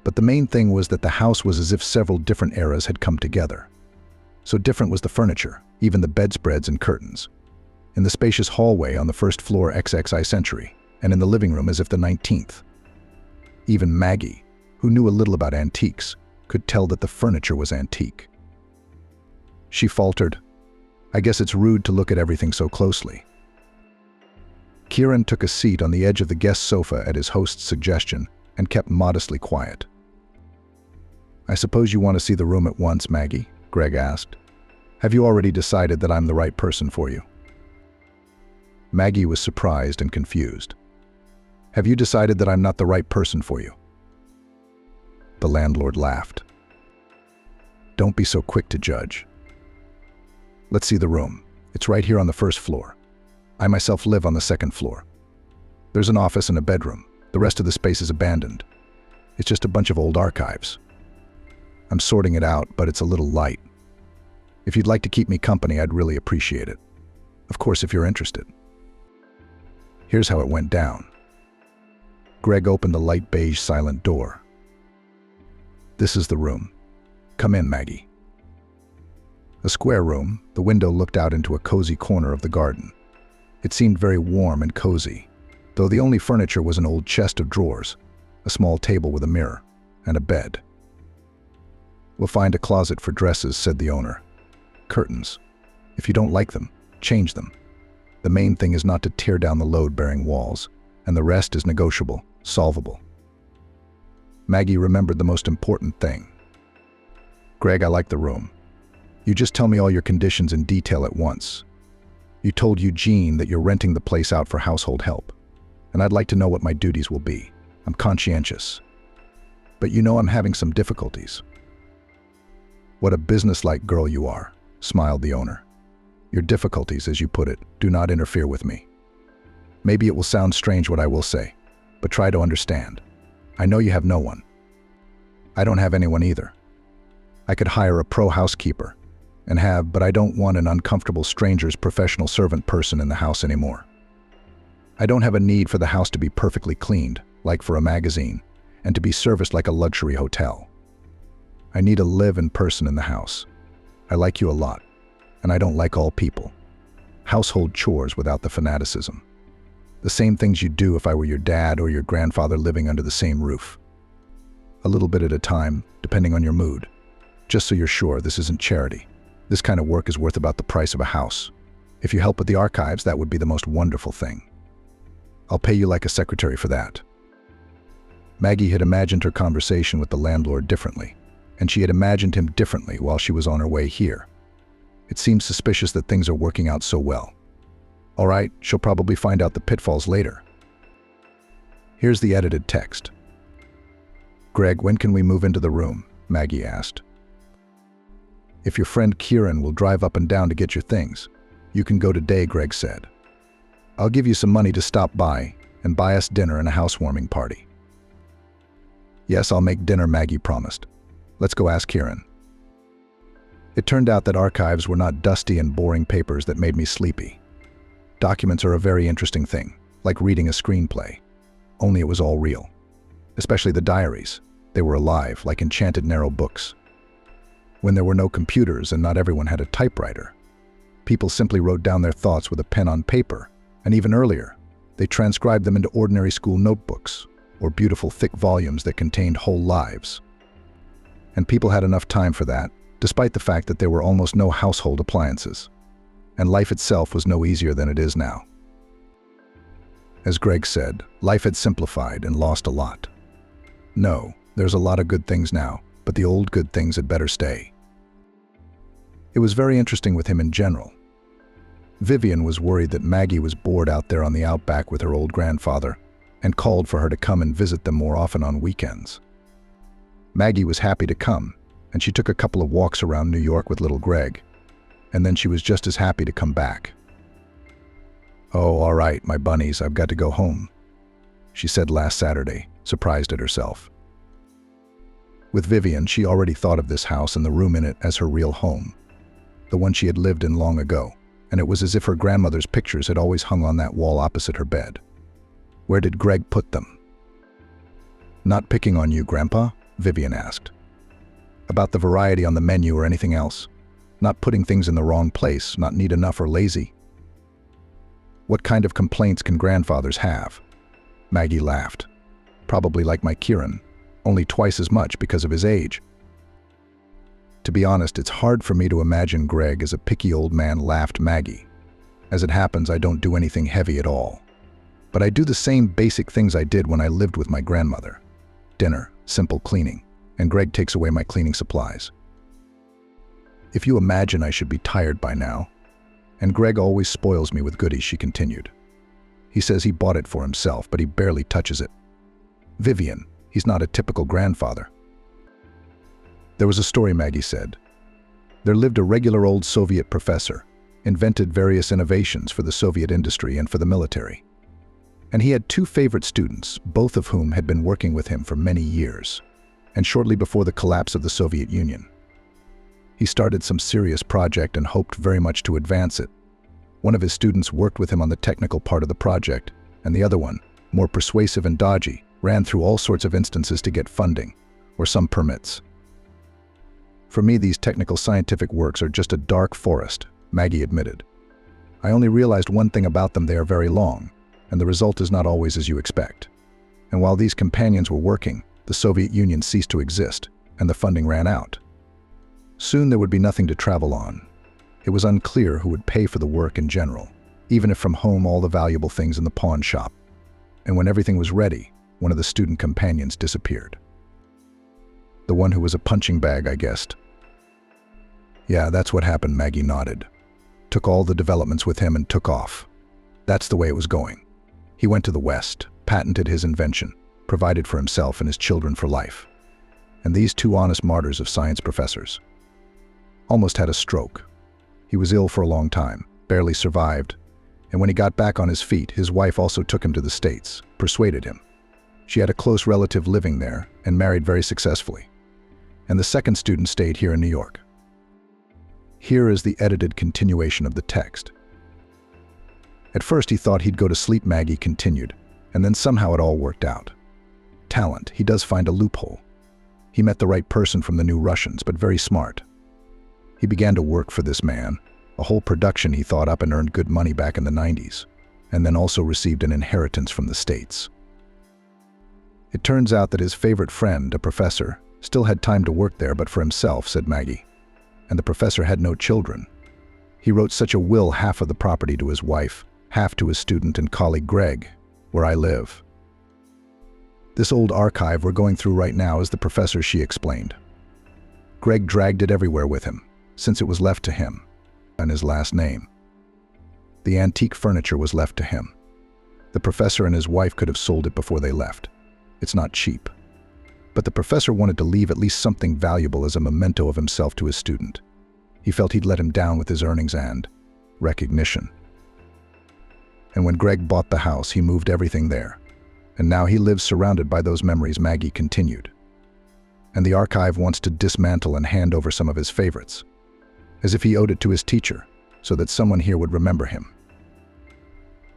But the main thing was that the house was as if several different eras had come together. So different was the furniture, even the bedspreads and curtains. In the spacious hallway on the first floor XXI century, and in the living room as if the 19th. Even Maggie, who knew a little about antiques, could tell that the furniture was antique. She faltered, "I guess it's rude to look at everything so closely." Kieran took a seat on the edge of the guest sofa at his host's suggestion and kept modestly quiet. "I suppose you want to see the room at once, Maggie?" Greg asked. "Have you already decided that I'm the right person for you?" Maggie was surprised and confused. "Have you decided that I'm not the right person for you?" The landlord laughed. "Don't be so quick to judge. Let's see the room. It's right here on the first floor. I myself live on the second floor. There's an office and a bedroom. The rest of the space is abandoned. It's just a bunch of old archives. I'm sorting it out, but it's a little light. If you'd like to keep me company, I'd really appreciate it. Of course, if you're interested." Here's how it went down. Greg opened the light beige silent door. "This is the room. Come in, Maggie." A square room, the window looked out into a cozy corner of the garden. It seemed very warm and cozy, though the only furniture was an old chest of drawers, a small table with a mirror, and a bed. "We'll find a closet for dresses," said the owner. "Curtains. If you don't like them, change them. The main thing is not to tear down the load-bearing walls, and the rest is negotiable, solvable." Maggie remembered the most important thing. "Greg, I like the room. You just tell me all your conditions in detail at once. You told Eugene that you're renting the place out for household help, and I'd like to know what my duties will be. I'm conscientious. But you know I'm having some difficulties." "What a businesslike girl you are," smiled the owner. "Your difficulties, as you put it, do not interfere with me. Maybe it will sound strange what I will say, but try to understand. I know you have no one. I don't have anyone either. I could hire a pro housekeeper, but I don't want an uncomfortable stranger's professional servant person in the house anymore. I don't have a need for the house to be perfectly cleaned, like for a magazine, and to be serviced like a luxury hotel. I need a live-in person in the house. I like you a lot, and I don't like all people. Household chores without the fanaticism. The same things you'd do if I were your dad or your grandfather living under the same roof. A little bit at a time, depending on your mood. Just so you're sure, this isn't charity. This kind of work is worth about the price of a house. If you help with the archives, that would be the most wonderful thing. I'll pay you like a secretary for that." Maggie had imagined her conversation with the landlord differently, and she had imagined him differently while she was on her way here. It seemed suspicious that things are working out so well. All right, she'll probably find out the pitfalls later. Here's the edited text. "Greg, when can we move into the room?" Maggie asked. "If your friend Kieran will drive up and down to get your things, you can go today," Greg said. "I'll give you some money to stop by and buy us dinner and a housewarming party." "Yes, I'll make dinner," Maggie promised. "Let's go ask Kieran." It turned out that archives were not dusty and boring papers that made me sleepy. Documents are a very interesting thing, like reading a screenplay. Only it was all real. Especially the diaries. They were alive, like enchanted narrow books. When there were no computers and not everyone had a typewriter, people simply wrote down their thoughts with a pen on paper, and even earlier, they transcribed them into ordinary school notebooks, or beautiful thick volumes that contained whole lives. And people had enough time for that, despite the fact that there were almost no household appliances, and life itself was no easier than it is now. As Greg said, life had simplified and lost a lot. No, there's a lot of good things now, but the old good things had better stay. It was very interesting with him in general. Vivian was worried that Maggie was bored out there on the outback with her old grandfather and called for her to come and visit them more often on weekends. Maggie was happy to come, and she took a couple of walks around New York with little Greg, and then she was just as happy to come back. "Oh, all right, my bunnies, I've got to go home," she said last Saturday, surprised at herself. With Vivian, she already thought of this house and the room in it as her real home, the one she had lived in long ago, and it was as if her grandmother's pictures had always hung on that wall opposite her bed. Where did Greg put them? "Not picking on you, Grandpa?" Vivian asked. "About the variety on the menu or anything else? Not putting things in the wrong place, not neat enough or lazy?" "What kind of complaints can grandfathers have?" Maggie laughed. "Probably like my Kieran, only twice as much because of his age." "To be honest, it's hard for me to imagine Greg as a picky old man," laughed Maggie. "As it happens, I don't do anything heavy at all. But I do the same basic things I did when I lived with my grandmother. Dinner, simple cleaning, and Greg takes away my cleaning supplies. If you imagine I should be tired by now. And Greg always spoils me with goodies," she continued. "He says he bought it for himself, but he barely touches it. Vivian, he's not a typical grandfather." "There was a story," Maggie said. "There lived a regular old Soviet professor, invented various innovations for the Soviet industry and for the military. And he had two favorite students, both of whom had been working with him for many years, and shortly before the collapse of the Soviet Union. He started some serious project and hoped very much to advance it. One of his students worked with him on the technical part of the project, and the other one, more persuasive and dodgy, ran through all sorts of instances to get funding, or some permits. For me, these technical scientific works are just a dark forest," Maggie admitted. "I only realized one thing about them: they are very long, and the result is not always as you expect. And while these companions were working, the Soviet Union ceased to exist, and the funding ran out. Soon there would be nothing to travel on. It was unclear who would pay for the work in general, even if from home all the valuable things in the pawn shop. And when everything was ready, one of the student companions disappeared." "The one who was a punching bag, I guessed." "Yeah, that's what happened," Maggie nodded. "Took all the developments with him and took off. That's the way it was going. He went to the West, patented his invention, provided for himself and his children for life. And these two honest martyrs of science professors almost had a stroke. He was ill for a long time, barely survived, and when he got back on his feet, his wife also took him to the States, persuaded him. She had a close relative living there and married very successfully. And the second student stayed here in New York." Here is the edited continuation of the text. "At first he thought he'd go to sleep," Maggie continued, "and then somehow it all worked out. Talent, he does find a loophole. He met the right person from the New Russians, but very smart. He began to work for this man, a whole production he thought up and earned good money back in the 90s, and then also received an inheritance from the States. It turns out that his favorite friend, a professor, still had time to work there, but for himself," said Maggie. "And the professor had no children. He wrote such a will, half of the property to his wife, half to his student and colleague Greg, where I live. This old archive we're going through right now is the professor," she explained. "Greg dragged it everywhere with him, since it was left to him, and his last name. The antique furniture was left to him. The professor and his wife could have sold it before they left. It's not cheap. But the professor wanted to leave at least something valuable as a memento of himself to his student. He felt he'd let him down with his earnings and recognition. And when Greg bought the house, he moved everything there. And now he lives surrounded by those memories," Maggie continued. "And the archive wants to dismantle and hand over some of his favorites, as if he owed it to his teacher, so that someone here would remember him.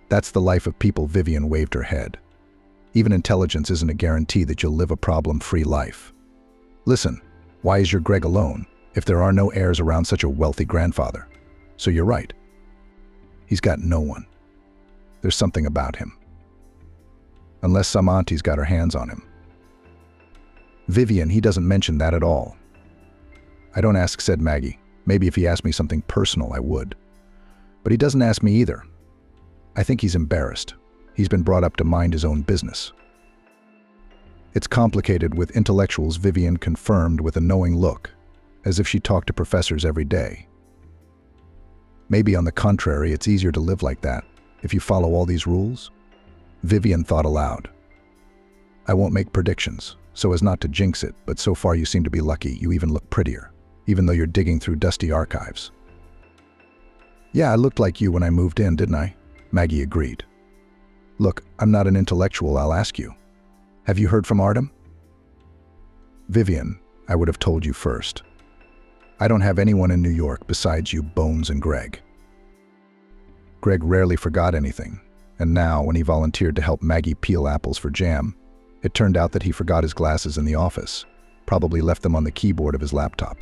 That's the life of people." Vivian waved her head. "Even intelligence isn't a guarantee that you'll live a problem-free life. Listen, why is your Greg alone, if there are no heirs around such a wealthy grandfather? So you're right. He's got no one. There's something about him. Unless some auntie's got her hands on him." "Vivian, he doesn't mention that at all." "I don't ask," said Maggie. "Maybe if he asked me something personal, I would. But he doesn't ask me either. I think he's embarrassed. He's been brought up to mind his own business." "It's complicated with intellectuals," Vivian confirmed with a knowing look, as if she talked to professors every day. "Maybe on the contrary, it's easier to live like that, if you follow all these rules?" Vivian thought aloud. "I won't make predictions, so as not to jinx it, but so far you seem to be lucky. You even look prettier, even though you're digging through dusty archives. Yeah, I looked like you when I moved in, didn't I? Maggie agreed. Look, I'm not an intellectual, I'll ask you. Have you heard from Artem? Vivian, I would have told you first. I don't have anyone in New York besides you, Bones, and Greg. Greg rarely forgot anything, and now, when he volunteered to help Maggie peel apples for jam, it turned out that he forgot his glasses in the office, probably left them on the keyboard of his laptop.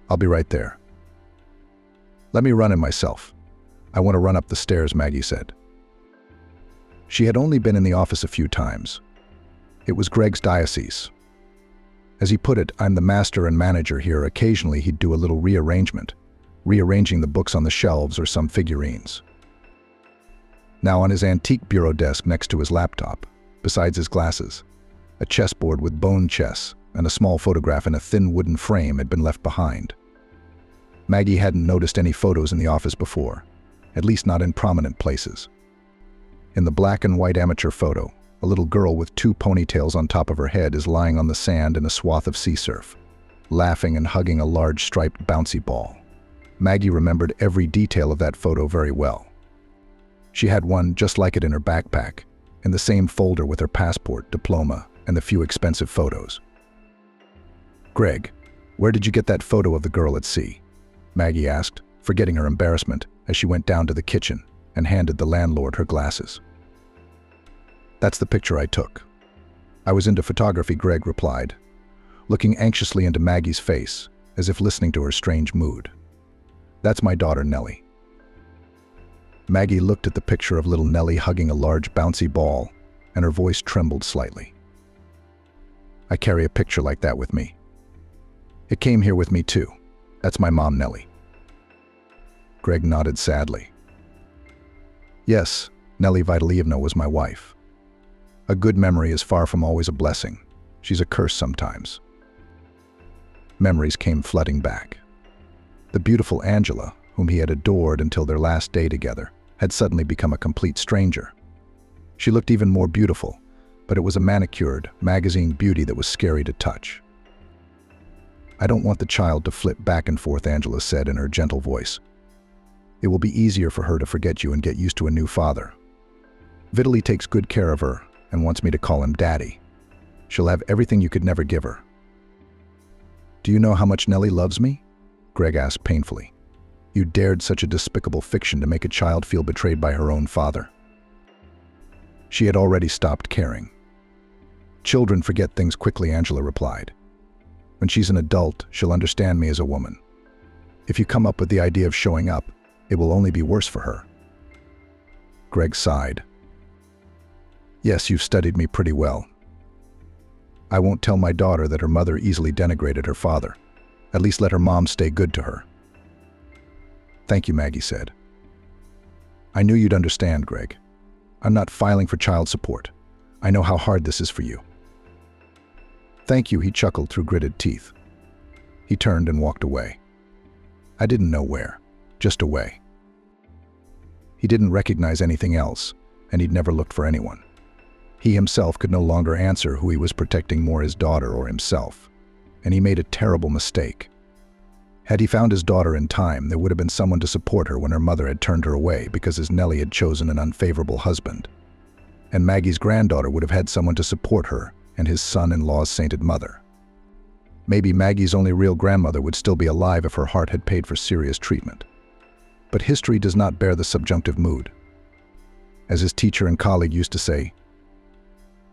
I'll be right there. Let me run in myself. I want to run up the stairs, Maggie said. She had only been in the office a few times. It was Greg's diocese. As he put it, I'm the master and manager here. Occasionally he'd do a little rearranging the books on the shelves or some figurines. Now on his antique bureau desk next to his laptop, besides his glasses, a chessboard with bone chess and a small photograph in a thin wooden frame had been left behind. Maggie hadn't noticed any photos in the office before, at least not in prominent places. In the black and white amateur photo, a little girl with 2 ponytails on top of her head is lying on the sand in a swath of sea surf, laughing and hugging a large striped bouncy ball. Maggie remembered every detail of that photo very well. She had one just like it in her backpack, in the same folder with her passport, diploma, and the few expensive photos. Greg, where did you get that photo of the girl at sea? Maggie asked, forgetting her embarrassment as she went down to the kitchen and handed the landlord her glasses. That's the picture I took. I was into photography, Greg replied, looking anxiously into Maggie's face, as if listening to her strange mood. That's my daughter, Nellie. Maggie looked at the picture of little Nellie hugging a large bouncy ball, and her voice trembled slightly. I carry a picture like that with me. It came here with me too. That's my mom, Nellie. Greg nodded sadly. Yes, Nellie Vitalievna was my wife. A good memory is far from always a blessing. She's a curse sometimes. Memories came flooding back. The beautiful Angela, whom he had adored until their last day together, had suddenly become a complete stranger. She looked even more beautiful, but it was a manicured, magazine beauty that was scary to touch. I don't want the child to flip back and forth, Angela said in her gentle voice. It will be easier for her to forget you and get used to a new father. Vitaly takes good care of her and wants me to call him Daddy. She'll have everything you could never give her. Do you know how much Nellie loves me? Greg asked painfully. You dared such a despicable fiction to make a child feel betrayed by her own father. She had already stopped caring. Children forget things quickly, Angela replied. When she's an adult, she'll understand me as a woman. If you come up with the idea of showing up, it will only be worse for her. Greg sighed. Yes, you've studied me pretty well. I won't tell my daughter that her mother easily denigrated her father. At least let her mom stay good to her. Thank you, Maggie said. I knew you'd understand, Greg. I'm not filing for child support. I know how hard this is for you. Thank you, he chuckled through gritted teeth. He turned and walked away. I didn't know where, just away. He didn't recognize anything else, and he'd never looked for anyone. He himself could no longer answer who he was protecting, more his daughter or himself, and he made a terrible mistake. Had he found his daughter in time, there would have been someone to support her when her mother had turned her away because his Nellie had chosen an unfavorable husband. And Maggie's granddaughter would have had someone to support her and his son-in-law's sainted mother. Maybe Maggie's only real grandmother would still be alive if her heart had paid for serious treatment. But history does not bear the subjunctive mood. As his teacher and colleague used to say,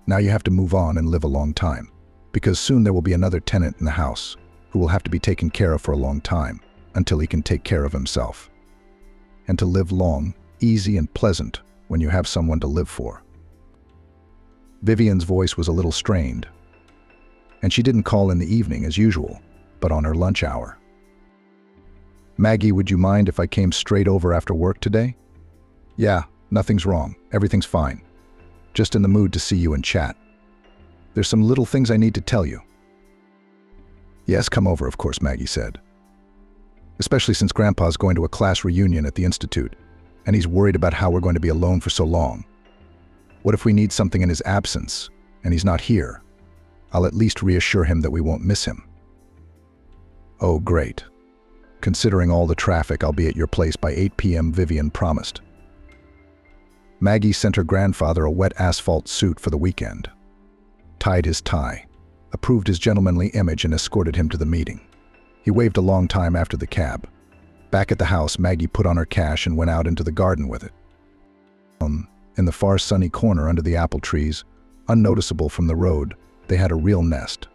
now you have to move on and live a long time, because soon there will be another tenant in the house who will have to be taken care of for a long time until he can take care of himself. And to live long, easy and pleasant when you have someone to live for. Vivian's voice was a little strained, and she didn't call in the evening as usual, but on her lunch hour. Maggie, would you mind if I came straight over after work today? Yeah, nothing's wrong. Everything's fine. Just in the mood to see you and chat. There's some little things I need to tell you. Yes, come over, of course, Maggie said. Especially since Grandpa's going to a class reunion at the Institute, and he's worried about how we're going to be alone for so long. What if we need something in his absence, and he's not here, I'll at least reassure him that we won't miss him." "Oh, great. Considering all the traffic, I'll be at your place by 8 p.m., Vivian promised. Maggie sent her grandfather a wet asphalt suit for the weekend, tied his tie, approved his gentlemanly image, and escorted him to the meeting. He waved a long time after the cab. Back at the house, Maggie put on her cash and went out into the garden with it. In the far sunny corner under the apple trees, unnoticeable from the road, they had a real nest.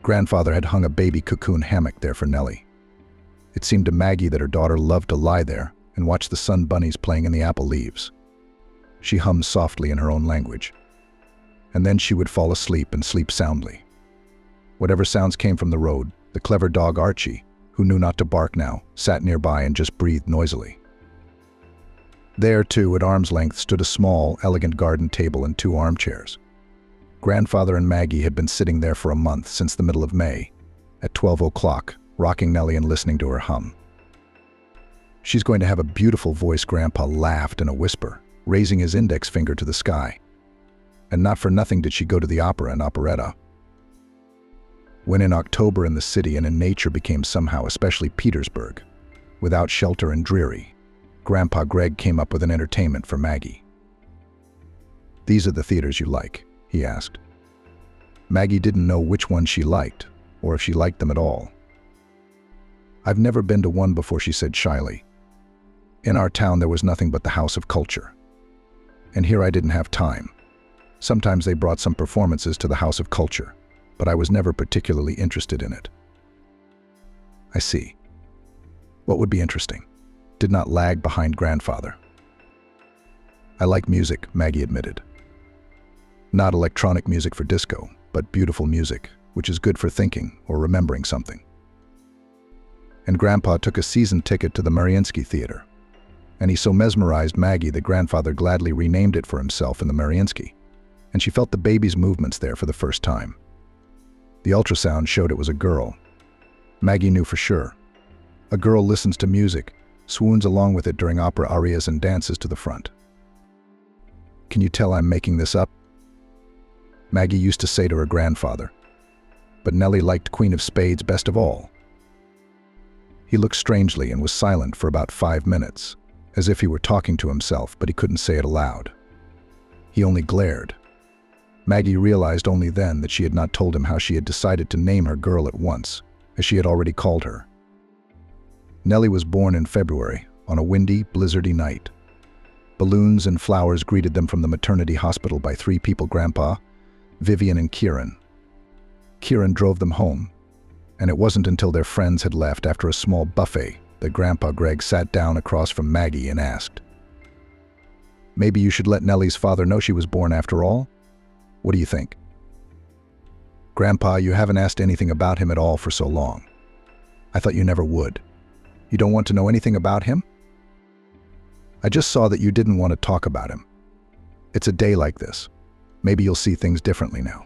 Grandfather had hung a baby cocoon hammock there for Nellie. It seemed to Maggie that her daughter loved to lie there and watch the sun bunnies playing in the apple leaves. She hummed softly in her own language, and then she would fall asleep and sleep soundly. Whatever sounds came from the road, the clever dog Archie, who knew not to bark now, sat nearby and just breathed noisily. There, too, at arm's length, stood a small, elegant garden table and 2 armchairs. Grandfather and Maggie had been sitting there for a month, since the middle of May, at 12 o'clock, rocking Nellie and listening to her hum. "She's going to have a beautiful voice," Grandpa laughed in a whisper, raising his index finger to the sky. And not for nothing did she go to the opera and operetta. When in October in the city and in nature became somehow, especially Petersburg, without shelter and dreary, Grandpa Greg came up with an entertainment for Maggie. "These are the theaters you like?" he asked. Maggie didn't know which one she liked, or if she liked them at all. "I've never been to one before," she said shyly. "In our town there was nothing but the House of Culture. And here I didn't have time. Sometimes they brought some performances to the House of Culture, but I was never particularly interested in it." "I see. What would be interesting?" Did not lag behind Grandfather. "I like music," Maggie admitted. "Not electronic music for disco, but beautiful music, which is good for thinking or remembering something." And Grandpa took a season ticket to the Mariinsky Theater, and he so mesmerized Maggie that Grandfather gladly renamed it for himself in the Mariinsky, and she felt the baby's movements there for the first time. The ultrasound showed it was a girl. Maggie knew for sure. A girl listens to music, swoons along with it during opera arias, and dances to the front. "Can you tell I'm making this up?" Maggie used to say to her grandfather. But Nellie liked Queen of Spades best of all. He looked strangely and was silent for about 5 minutes, as if he were talking to himself, but he couldn't say it aloud. He only glared. Maggie realized only then that she had not told him how she had decided to name her girl at once, as she had already called her. Nellie was born in February, on a windy, blizzardy night. Balloons and flowers greeted them from the maternity hospital by 3 people: Grandpa, Vivian, and Kieran. Kieran drove them home, and it wasn't until their friends had left after a small buffet that Grandpa Greg sat down across from Maggie and asked, "Maybe you should let Nellie's father know she was born after all? What do you think?" "Grandpa, you haven't asked anything about him at all for so long. I thought you never would. You don't want to know anything about him?" "I just saw that you didn't want to talk about him. It's a day like this. Maybe you'll see things differently now."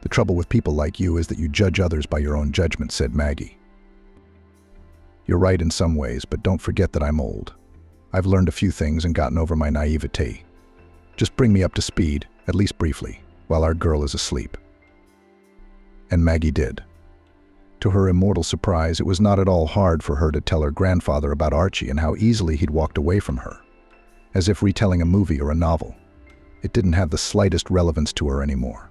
"The trouble with people like you is that you judge others by your own judgment," said Maggie. "You're right in some ways, but don't forget that I'm old. I've learned a few things and gotten over my naivete. Just bring me up to speed, at least briefly, while our girl is asleep." And Maggie did. To her immortal surprise, it was not at all hard for her to tell her grandfather about Archie and how easily he'd walked away from her, as if retelling a movie or a novel. It didn't have the slightest relevance to her anymore.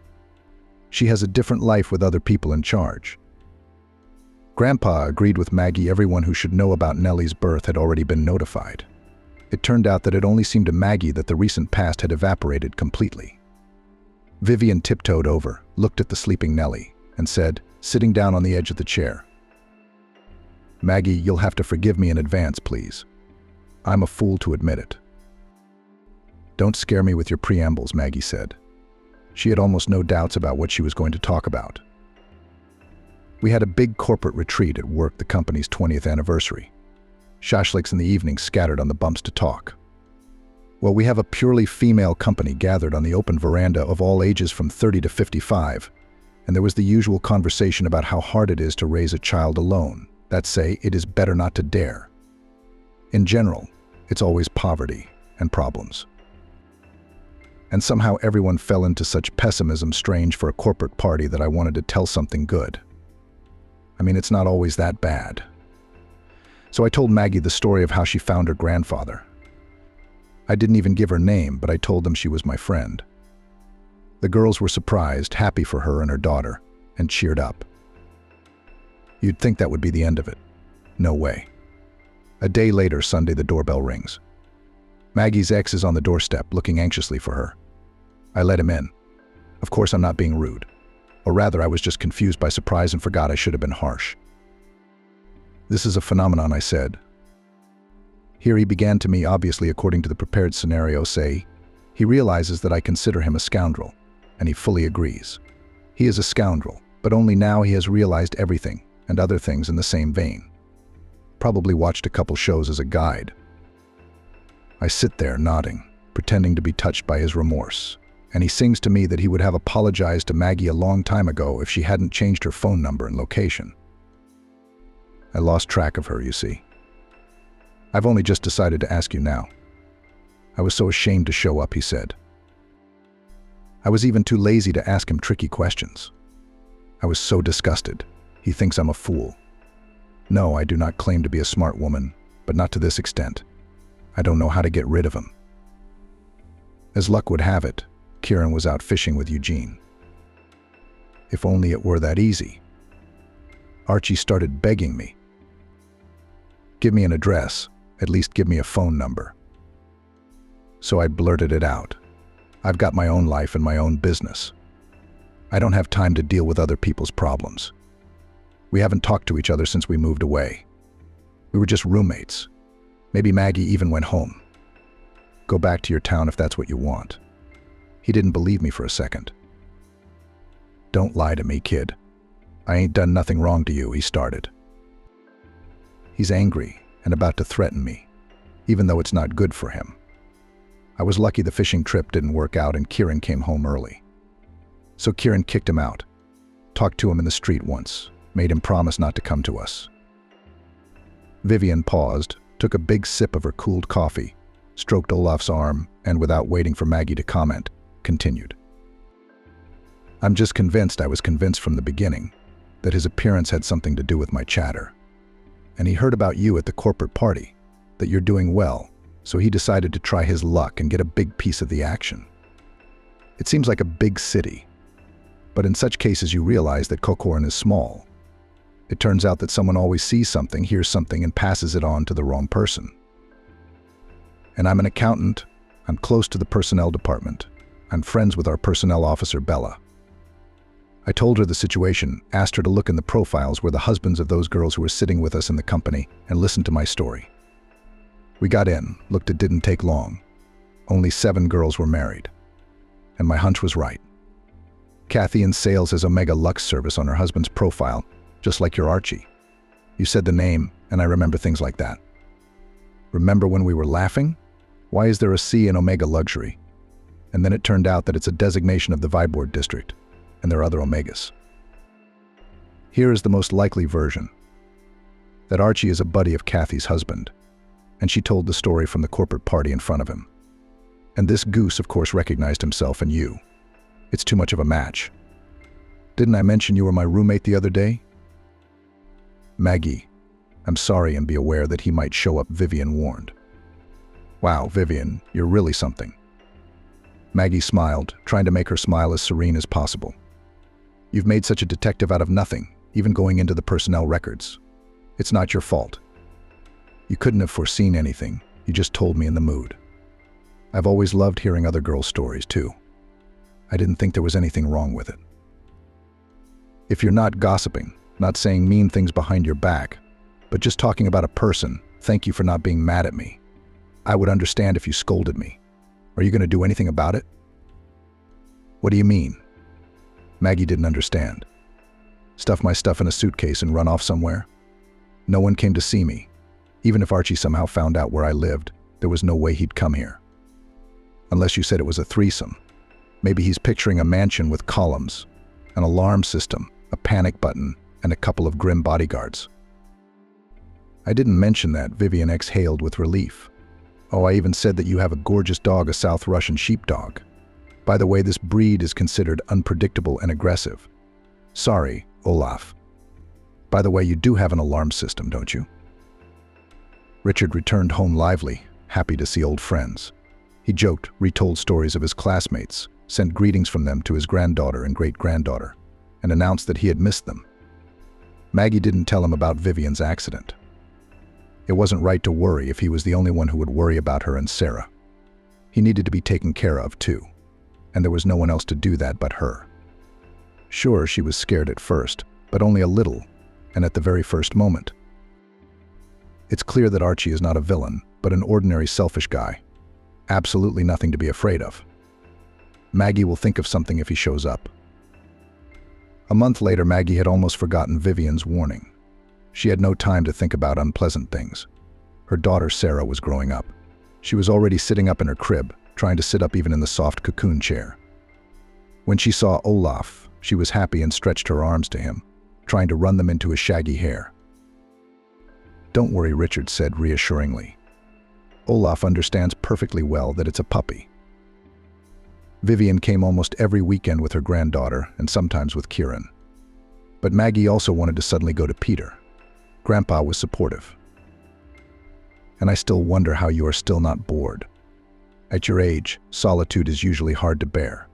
She has a different life with other people in charge. Grandpa agreed with Maggie. Everyone who should know about Nellie's birth had already been notified. It turned out that it only seemed to Maggie that the recent past had evaporated completely. Vivian tiptoed over, looked at the sleeping Nellie, and said, sitting down on the edge of the chair, "Maggie, you'll have to forgive me in advance, please. I'm a fool to admit it." "Don't scare me with your preambles," Maggie said. She had almost no doubts about what she was going to talk about. "We had a big corporate retreat at work, the company's 20th anniversary. Shashliks in the evening scattered on the bumps to talk. Well, we have a purely female company gathered on the open veranda of all ages from 30 to 55, and there was the usual conversation about how hard it is to raise a child alone, that say it is better not to dare. In general, it's always poverty and problems. And somehow everyone fell into such pessimism strange for a corporate party that I wanted to tell something good. I mean, it's not always that bad. So I told Maggie the story of how she found her grandfather. I didn't even give her name, but I told them she was my friend. The girls were surprised, happy for her and her daughter, and cheered up. You'd think that would be the end of it. No way. A day later, Sunday, the doorbell rings. Maggie's ex is on the doorstep, looking anxiously for her. I let him in. Of course, I'm not being rude. Or rather, I was just confused by surprise and forgot I should have been harsh. This is a phenomenon, I said. Here he began to me, obviously according to the prepared scenario, say, he realizes that I consider him a scoundrel, and he fully agrees. He is a scoundrel, but only now he has realized everything, and other things in the same vein. Probably watched a couple shows as a guide. I sit there nodding, pretending to be touched by his remorse, and he sings to me that he would have apologized to Maggie a long time ago if she hadn't changed her phone number and location. I lost track of her, you see. I've only just decided to ask you now. I was so ashamed to show up, he said. I was even too lazy to ask him tricky questions. I was so disgusted. He thinks I'm a fool. No, I do not claim to be a smart woman, but not to this extent. I don't know how to get rid of him. As luck would have it, Kieran was out fishing with Eugene. If only it were that easy. Archie started begging me. Give me an address, at least give me a phone number. So I blurted it out. I've got my own life and my own business. I don't have time to deal with other people's problems. We haven't talked to each other since we moved away. We were just roommates. Maybe Maggie even went home. Go back to your town if that's what you want. He didn't believe me for a second. Don't lie to me, kid. I ain't done nothing wrong to you, he started. He's angry and about to threaten me, even though it's not good for him. I was lucky the fishing trip didn't work out and Kieran came home early. So Kieran kicked him out, talked to him in the street once, made him promise not to come to us. Vivian paused, took a big sip of her cooled coffee, stroked Olaf's arm, and without waiting for Maggie to comment, continued. I'm just convinced I was convinced from the beginning that his appearance had something to do with my chatter. And he heard about you at the corporate party, that you're doing well, so he decided to try his luck and get a big piece of the action. It seems like a big city, but in such cases you realize that Cocorn is small. It turns out that someone always sees something, hears something, and passes it on to the wrong person. And I'm an accountant. I'm close to the personnel department. I'm friends with our personnel officer, Bella. I told her the situation, asked her to look in the profiles where the husbands of those girls who were sitting with us in the company, and listen to my story. We got in, looked, it didn't take long. Only 7 girls were married. And my hunch was right. Kathy in sales has Omega Lux service on her husband's profile, just like your Archie. You said the name, and I remember things like that. Remember when we were laughing? Why is there a C in Omega Luxury? And then it turned out that it's a designation of the Viborg district, and there are other Omegas. Here is the most likely version. That Archie is a buddy of Kathy's husband, and she told the story from the corporate party in front of him. And this goose, of course, recognized himself and you. It's too much of a match. Didn't I mention you were my roommate the other day? Maggie, I'm sorry, and be aware that he might show up, Vivian warned. Wow, Vivian, you're really something. Maggie smiled, trying to make her smile as serene as possible. You've made such a detective out of nothing, even going into the personnel records. It's not your fault. You couldn't have foreseen anything, you just told me in the mood. I've always loved hearing other girls' stories, too. I didn't think there was anything wrong with it. If you're not gossiping, not saying mean things behind your back, but just talking about a person, thank you for not being mad at me. I would understand if you scolded me. Are you going to do anything about it? What do you mean? Maggie didn't understand. Stuff my stuff in a suitcase and run off somewhere? No one came to see me. Even if Archie somehow found out where I lived, there was no way he'd come here. Unless you said it was a threesome. Maybe he's picturing a mansion with columns, an alarm system, a panic button, and a couple of grim bodyguards. I didn't mention that, Vivian exhaled with relief. Oh, I even said that you have a gorgeous dog, a South Russian sheepdog. By the way, this breed is considered unpredictable and aggressive. Sorry, Olaf. By the way, you do have an alarm system, don't you? Richard returned home lively, happy to see old friends. He joked, retold stories of his classmates, sent greetings from them to his granddaughter and great-granddaughter, and announced that he had missed them. Maggie didn't tell him about Vivian's accident. It wasn't right to worry if he was the only one who would worry about her and Sarah. He needed to be taken care of, too, and there was no one else to do that but her. Sure, she was scared at first, but only a little, and at the very first moment. It's clear that Archie is not a villain, but an ordinary selfish guy. Absolutely nothing to be afraid of. Maggie will think of something if he shows up. A month later, Maggie had almost forgotten Vivian's warning. She had no time to think about unpleasant things. Her daughter Sarah was growing up. She was already sitting up in her crib, trying to sit up even in the soft cocoon chair. When she saw Olaf, she was happy and stretched her arms to him, trying to run them into his shaggy hair. "Don't worry," Richard said reassuringly. "Olaf understands perfectly well that it's a puppy." Vivian came almost every weekend with her granddaughter and sometimes with Kieran. But Maggie also wanted to suddenly go to Peter. Grandpa was supportive. "And I still wonder how you are still not bored. At your age, solitude is usually hard to bear.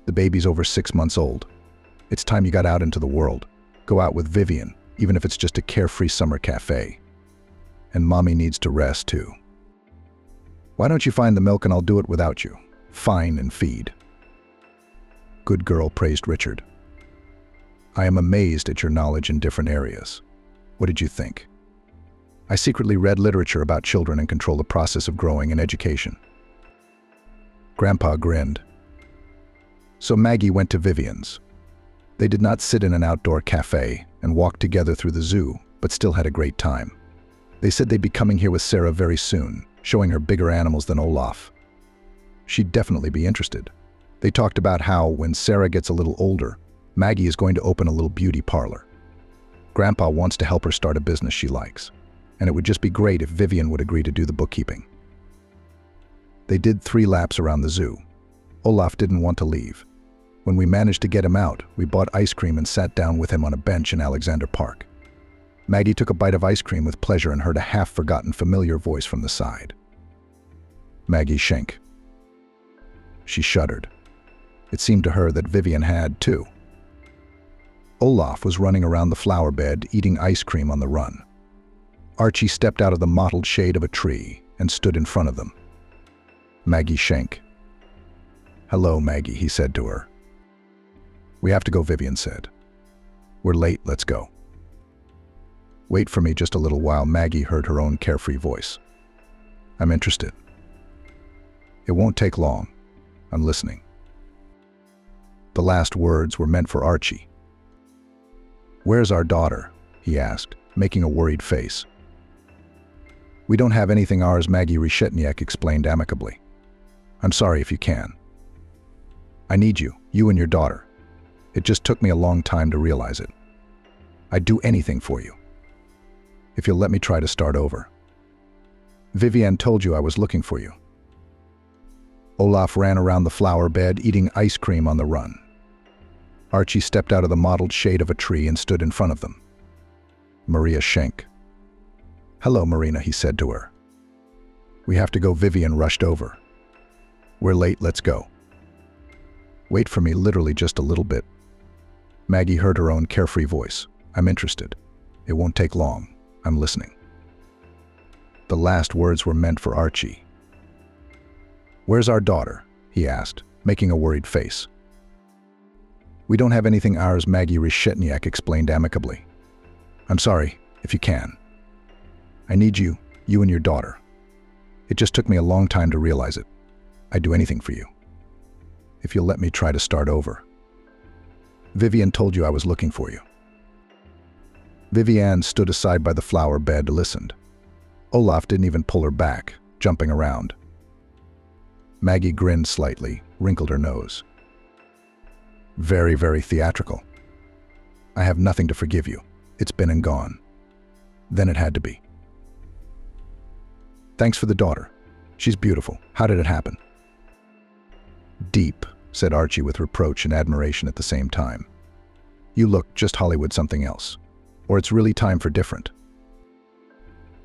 The baby's over 6 months old. It's time you got out into the world. Go out with Vivian, even if it's just a carefree summer cafe. And Mommy needs to rest too. Why don't you find the milk and I'll do it without you? Fine and feed." "Good girl," praised Richard. "I am amazed at your knowledge in different areas. What did you think?" "I secretly read literature about children and control the process of growing and education." Grandpa grinned. So Maggie went to Vivian's. They did not sit in an outdoor cafe and walk together through the zoo, but still had a great time. They said they'd be coming here with Sarah very soon, showing her bigger animals than Olaf. She'd definitely be interested. They talked about how, when Sarah gets a little older, Maggie is going to open a little beauty parlor. Grandpa wants to help her start a business she likes, and it would just be great if Vivian would agree to do the bookkeeping. They did 3 laps around the zoo. Olaf didn't want to leave. When we managed to get him out, we bought ice cream and sat down with him on a bench in Alexander Park. Maggie took a bite of ice cream with pleasure and heard a half-forgotten familiar voice from the side. "Maggie Schenk." She shuddered. It seemed to her that Vivian had, too. Olaf was running around the flower bed, eating ice cream on the run. Archie stepped out of the mottled shade of a tree and stood in front of them. "Maggie Schenk." "Hello, Maggie," he said to her. "We have to go," Vivian said. "We're late, let's go." "Wait for me just a little while," Maggie heard her own carefree voice. "I'm interested." "It won't take long. I'm listening." The last words were meant for Archie. "Where's our daughter?" he asked, making a worried face. "We don't have anything ours," Maggie Reshetniak explained amicably. "I'm sorry if you can. I need you and your daughter. It just took me a long time to realize it. I'd do anything for you. If you'll let me try to start over. Vivian told you I was looking for you." Olaf ran around the flower bed, eating ice cream on the run. Archie stepped out of the mottled shade of a tree and stood in front of them. "Maria Schenk." "Hello, Marina," he said to her. "We have to go," Vivian rushed over. "We're late, let's go." "Wait for me literally just a little bit." Maggie heard her own carefree voice. "I'm interested. It won't take long. I'm listening." The last words were meant for Archie. "Where's our daughter?" he asked, making a worried face. "We don't have anything ours," Maggie Reshetniak explained amicably. "I'm sorry, if you can. I need you and your daughter. It just took me a long time to realize it. I'd do anything for you. If you'll let me try to start over. Vivian told you I was looking for you." Vivian stood aside by the flower bed, listened. Olaf didn't even pull her back, jumping around. Maggie grinned slightly, wrinkled her nose. "Very, very theatrical. I have nothing to forgive you. It's been and gone. Then it had to be. Thanks for the daughter. She's beautiful. How did it happen?" "Deep," said Archie with reproach and admiration at the same time. "You look just Hollywood something else. Or it's really time for different."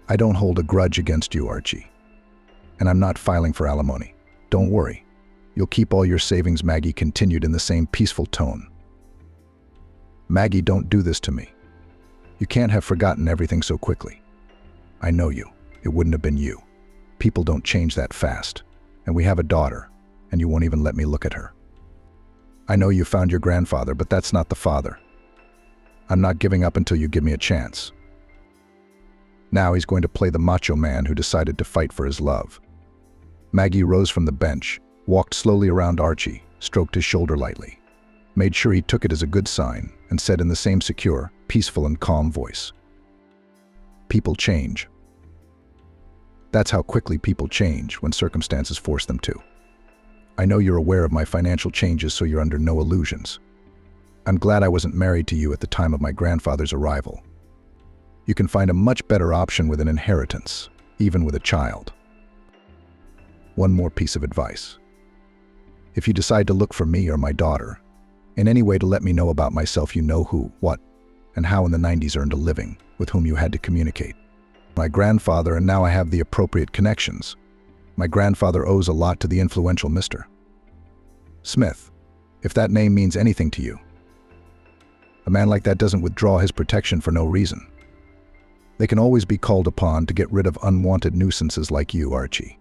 "I don't hold a grudge against you, Archie. And I'm not filing for alimony. Don't worry. You'll keep all your savings," Maggie continued in the same peaceful tone. "Maggie, don't do this to me. You can't have forgotten everything so quickly. I know you. It wouldn't have been you. People don't change that fast. And we have a daughter, and you won't even let me look at her. I know you found your grandfather, but that's not the father. I'm not giving up until you give me a chance." Now he's going to play the macho man who decided to fight for his love. Maggie rose from the bench, walked slowly around Archie, stroked his shoulder lightly, made sure he took it as a good sign, and said in the same secure, peaceful and calm voice, "People change. That's how quickly people change when circumstances force them to. I know you're aware of my financial changes, so you're under no illusions. I'm glad I wasn't married to you at the time of my grandfather's arrival. You can find a much better option with an inheritance, even with a child. One more piece of advice. If you decide to look for me or my daughter, in any way to let me know about myself, you know who, what, and how in the 90s earned a living, with whom you had to communicate. My grandfather, and now I have the appropriate connections. My grandfather owes a lot to the influential Mr. Smith, if that name means anything to you. A man like that doesn't withdraw his protection for no reason. They can always be called upon to get rid of unwanted nuisances like you, Archie.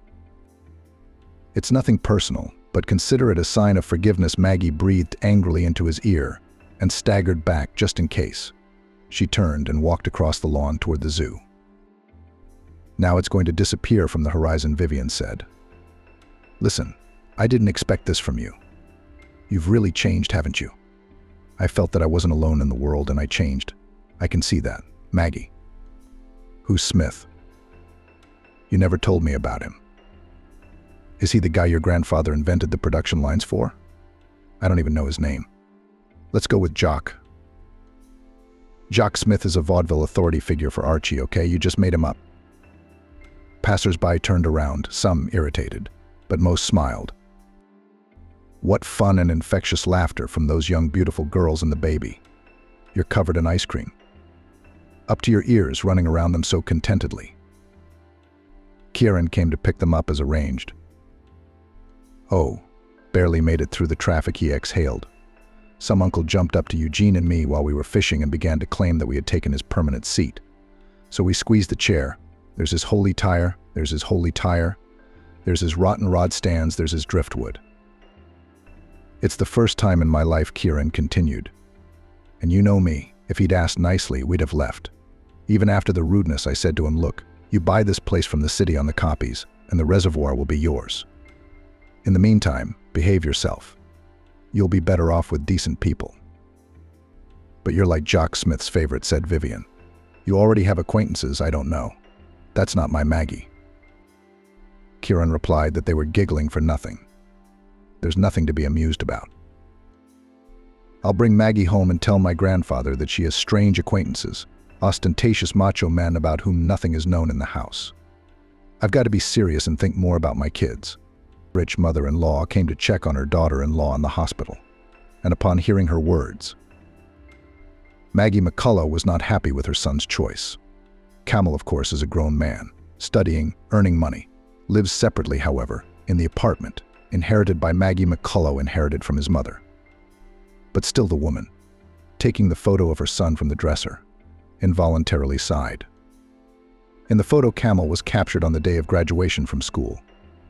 It's nothing personal, but consider it a sign of forgiveness." Maggie breathed angrily into his ear and staggered back just in case. She turned and walked across the lawn toward the zoo. "Now it's going to disappear from the horizon," Vivian said. "Listen, I didn't expect this from you. You've really changed, haven't you? I felt that I wasn't alone in the world, and I changed. I can see that. Maggie." "Who's Smith?" "You never told me about him." "Is he the guy your grandfather invented the production lines for?" "I don't even know his name." "Let's go with Jock." "Jock Smith is a vaudeville authority figure for Archie, okay? You just made him up." Passers-by turned around, some irritated, but most smiled. What fun and infectious laughter from those young beautiful girls and the baby. You're covered in ice cream. Up to your ears, running around them so contentedly. Kieran came to pick them up as arranged. "Oh, barely made it through the traffic," he exhaled. "Some uncle jumped up to Eugene and me while we were fishing and began to claim that we had taken his permanent seat. So we squeezed the chair. There's his holy tire, there's his holy tire, there's his rotten rod stands, there's his driftwood. It's the first time in my life," Kieran continued. "And you know me, if he'd asked nicely, we'd have left. Even after the rudeness, I said to him, look, you buy this place from the city on the copies, and the reservoir will be yours. In the meantime, behave yourself. You'll be better off with decent people." "But you're like Jock Smith's favorite," said Vivian. "You already have acquaintances I don't know. That's not my Maggie." Kieran replied that they were giggling for nothing. There's nothing to be amused about. "I'll bring Maggie home and tell my grandfather that she has strange acquaintances, ostentatious macho men about whom nothing is known in the house. I've got to be serious and think more about my kids." Rich mother-in-law came to check on her daughter-in-law in the hospital, and upon hearing her words, Maggie McCullough was not happy with her son's choice. Camel, of course, is a grown man, studying, earning money, lives separately, however, in the apartment, inherited by Maggie McCullough, inherited from his mother. But still the woman, taking the photo of her son from the dresser, involuntarily sighed. In the photo, Camel was captured on the day of graduation from school.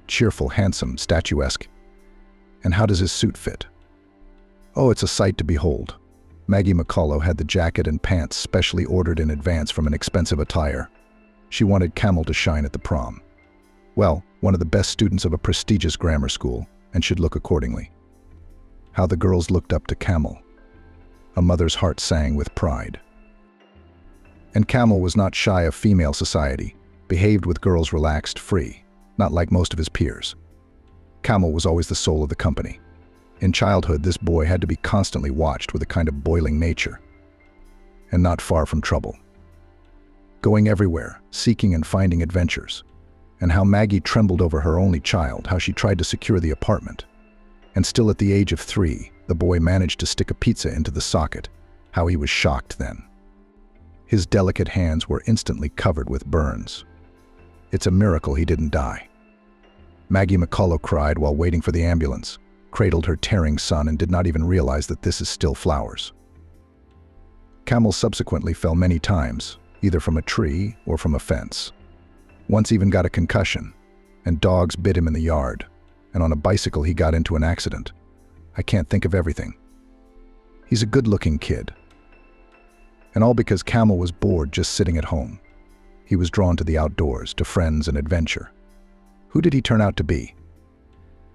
Cheerful, handsome, statuesque. And how does his suit fit? Oh, it's a sight to behold. Maggie McCullough had the jacket and pants specially ordered in advance from an expensive attire. She wanted Camel to shine at the prom. Well, one of the best students of a prestigious grammar school, and should look accordingly. How the girls looked up to Camel. A mother's heart sang with pride. And Camel was not shy of female society, behaved with girls relaxed, free, not like most of his peers. Camel was always the soul of the company. In childhood, this boy had to be constantly watched with a kind of boiling nature, and not far from trouble. Going everywhere, seeking and finding adventures, and how Maggie trembled over her only child, how she tried to secure the apartment. And still at the age of 3, the boy managed to stick a pizza into the socket. How he was shocked then. His delicate hands were instantly covered with burns. It's a miracle he didn't die. Maggie McCullough cried while waiting for the ambulance, cradled her tearing son, and did not even realize that this is still flowers. Camel subsequently fell many times, either from a tree or from a fence. Once even got a concussion, and dogs bit him in the yard, and on a bicycle he got into an accident. I can't think of everything. He's a good-looking kid. And all because Camel was bored just sitting at home. He was drawn to the outdoors, to friends and adventure. Who did he turn out to be?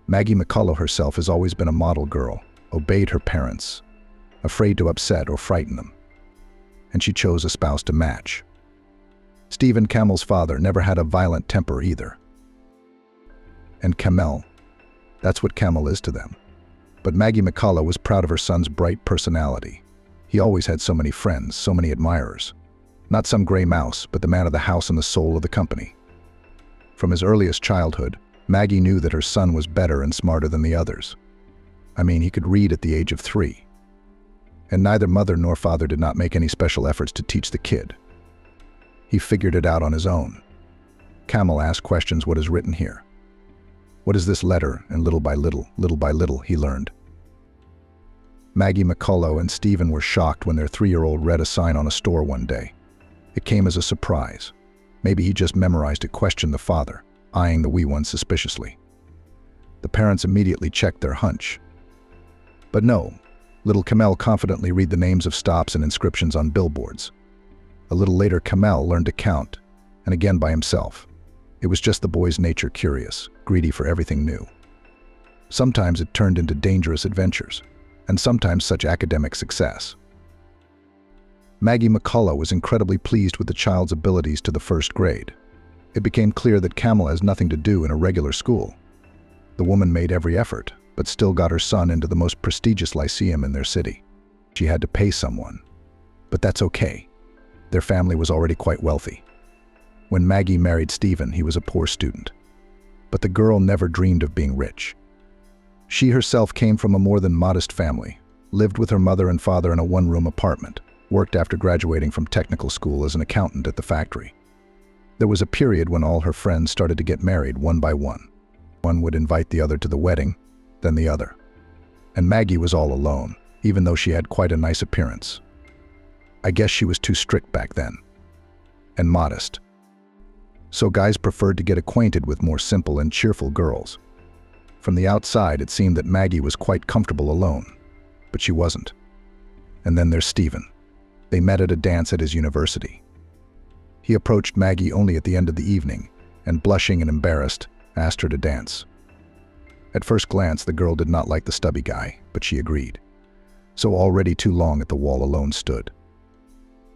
Maggie McCullough herself has always been a model girl, obeyed her parents, afraid to upset or frighten them. And she chose a spouse to match. Stephen, Camel's father, never had a violent temper either. And Camel, that's what Camel is to them. But Maggie McCullough was proud of her son's bright personality. He always had so many friends, so many admirers. Not some gray mouse, but the man of the house and the soul of the company. From his earliest childhood, Maggie knew that her son was better and smarter than the others. I mean, he could read at the age of 3. And neither mother nor father did not make any special efforts to teach the kid. He figured it out on his own. Camel asked questions: what is written here? What is this letter? And little by little, he learned. Maggie McCullough and Stephen were shocked when their 3-year-old read a sign on a store one day. It came as a surprise. Maybe he just memorized it, questioned the father, eyeing the wee one suspiciously. The parents immediately checked their hunch. But no, little Camel confidently read the names of stops and inscriptions on billboards. A little later, Camel learned to count, and again by himself. It was just the boy's nature, curious, greedy for everything new. Sometimes it turned into dangerous adventures, and sometimes such academic success. Maggie McCullough was incredibly pleased with the child's abilities to the 1st grade. It became clear that Camel has nothing to do in a regular school. The woman made every effort, but still got her son into the most prestigious lyceum in their city. She had to pay someone. But that's okay. Their family was already quite wealthy. When Maggie married Stephen, he was a poor student. But the girl never dreamed of being rich. She herself came from a more than modest family, lived with her mother and father in a 1-room apartment, worked after graduating from technical school as an accountant at the factory. There was a period when all her friends started to get married one by one. One would invite the other to the wedding, then the other. And Maggie was all alone, even though she had quite a nice appearance. I guess she was too strict back then. And modest. So guys preferred to get acquainted with more simple and cheerful girls. From the outside, it seemed that Maggie was quite comfortable alone, but she wasn't. And then there's Stephen. They met at a dance at his university. He approached Maggie only at the end of the evening, and blushing and embarrassed, asked her to dance. At first glance, the girl did not like the stubby guy, but she agreed. So already too long at the wall alone stood.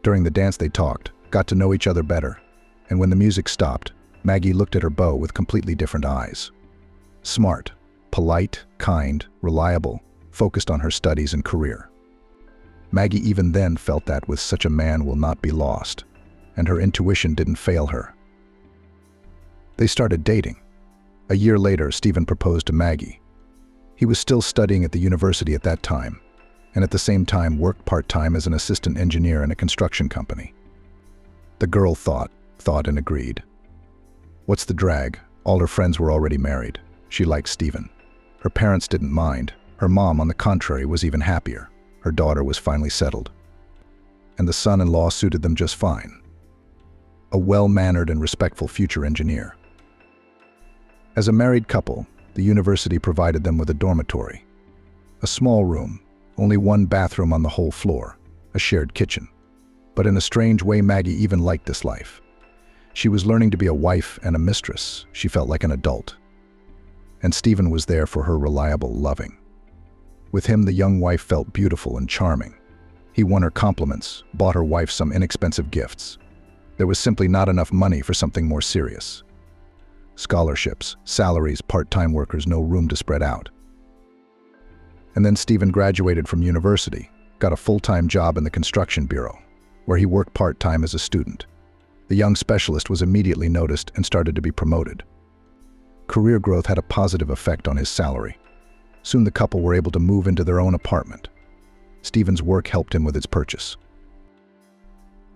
During the dance they talked, got to know each other better, and when the music stopped, Maggie looked at her beau with completely different eyes. Smart, polite, kind, reliable, focused on her studies and career. Maggie even then felt that with such a man will not be lost, and her intuition didn't fail her. They started dating. A year later, Stephen proposed to Maggie. He was still studying at the university at that time, and at the same time worked part-time as an assistant engineer in a construction company. The girl thought and agreed. What's the drag? All her friends were already married. She liked Stephen. Her parents didn't mind. Her mom, on the contrary, was even happier. Her daughter was finally settled. And the son-in-law suited them just fine. A well-mannered and respectful future engineer. As a married couple, the university provided them with a dormitory. A small room, only one bathroom on the whole floor, a shared kitchen. But in a strange way, Maggie even liked this life. She was learning to be a wife and a mistress. She felt like an adult. And Stephen was there for her, reliable, loving. With him, the young wife felt beautiful and charming. He won her compliments, bought her wife some inexpensive gifts. There was simply not enough money for something more serious. Scholarships, salaries, part-time workers, no room to spread out. And then Stephen graduated from university, got a full-time job in the construction bureau, where he worked part-time as a student. The young specialist was immediately noticed and started to be promoted. Career growth had a positive effect on his salary. Soon the couple were able to move into their own apartment. Stephen's work helped him with its purchase.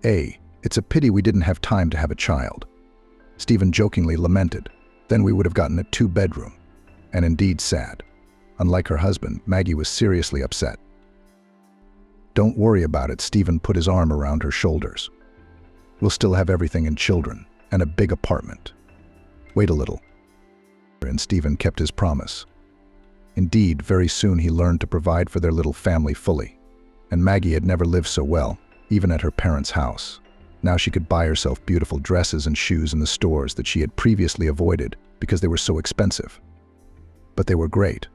It's a pity we didn't have time to have a child," Stephen jokingly lamented. "Then we would have gotten a 2-bedroom. And indeed sad. Unlike her husband, Maggie was seriously upset. "Don't worry about it," Stephen put his arm around her shoulders. "We'll still have everything and children, and a big apartment. Wait a little." And Stephen kept his promise. Indeed, very soon he learned to provide for their little family fully. And Maggie had never lived so well, even at her parents' house. Now she could buy herself beautiful dresses and shoes in the stores that she had previously avoided because they were so expensive. But they were great.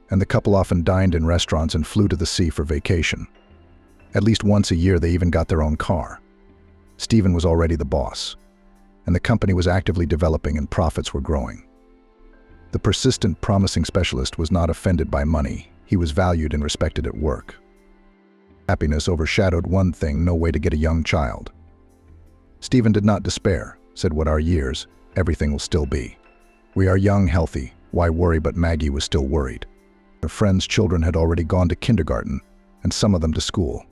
And the couple often dined in restaurants and flew to the sea for vacation. At least once a year they even got their own car. Stephen was already the boss, and the company was actively developing and profits were growing. The persistent, promising specialist was not offended by money. He was valued and respected at work. Happiness overshadowed one thing: no way to get a young child. Stephen did not despair, said, "What are years? Everything will still be. We are young, healthy. Why worry?" But Maggie was still worried. Her friends' children had already gone to kindergarten, and some of them to school.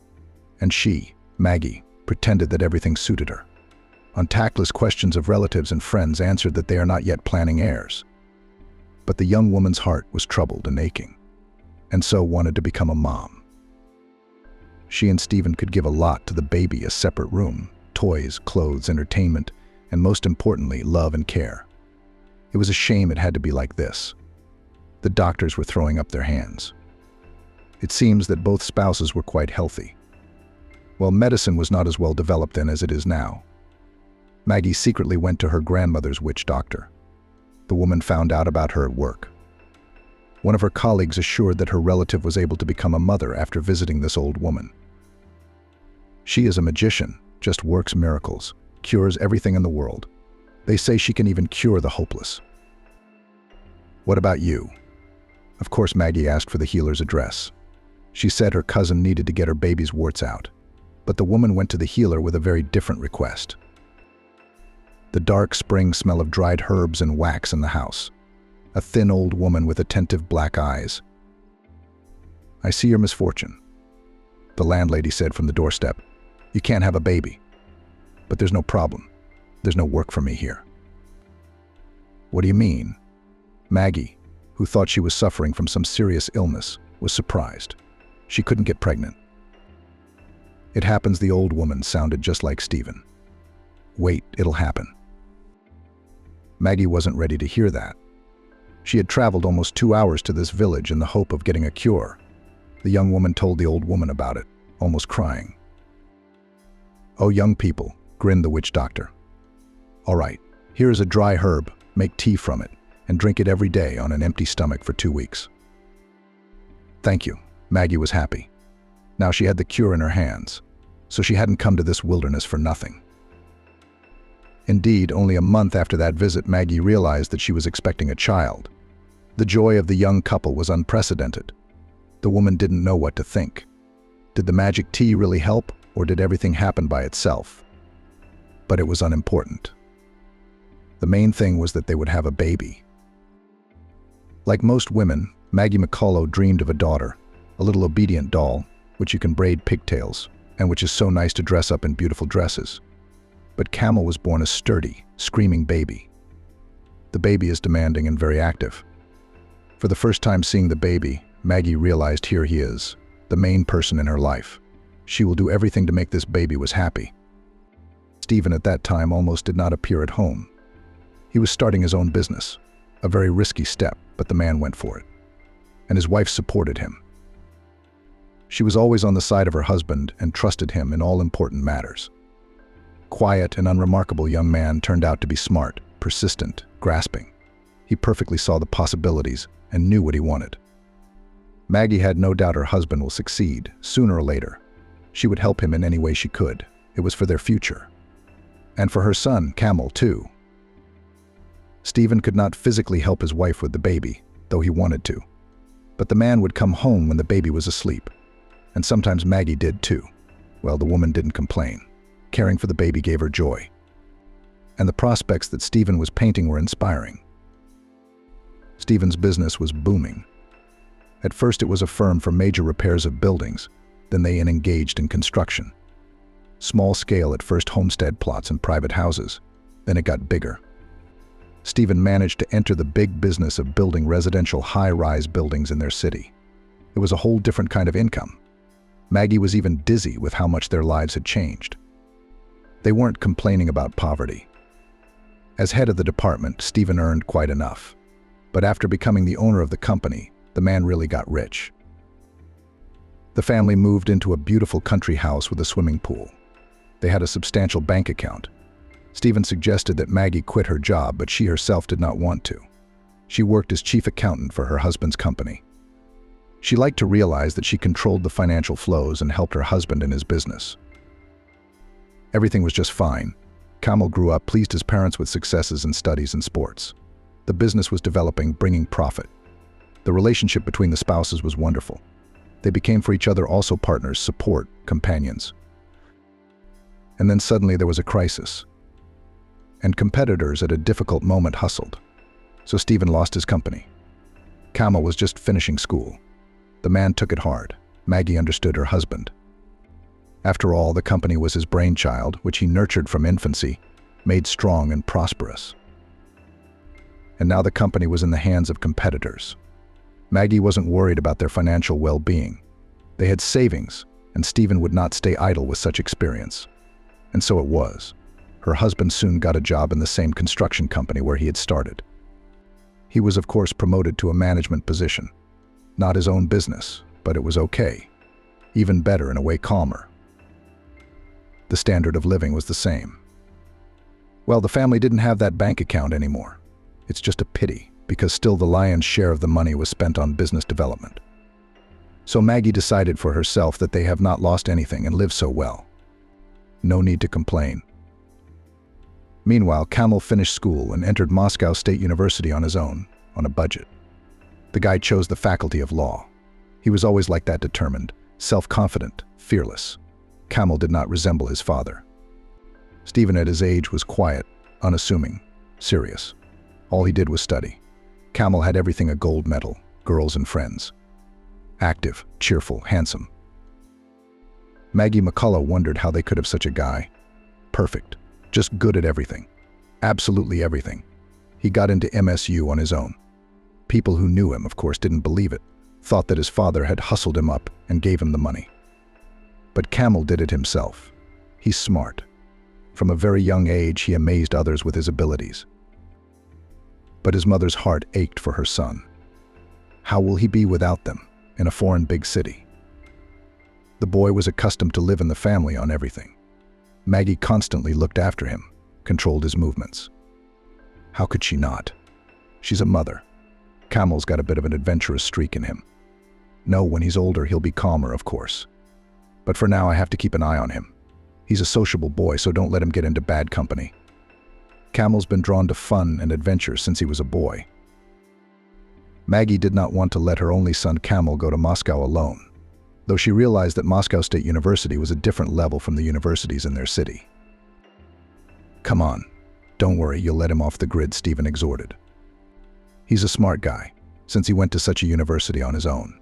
And she, Maggie, pretended that everything suited her. On tactless questions of relatives and friends answered that they are not yet planning heirs. But the young woman's heart was troubled and aching, and so wanted to become a mom. She and Stephen could give a lot to the baby: a separate room, toys, clothes, entertainment, and most importantly, love and care. It was a shame it had to be like this. The doctors were throwing up their hands. It seems that both spouses were quite healthy. Well, medicine was not as well developed then as it is now. Maggie secretly went to her grandmother's witch doctor. The woman found out about her at work. One of her colleagues assured that her relative was able to become a mother after visiting this old woman. She is a magician, just works miracles, cures everything in the world. They say she can even cure the hopeless. What about you? Of course, Maggie asked for the healer's address. She said her cousin needed to get her baby's warts out, but the woman went to the healer with a very different request. The dark spring smell of dried herbs and wax in the house. A thin old woman with attentive black eyes. "I see your misfortune," the landlady said from the doorstep. "You can't have a baby. But there's no problem. There's no work for me here." "What do you mean?" Maggie, who thought she was suffering from some serious illness, was surprised. She couldn't get pregnant. "It happens," the old woman sounded just like Stephen. "Wait, it'll happen." Maggie wasn't ready to hear that. She had traveled almost 2 hours to this village in the hope of getting a cure. The young woman told the old woman about it, almost crying. "Oh, young people," grinned the witch doctor. "All right, here is a dry herb, make tea from it, and drink it every day on an empty stomach for 2 weeks. "Thank you." Maggie was happy. Now she had the cure in her hands, so she hadn't come to this wilderness for nothing. Indeed, only a month after that visit, Maggie realized that she was expecting a child. The joy of the young couple was unprecedented. The woman didn't know what to think. Did the magic tea really help, or did everything happen by itself? But it was unimportant. The main thing was that they would have a baby. Like most women, Maggie McCullough dreamed of a daughter, a little obedient doll, which you can braid pigtails, and which is so nice to dress up in beautiful dresses. But Camel was born a sturdy, screaming baby. The baby is demanding and very active. For the first time seeing the baby, Maggie realized here he is, the main person in her life. She will do everything to make this baby was happy. Stephen at that time almost did not appear at home. He was starting his own business, a very risky step, but the man went for it. And his wife supported him. She was always on the side of her husband and trusted him in all important matters. Quiet and unremarkable young man turned out to be smart, persistent, grasping. He perfectly saw the possibilities and knew what he wanted. Maggie had no doubt her husband will succeed, sooner or later. She would help him in any way she could. It was for their future. And for her son, Camel, too. Stephen could not physically help his wife with the baby, though he wanted to. But the man would come home when the baby was asleep. And sometimes Maggie did too. Well, the woman didn't complain. Caring for the baby gave her joy. And the prospects that Stephen was painting were inspiring. Stephen's business was booming. At first it was a firm for major repairs of buildings, then they engaged in construction. Small scale at first, homestead plots and private houses, then it got bigger. Stephen managed to enter the big business of building residential high-rise buildings in their city. It was a whole different kind of income. Maggie was even dizzy with how much their lives had changed. They weren't complaining about poverty. As head of the department, Stephen earned quite enough. But after becoming the owner of the company, the man really got rich. The family moved into a beautiful country house with a swimming pool. They had a substantial bank account. Stephen suggested that Maggie quit her job, but she herself did not want to. She worked as chief accountant for her husband's company. She liked to realize that she controlled the financial flows and helped her husband in his business. Everything was just fine. Kamal grew up, pleased his parents with successes in studies and sports. The business was developing, bringing profit. The relationship between the spouses was wonderful. They became for each other also partners, support, companions. And then suddenly there was a crisis. And competitors at a difficult moment hustled. So Stephen lost his company. Kamal was just finishing school. The man took it hard. Maggie understood her husband. After all, the company was his brainchild, which he nurtured from infancy, made strong and prosperous. And now the company was in the hands of competitors. Maggie wasn't worried about their financial well-being. They had savings, and Stephen would not stay idle with such experience. And so it was. Her husband soon got a job in the same construction company where he had started. He was, of course, promoted to a management position. Not his own business, but it was okay. Even better, in a way, calmer. The standard of living was the same. Well, the family didn't have that bank account anymore. It's just a pity, because still the lion's share of the money was spent on business development. So Maggie decided for herself that they have not lost anything and live so well. No need to complain. Meanwhile, Kamal finished school and entered Moscow State University on his own, on a budget. The guy chose the faculty of law. He was always like that, determined, self-confident, fearless. Kamal did not resemble his father. Stephen at his age was quiet, unassuming, serious. All he did was study. Kamal had everything: a gold medal, girls and friends. Active, cheerful, handsome. Maggie McCullough wondered how they could have such a guy. Perfect. Just good at everything. Absolutely everything. He got into MSU on his own. People who knew him, of course, didn't believe it, thought that his father had hustled him up and gave him the money. But Kamal did it himself. He's smart. From a very young age, he amazed others with his abilities. But his mother's heart ached for her son. How will he be without them, in a foreign big city? The boy was accustomed to live in the family on everything. Maggie constantly looked after him, controlled his movements. How could she not? She's a mother. Kamal's got a bit of an adventurous streak in him. No, when he's older, he'll be calmer, of course. But for now, I have to keep an eye on him. He's a sociable boy, so don't let him get into bad company. Kamal's been drawn to fun and adventure since he was a boy. Maggie did not want to let her only son Kamal go to Moscow alone, though she realized that Moscow State University was a different level from the universities in their city. Come on, don't worry, you'll let him off the grid, Stephen exhorted. He's a smart guy, since he went to such a university on his own.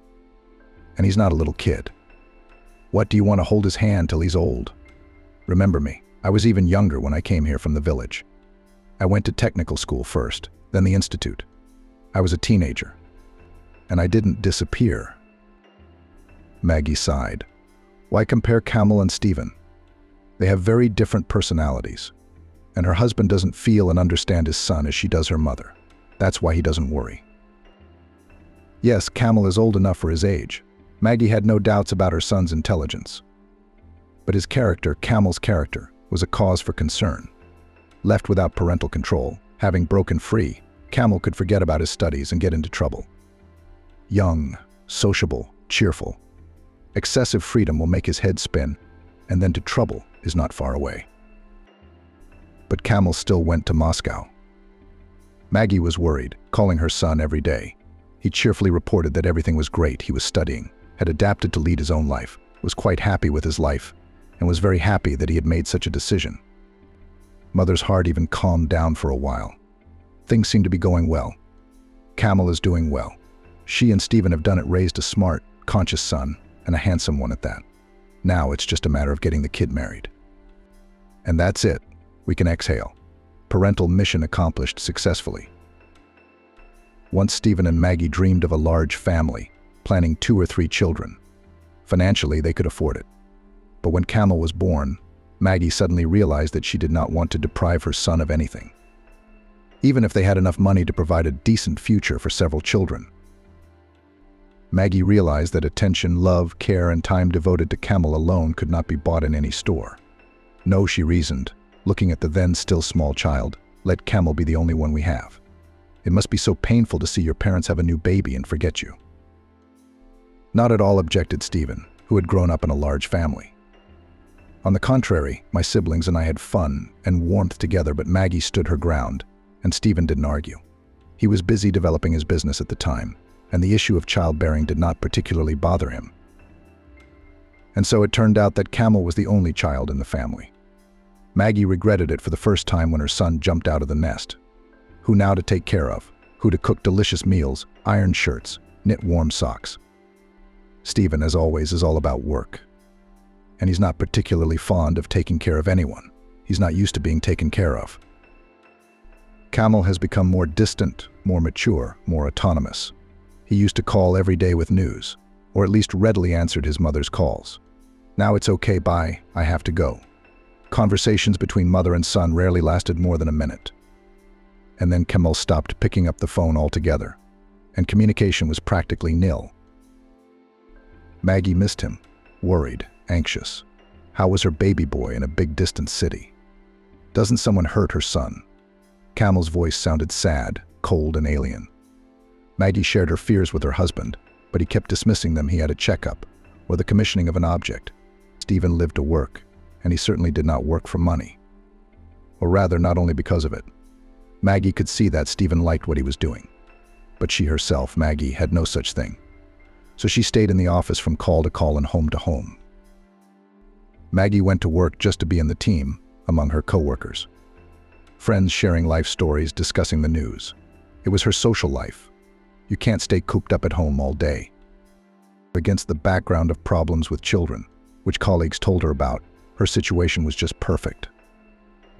And he's not a little kid. What, do you want to hold his hand till he's old? Remember me, I was even younger when I came here from the village. I went to technical school first, then the institute. I was a teenager. And I didn't disappear. Maggie sighed. Why compare Kamal and Stephen? They have very different personalities. And her husband doesn't feel and understand his son as she does her mother. That's why he doesn't worry. Yes, Kamal is old enough for his age. Maggie had no doubts about her son's intelligence. But his character, Kamal's character, was a cause for concern. Left without parental control, having broken free, Kamal could forget about his studies and get into trouble. Young, sociable, cheerful. Excessive freedom will make his head spin, and then to trouble is not far away. But Kamal still went to Moscow. Maggie was worried, calling her son every day. He cheerfully reported that everything was great. He was studying, had adapted to lead his own life, was quite happy with his life, and was very happy that he had made such a decision. Mother's heart even calmed down for a while. Things seem to be going well. Kamal is doing well. She and Stephen have done it, raised a smart, conscious son, and a handsome one at that. Now it's just a matter of getting the kid married. And that's it. We can exhale. Parental mission accomplished successfully. Once Stephen and Maggie dreamed of a large family, planning 2 or 3 children. Financially, they could afford it. But when Camel was born, Maggie suddenly realized that she did not want to deprive her son of anything. Even if they had enough money to provide a decent future for several children. Maggie realized that attention, love, care, and time devoted to Camel alone could not be bought in any store. No, she reasoned, looking at the then still small child, let Camel be the only one we have. It must be so painful to see your parents have a new baby and forget you. Not at all, objected Stephen, who had grown up in a large family. On the contrary, my siblings and I had fun and warmth together, but Maggie stood her ground, and Stephen didn't argue. He was busy developing his business at the time, and the issue of childbearing did not particularly bother him. And so it turned out that Camel was the only child in the family. Maggie regretted it for the first time when her son jumped out of the nest. Who now to take care of? Who to cook delicious meals, iron shirts, knit warm socks? Stephen, as always, is all about work. And he's not particularly fond of taking care of anyone. He's not used to being taken care of. Camel has become more distant, more mature, more autonomous. He used to call every day with news, or at least readily answered his mother's calls. Now it's okay, bye, I have to go. Conversations between mother and son rarely lasted more than a minute. And then Camel stopped picking up the phone altogether, and communication was practically nil. Maggie missed him, worried, anxious. How was her baby boy in a big distant city? Doesn't someone hurt her son? Camel's voice sounded sad, cold, and alien. Maggie shared her fears with her husband, but he kept dismissing them. He had a checkup, or the commissioning of an object. Stephen lived to work, and he certainly did not work for money. Or rather, not only because of it. Maggie could see that Stephen liked what he was doing. But she herself, Maggie, had no such thing. So she stayed in the office from call to call and home to home. Maggie went to work just to be in the team, among her co-workers. Friends sharing life stories, discussing the news. It was her social life. You can't stay cooped up at home all day. Against the background of problems with children, which colleagues told her about, her situation was just perfect.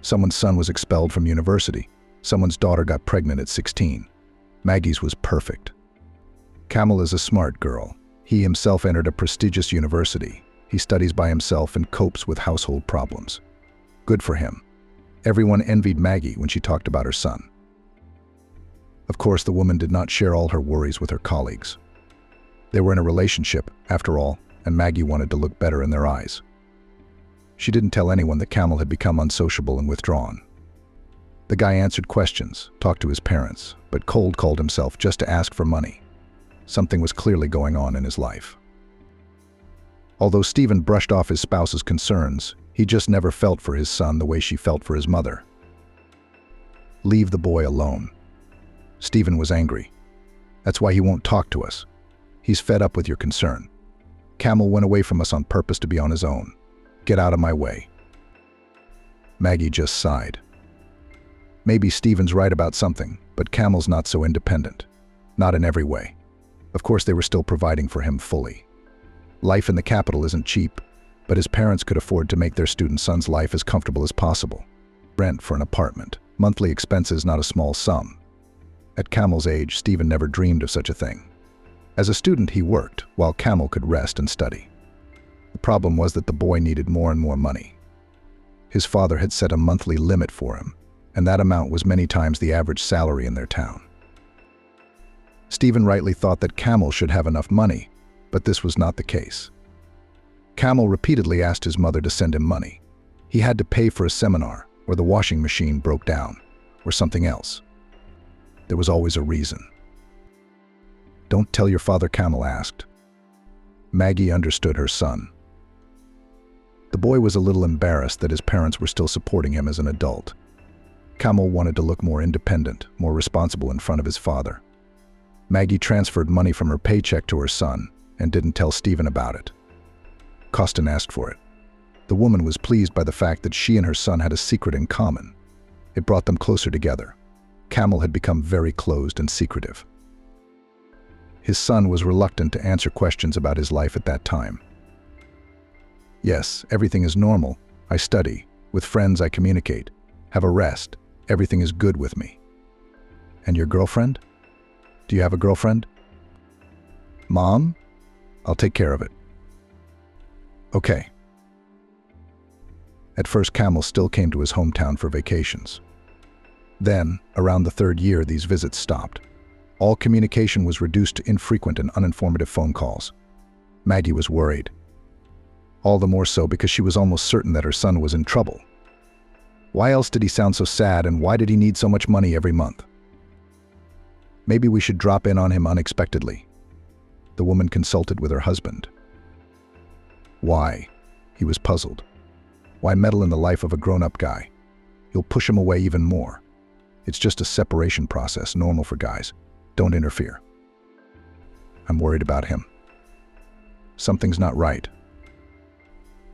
Someone's son was expelled from university. Someone's daughter got pregnant at 16. Maggie's was perfect. Camel is a smart girl. He himself entered a prestigious university. He studies by himself and copes with household problems. Good for him. Everyone envied Maggie when she talked about her son. Of course, the woman did not share all her worries with her colleagues. They were in a relationship, after all, and Maggie wanted to look better in their eyes. She didn't tell anyone that Camel had become unsociable and withdrawn. The guy answered questions, talked to his parents, but cold called himself just to ask for money. Something was clearly going on in his life. Although Stephen brushed off his spouse's concerns, he just never felt for his son the way she felt for his mother. Leave the boy alone. Stephen was angry. That's why he won't talk to us. He's fed up with your concern. Camel went away from us on purpose to be on his own. Get out of my way. Maggie just sighed. Maybe Stephen's right about something, but Camel's not so independent. Not in every way. Of course, they were still providing for him fully. Life in the capital isn't cheap, but his parents could afford to make their student son's life as comfortable as possible. Rent for an apartment, monthly expenses not a small sum. At Camel's age, Stephen never dreamed of such a thing. As a student, he worked, while Camel could rest and study. The problem was that the boy needed more and more money. His father had set a monthly limit for him, and that amount was many times the average salary in their town. Stephen rightly thought that Camel should have enough money, but this was not the case. Camel repeatedly asked his mother to send him money. He had to pay for a seminar, or the washing machine broke down, or something else. There was always a reason. Don't tell your father, Camel asked. Maggie understood her son. The boy was a little embarrassed that his parents were still supporting him as an adult. Camel wanted to look more independent, more responsible in front of his father. Maggie transferred money from her paycheck to her son and didn't tell Stephen about it. Costin asked for it. The woman was pleased by the fact that she and her son had a secret in common. It brought them closer together. Camel had become very closed and secretive. His son was reluctant to answer questions about his life at that time. Yes, everything is normal. I study. With friends I communicate. Have a rest. Everything is good with me. And your girlfriend? Do you have a girlfriend? Mom? I'll take care of it. Okay. At first, Camel still came to his hometown for vacations. Then, around the third year, these visits stopped. All communication was reduced to infrequent and uninformative phone calls. Maggie was worried. All the more so because she was almost certain that her son was in trouble. Why else did he sound so sad, and why did he need so much money every month? Maybe we should drop in on him unexpectedly. The woman consulted with her husband. Why? He was puzzled. Why meddle in the life of a grown-up guy? You'll push him away even more. It's just a separation process, normal for guys. Don't interfere. I'm worried about him. Something's not right.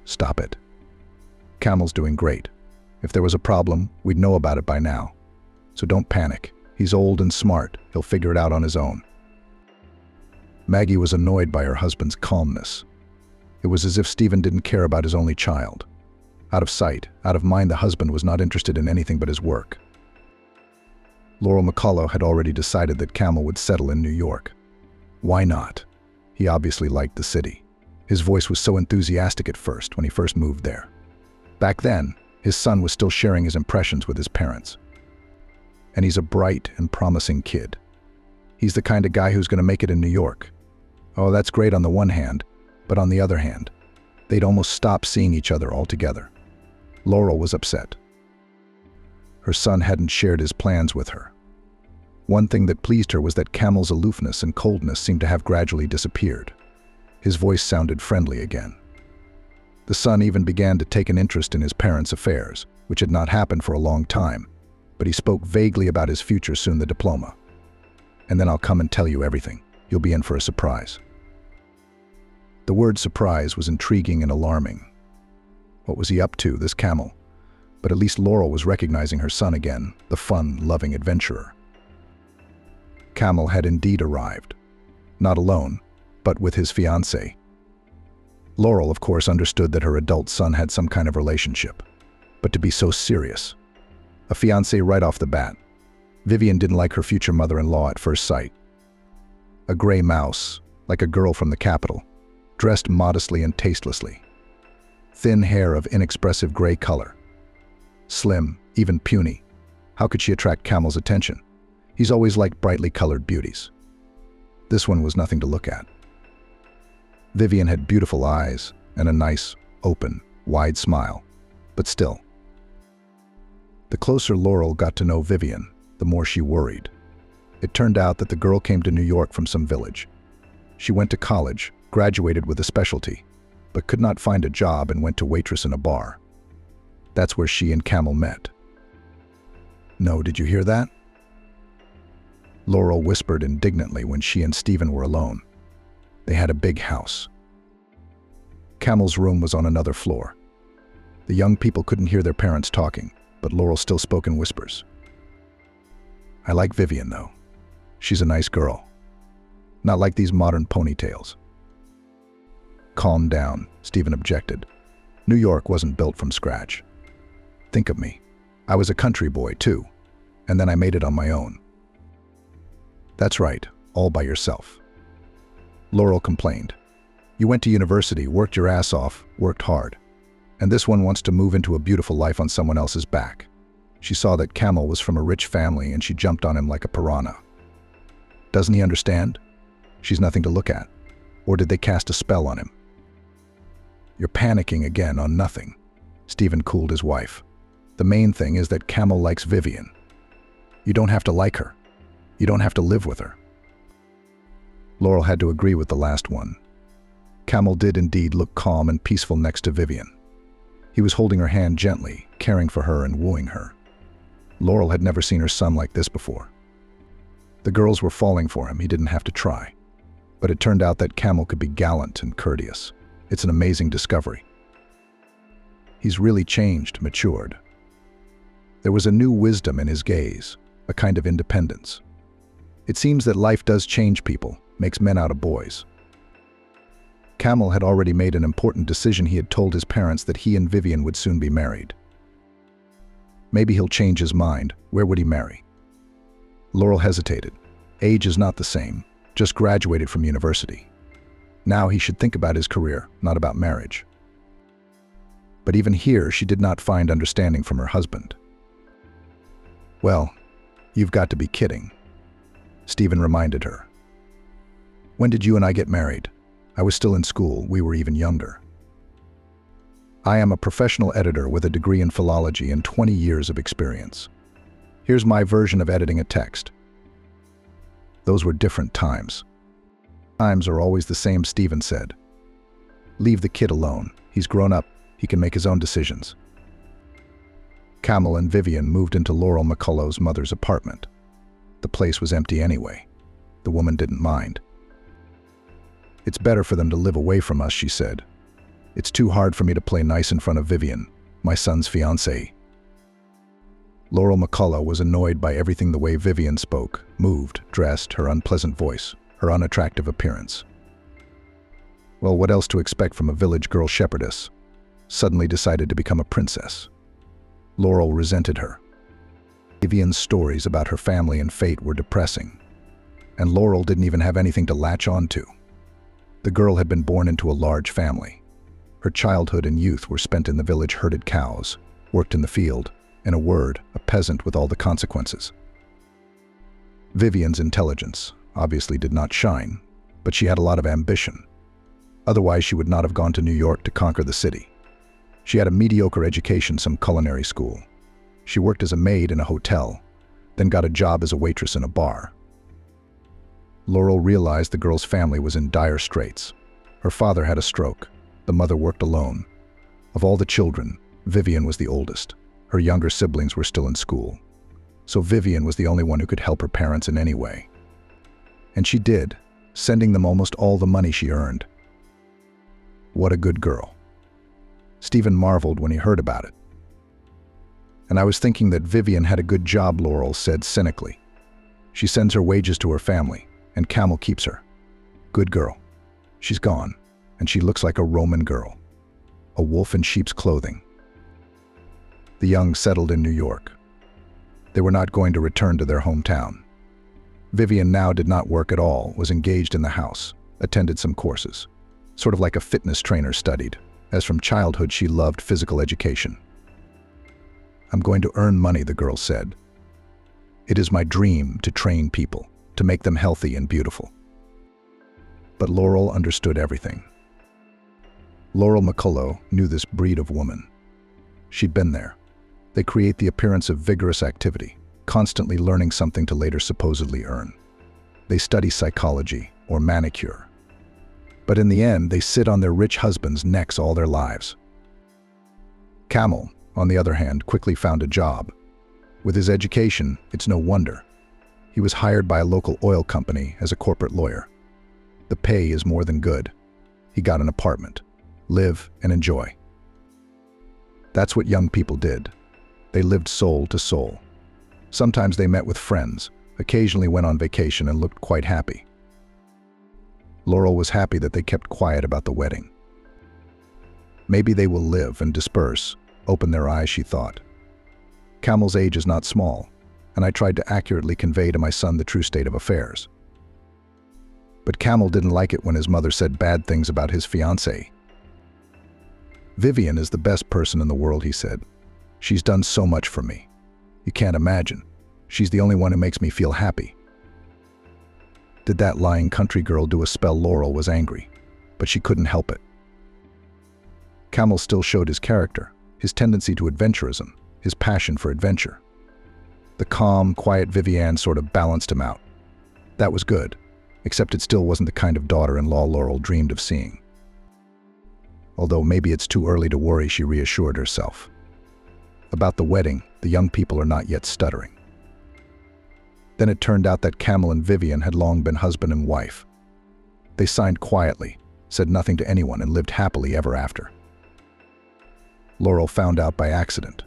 Stop it. Camel's doing great. If there was a problem, we'd know about it by now. So don't panic. He's old and smart. He'll figure it out on his own. Maggie was annoyed by her husband's calmness. It was as if Stephen didn't care about his only child. Out of sight, out of mind, the husband was not interested in anything but his work. Laurel McCullough had already decided that Camel would settle in New York. Why not? He obviously liked the city. His voice was so enthusiastic at first when he first moved there. Back then, his son was still sharing his impressions with his parents. And he's a bright and promising kid. He's the kind of guy who's going to make it in New York. Oh, that's great on the one hand, but on the other hand, they'd almost stop seeing each other altogether. Laurel was upset. Her son hadn't shared his plans with her. One thing that pleased her was that Camel's aloofness and coldness seemed to have gradually disappeared. His voice sounded friendly again. The son even began to take an interest in his parents' affairs, which had not happened for a long time, but he spoke vaguely about his future, soon the diploma. And then I'll come and tell you everything. You'll be in for a surprise. The word surprise was intriguing and alarming. What was he up to, this Camel? But at least Laurel was recognizing her son again, the fun, loving adventurer. Camel had indeed arrived. Not alone, but with his fiancée. Laurel, of course, understood that her adult son had some kind of relationship. But to be so serious. A fiancée right off the bat. Vivian didn't like her future mother-in-law at first sight. A gray mouse, like a girl from the capital, dressed modestly and tastelessly. Thin hair of inexpressive gray color. Slim, even puny. How could she attract Camel's attention? He's always liked brightly colored beauties. This one was nothing to look at. Vivian had beautiful eyes and a nice, open, wide smile, but still. The closer Laurel got to know Vivian, the more she worried. It turned out that the girl came to New York from some village. She went to college, graduated with a specialty, but could not find a job and went to waitress in a bar. That's where she and Camel met. No, did you hear that? Laurel whispered indignantly when she and Stephen were alone. They had a big house. Camel's room was on another floor. The young people couldn't hear their parents talking, but Laurel still spoke in whispers. I like Vivian, though. She's a nice girl. Not like these modern ponytails. Calm down, Stephen objected. New York wasn't built from scratch. Think of me. I was a country boy, too, and then I made it on my own. That's right, all by yourself. Laurel complained. You went to university, worked your ass off, worked hard. And this one wants to move into a beautiful life on someone else's back. She saw that Camel was from a rich family and she jumped on him like a piranha. Doesn't he understand? She's nothing to look at. Or did they cast a spell on him? You're panicking again on nothing. Stephen cooled his wife. The main thing is that Camel likes Vivian. You don't have to like her. You don't have to live with her. Laurel had to agree with the last one. Camel did indeed look calm and peaceful next to Vivian. He was holding her hand gently, caring for her and wooing her. Laurel had never seen her son like this before. The girls were falling for him, he didn't have to try. But it turned out that Camel could be gallant and courteous. It's an amazing discovery. He's really changed, matured. There was a new wisdom in his gaze, a kind of independence. It seems that life does change people, makes men out of boys. Camel had already made an important decision. He had told his parents that he and Vivian would soon be married. Maybe he'll change his mind. Where would he marry? Laurel hesitated. Age is not the same. Just graduated from university. Now he should think about his career, not about marriage. But even here, she did not find understanding from her husband. Well, you've got to be kidding, Stephen reminded her. When did you and I get married? I was still in school. We were even younger. I am a professional editor with a degree in philology and 20 years of experience. Here's my version of editing a text. Those were different times. Times are always the same, Stephen said. Leave the kid alone. He's grown up. He can make his own decisions. Camel and Vivian moved into Laurel McCullough's mother's apartment. The place was empty anyway. The woman didn't mind. It's better for them to live away from us, she said. It's too hard for me to play nice in front of Vivian, my son's fiancée. Laurel McCullough was annoyed by everything: the way Vivian spoke, moved, dressed, her unpleasant voice, her unattractive appearance. Well, what else to expect from a village girl shepherdess? Suddenly decided to become a princess. Laurel resented her. Vivian's stories about her family and fate were depressing, and Laurel didn't even have anything to latch on to. The girl had been born into a large family. Her childhood and youth were spent in the village, herded cows, worked in the field. In a word, a peasant with all the consequences. Vivian's intelligence obviously did not shine, but she had a lot of ambition. Otherwise, she would not have gone to New York to conquer the city. She had a mediocre education, some culinary school. She worked as a maid in a hotel, then got a job as a waitress in a bar. Laurel realized the girl's family was in dire straits. Her father had a stroke. The mother worked alone. Of all the children, Vivian was the oldest. Her younger siblings were still in school. So Vivian was the only one who could help her parents in any way. And she did, sending them almost all the money she earned. What a good girl. Stephen marveled when he heard about it. And I was thinking that Vivian had a good job, Laurel said cynically. She sends her wages to her family, and Camel keeps her. Good girl. She's gone, and she looks like a Roman girl. A wolf in sheep's clothing. The young settled in New York. They were not going to return to their hometown. Vivian now did not work at all, was engaged in the house, attended some courses. Sort of like a fitness trainer studied, as from childhood she loved physical education. I'm going to earn money, the girl said. It is my dream to train people, to make them healthy and beautiful. But Laurel understood everything. Laurel McCullough knew this breed of woman. She'd been there. They create the appearance of vigorous activity, constantly learning something to later supposedly earn. They study psychology or manicure. But in the end, they sit on their rich husbands' necks all their lives. Camel, on the other hand, quickly found a job. With his education, it's no wonder. He was hired by a local oil company as a corporate lawyer. The pay is more than good. He got an apartment. Live and enjoy. That's what young people did. They lived soul to soul. Sometimes they met with friends, occasionally went on vacation and looked quite happy. Laurel was happy that they kept quiet about the wedding. Maybe they will live and disperse, open their eyes, she thought. Camel's age is not small, and I tried to accurately convey to my son the true state of affairs. But Camel didn't like it when his mother said bad things about his fiancée. Vivian is the best person in the world, he said. She's done so much for me. You can't imagine. She's the only one who makes me feel happy. Did that lying country girl do a spell? Laurel was angry, but she couldn't help it. Camel still showed his character, his tendency to adventurism, his passion for adventure. The calm, quiet Vivian sort of balanced him out. That was good, except it still wasn't the kind of daughter-in-law Laurel dreamed of seeing. Although maybe it's too early to worry, she reassured herself. About the wedding, the young people are not yet stuttering. Then it turned out that Camel and Vivian had long been husband and wife. They signed quietly, said nothing to anyone, and lived happily ever after. Laurel found out by accident.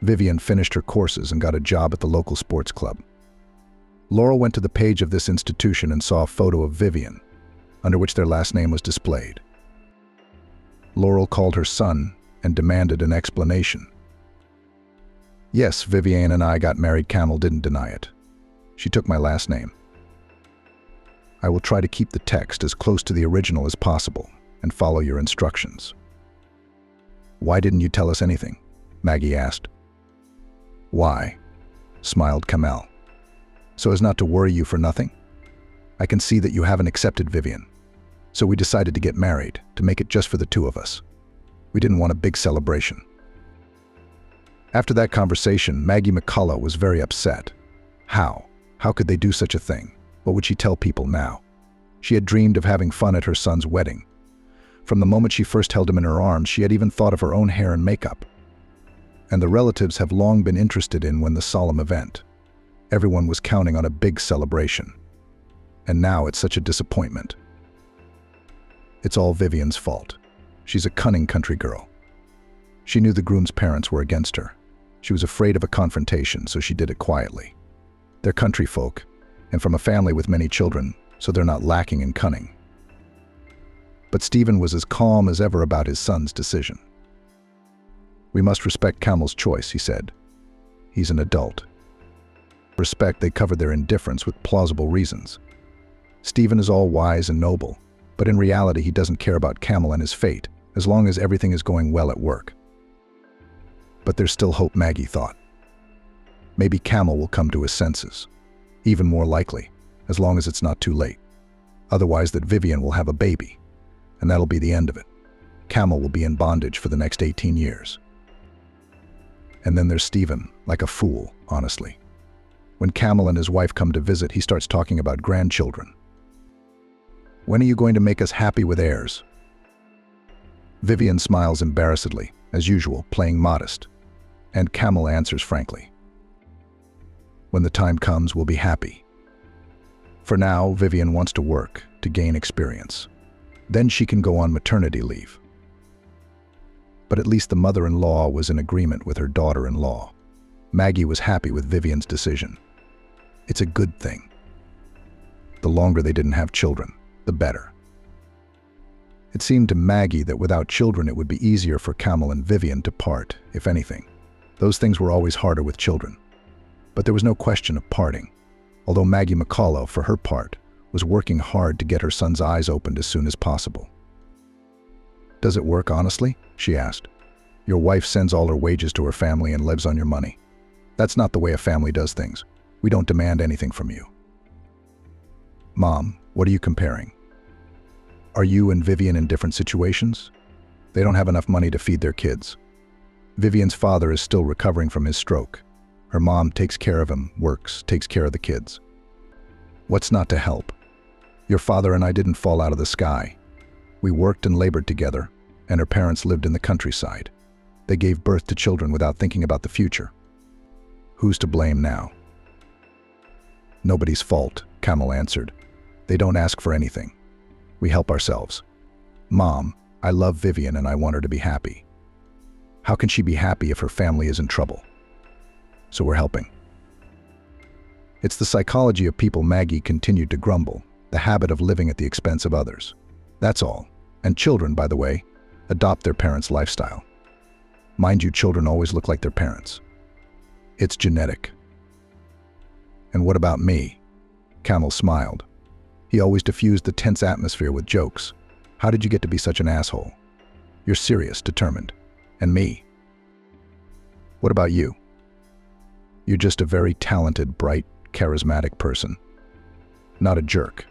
Vivian finished her courses and got a job at the local sports club. Laurel went to the page of this institution and saw a photo of Vivian, under which their last name was displayed. Laurel called her son and demanded an explanation. Yes, Vivian and I got married. Camel didn't deny it. She took my last name. I will try to keep the text as close to the original as possible and follow your instructions. Why didn't you tell us anything? Maggie asked. Why? Smiled Kamel. So as not to worry you for nothing? I can see that you haven't accepted Vivian. So we decided to get married, to make it just for the two of us. We didn't want a big celebration. After that conversation, Maggie McCullough was very upset. How? How could they do such a thing? What would she tell people now? She had dreamed of having fun at her son's wedding. From the moment she first held him in her arms, she had even thought of her own hair and makeup. And the relatives have long been interested in when the solemn event. Everyone was counting on a big celebration. And now it's such a disappointment. It's all Vivian's fault. She's a cunning country girl. She knew the groom's parents were against her. She was afraid of a confrontation, so she did it quietly. They're country folk, and from a family with many children, so they're not lacking in cunning. But Stephen was as calm as ever about his son's decision. We must respect Camel's choice, he said. He's an adult. Respect, they covered their indifference with plausible reasons. Stephen is all wise and noble, but in reality he doesn't care about Camel and his fate, as long as everything is going well at work. But there's still hope, Maggie thought. Maybe Camel will come to his senses. Even more likely, as long as it's not too late. Otherwise, that Vivian will have a baby, and that'll be the end of it. Camel will be in bondage for the next 18 years. And then there's Stephen, like a fool, honestly. When Camel and his wife come to visit, he starts talking about grandchildren. When are you going to make us happy with heirs? Vivian smiles embarrassedly, as usual, playing modest, and Camel answers frankly. When the time comes, we'll be happy. For now, Vivian wants to work to gain experience. Then she can go on maternity leave. But at least the mother-in-law was in agreement with her daughter-in-law. Maggie was happy with Vivian's decision. It's a good thing. The longer they didn't have children, the better. It seemed to Maggie that without children it would be easier for Camel and Vivian to part, if anything. Those things were always harder with children. But there was no question of parting, although Maggie McCullough, for her part, was working hard to get her son's eyes opened as soon as possible. Does it work honestly? She asked. Your wife sends all her wages to her family and lives on your money. That's not the way a family does things. We don't demand anything from you. Mom, what are you comparing? Are you and Vivian in different situations? They don't have enough money to feed their kids. Vivian's father is still recovering from his stroke. Her mom takes care of him, works, takes care of the kids. What's not to help? Your father and I didn't fall out of the sky. We worked and labored together, and her parents lived in the countryside. They gave birth to children without thinking about the future. Who's to blame now? Nobody's fault, Camel answered. They don't ask for anything. We help ourselves. Mom, I love Vivian and I want her to be happy. How can she be happy if her family is in trouble? So we're helping. It's the psychology of people. Maggie continued to grumble, the habit of living at the expense of others. That's all. And children, by the way, adopt their parents' lifestyle. Mind you, children always look like their parents. It's genetic. And what about me? Camel smiled. He always diffused the tense atmosphere with jokes. How did you get to be such an asshole? You're serious, determined. And me? What about you? You're just a very talented, bright, charismatic person. Not a jerk.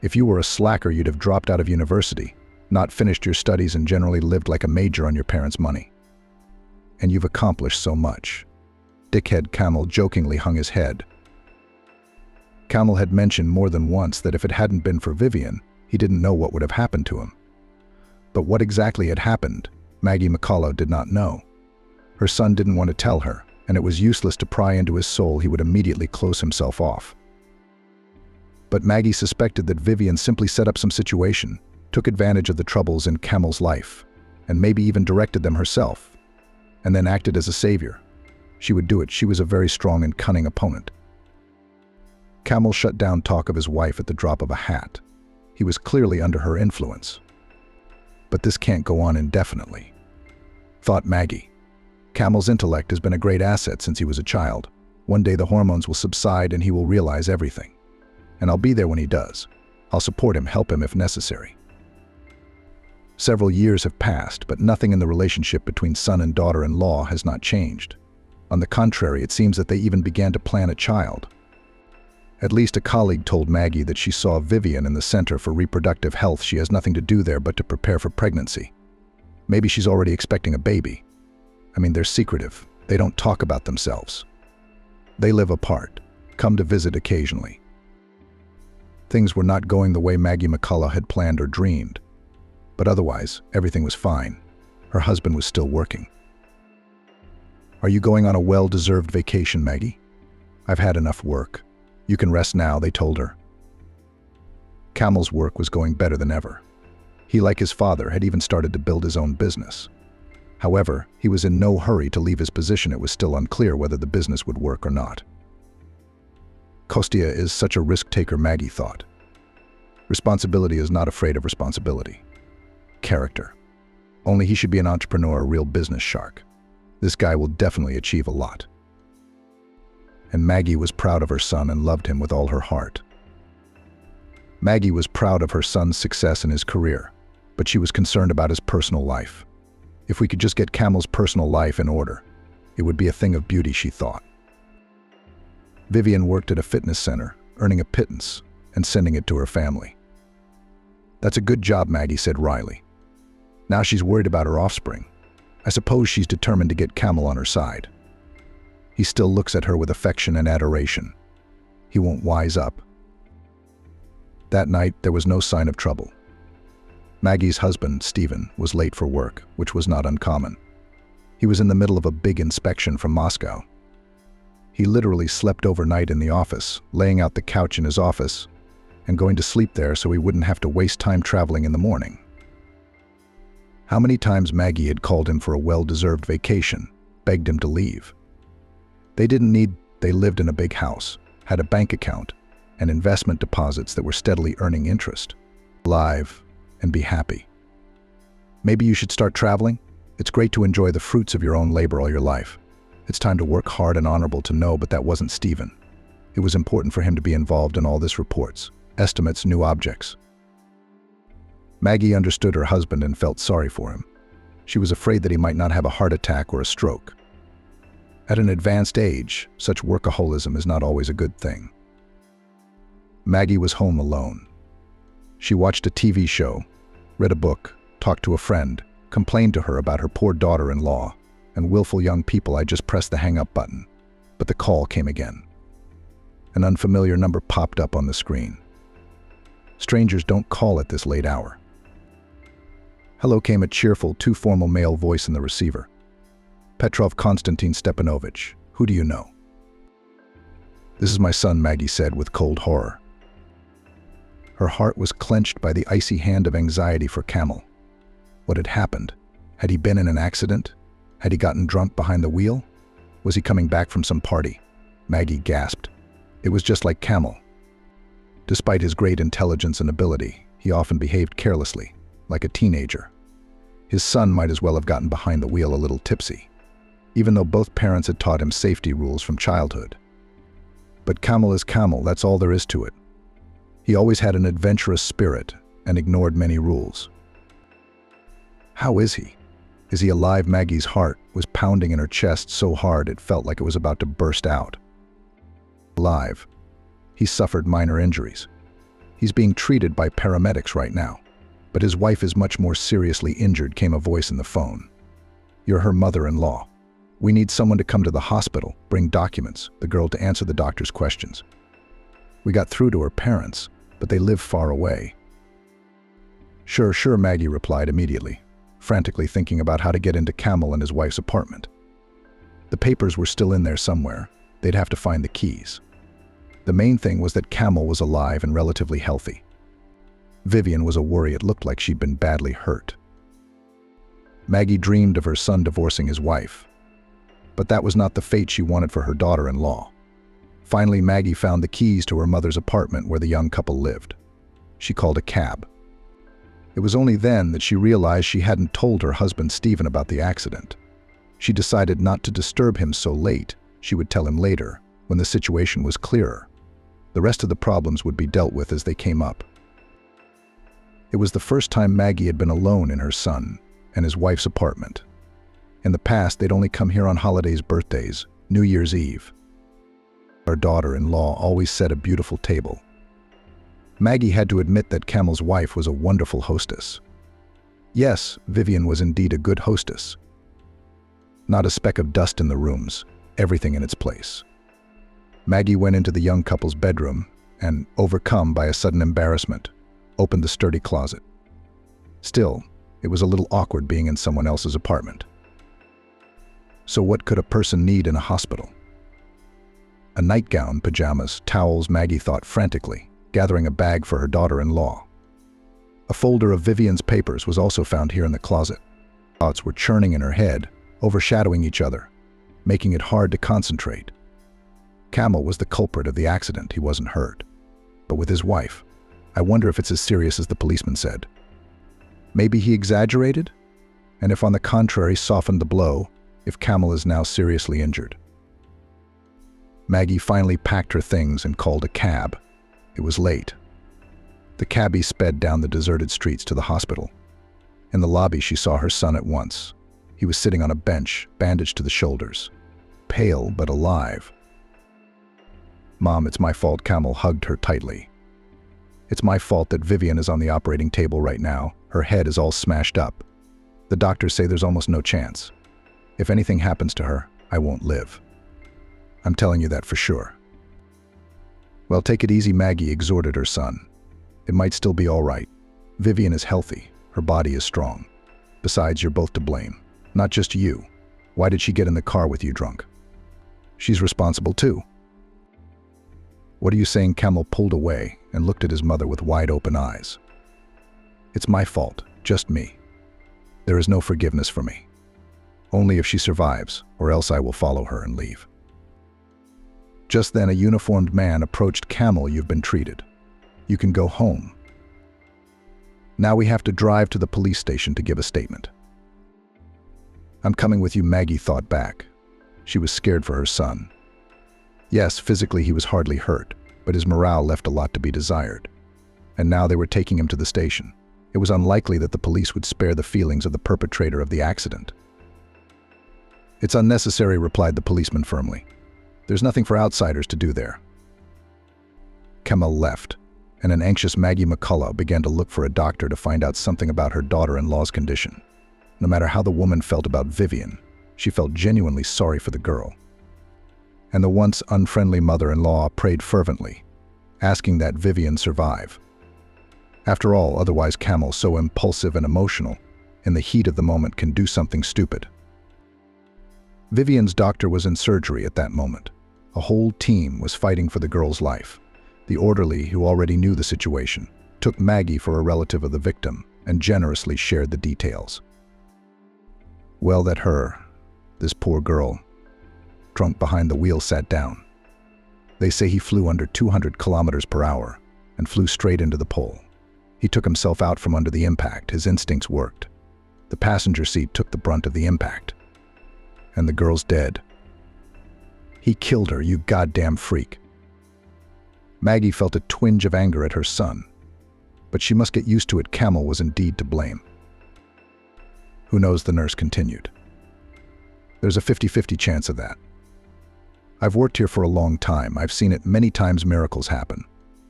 If you were a slacker, you'd have dropped out of university, not finished your studies, and generally lived like a major on your parents' money. And you've accomplished so much. Dickhead Camel jokingly hung his head. Camel had mentioned more than once that if it hadn't been for Vivian, he didn't know what would have happened to him. But what exactly had happened, Maggie McCullough did not know. Her son didn't want to tell her, and it was useless to pry into his soul. He would immediately close himself off. But Maggie suspected that Vivian simply set up some situation, took advantage of the troubles in Camel's life, and maybe even directed them herself, and then acted as a savior. She would do it. She was a very strong and cunning opponent. Camel shut down talk of his wife at the drop of a hat. He was clearly under her influence. But this can't go on indefinitely, thought Maggie. Camel's intellect has been a great asset since he was a child. One day the hormones will subside and he will realize everything. And I'll be there when he does. I'll support him, help him if necessary. Several years have passed, but nothing in the relationship between son and daughter-in-law has not changed. On the contrary, it seems that they even began to plan a child. At least a colleague told Maggie that she saw Vivian in the Center for Reproductive Health. She has nothing to do there but to prepare for pregnancy. Maybe she's already expecting a baby. I mean, they're secretive. They don't talk about themselves. They live apart, come to visit occasionally. Things were not going the way Maggie McCullough had planned or dreamed. But otherwise, everything was fine. Her husband was still working. "Are you going on a well-deserved vacation, Maggie?" "I've had enough work. You can rest now," they told her. Camel's work was going better than ever. He, like his father, had even started to build his own business. However, he was in no hurry to leave his position. It was still unclear whether the business would work or not. Kostya is such a risk-taker, Maggie thought. Responsibility is not afraid of responsibility. Character. Only he should be an entrepreneur, a real business shark. This guy will definitely achieve a lot. And Maggie was proud of her son and loved him with all her heart. Maggie was proud of her son's success in his career, but she was concerned about his personal life. If we could just get Camel's personal life in order, it would be a thing of beauty, she thought. Vivian worked at a fitness center, earning a pittance and sending it to her family. "That's a good job," Maggie said wryly. Now she's worried about her offspring. I suppose she's determined to get Camel on her side. He still looks at her with affection and adoration. He won't wise up. That night, there was no sign of trouble. Maggie's husband, Stephen, was late for work, which was not uncommon. He was in the middle of a big inspection from Moscow. He literally slept overnight in the office, laying out the couch in his office, and going to sleep there so he wouldn't have to waste time traveling in the morning. How many times Maggie had called him for a well-deserved vacation, begged him to leave. They lived in a big house, had a bank account, and investment deposits that were steadily earning interest. Live and be happy. Maybe you should start traveling? It's great to enjoy the fruits of your own labor all your life. It's time to work hard and honorable to know, but that wasn't Stephen. It was important for him to be involved in all this reports, estimates, new objects. Maggie understood her husband and felt sorry for him. She was afraid that he might not have a heart attack or a stroke. At an advanced age, such workaholism is not always a good thing. Maggie was home alone. She watched a TV show, read a book, talked to a friend, complained to her about her poor daughter-in-law, and willful young people. I just pressed the hang-up button, but the call came again. An unfamiliar number popped up on the screen. Strangers don't call at this late hour. Hello, came a cheerful, too formal male voice in the receiver. Petrov Konstantin Stepanovich, who do you know? This is my son, Maggie said with cold horror. Her heart was clenched by the icy hand of anxiety for Camel. What had happened? Had he been in an accident? Had he gotten drunk behind the wheel? Was he coming back from some party? Maggie gasped. It was just like Camel. Despite his great intelligence and ability, he often behaved carelessly, like a teenager. His son might as well have gotten behind the wheel a little tipsy, even though both parents had taught him safety rules from childhood. But Camel is Camel, that's all there is to it. He always had an adventurous spirit and ignored many rules. How is he? Is he alive? Maggie's heart was pounding in her chest so hard it felt like it was about to burst out. Alive. He suffered minor injuries. He's being treated by paramedics right now. But his wife is much more seriously injured, came a voice in the phone. You're her mother-in-law. We need someone to come to the hospital, bring documents, the girl to answer the doctor's questions. We got through to her parents, but they live far away. Sure, Maggie replied immediately, frantically thinking about how to get into Camel and his wife's apartment. The papers were still in there somewhere. They'd have to find the keys. The main thing was that Camel was alive and relatively healthy. Vivian was a worry. It looked like she'd been badly hurt. Maggie dreamed of her son divorcing his wife. But that was not the fate she wanted for her daughter-in-law. Finally, Maggie found the keys to her mother's apartment where the young couple lived. She called a cab. It was only then that she realized she hadn't told her husband Stephen about the accident. She decided not to disturb him so late. She would tell him later, when the situation was clearer. The rest of the problems would be dealt with as they came up. It was the first time Maggie had been alone in her son and his wife's apartment. In the past, they'd only come here on holidays, birthdays, New Year's Eve. Her daughter-in-law always set a beautiful table. Maggie had to admit that Camel's wife was a wonderful hostess. Yes, Vivian was indeed a good hostess. Not a speck of dust in the rooms, everything in its place. Maggie went into the young couple's bedroom and, overcome by a sudden embarrassment, opened the sturdy closet. Still, it was a little awkward being in someone else's apartment. So what could a person need in a hospital? A nightgown, pajamas, towels, Maggie thought frantically, gathering a bag for her daughter-in-law. A folder of Vivian's papers was also found here in the closet. Thoughts were churning in her head, overshadowing each other, making it hard to concentrate. Camel was the culprit of the accident. He wasn't hurt. But with his wife, I wonder if it's as serious as the policeman said. Maybe he exaggerated? And if on the contrary softened the blow, if Camel is now seriously injured? Maggie finally packed her things and called a cab. It was late. The cabbie sped down the deserted streets to the hospital. In the lobby, she saw her son at once. He was sitting on a bench, bandaged to the shoulders, pale but alive. "Mom, it's my fault." Camel hugged her tightly. "It's my fault that Vivian is on the operating table right now. Her head is all smashed up. The doctors say there's almost no chance. If anything happens to her, I won't live. I'm telling you that for sure." "Well, take it easy," Maggie exhorted her son. "It might still be all right. Vivian is healthy. Her body is strong. Besides, you're both to blame. Not just you. Why did she get in the car with you drunk? She's responsible too." "What are you saying?" Camel pulled away and looked at his mother with wide-open eyes. "It's my fault, just me. There is no forgiveness for me. Only if she survives, or else I will follow her and leave." Just then, a uniformed man approached. "Camel, you've been treated. You can go home. Now we have to drive to the police station to give a statement." "I'm coming with you," Maggie thought back. She was scared for her son. Yes, physically he was hardly hurt, but his morale left a lot to be desired. And now they were taking him to the station. It was unlikely that the police would spare the feelings of the perpetrator of the accident. "It's unnecessary," replied the policeman firmly. "There's nothing for outsiders to do there." Camel left, and an anxious Maggie McCullough began to look for a doctor to find out something about her daughter-in-law's condition. No matter how the woman felt about Vivian, she felt genuinely sorry for the girl. And the once unfriendly mother-in-law prayed fervently, asking that Vivian survive. After all, otherwise Camel, so impulsive and emotional, in the heat of the moment can do something stupid. Vivian's doctor was in surgery at that moment. A whole team was fighting for the girl's life. The orderly, who already knew the situation, took Maggie for a relative of the victim and generously shared the details. Well, this poor girl, drunk behind the wheel, sat down. They say he flew under 200 kilometers per hour and flew straight into the pole. He took himself out from under the impact. His instincts worked. The passenger seat took the brunt of the impact. And the girl's dead. He killed her, you goddamn freak. Maggie felt a twinge of anger at her son. But she must get used to it. Camel was indeed to blame. "Who knows?" the nurse continued. "There's a 50-50 chance of that. I've worked here for a long time. I've seen it many times. Miracles happen.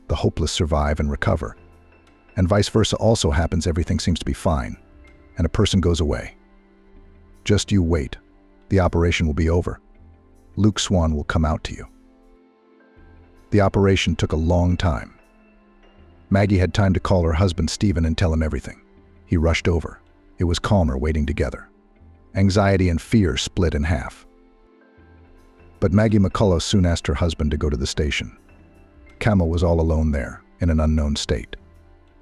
The hopeless survive and recover. And vice versa also happens. Everything seems to be fine, and a person goes away. Just you wait. The operation will be over. Luke Swan will come out to you." The operation took a long time. Maggie had time to call her husband Stephen and tell him everything. He rushed over. It was calmer waiting together. Anxiety and fear split in half. But Maggie McCullough soon asked her husband to go to the station. Camel was all alone there, in an unknown state.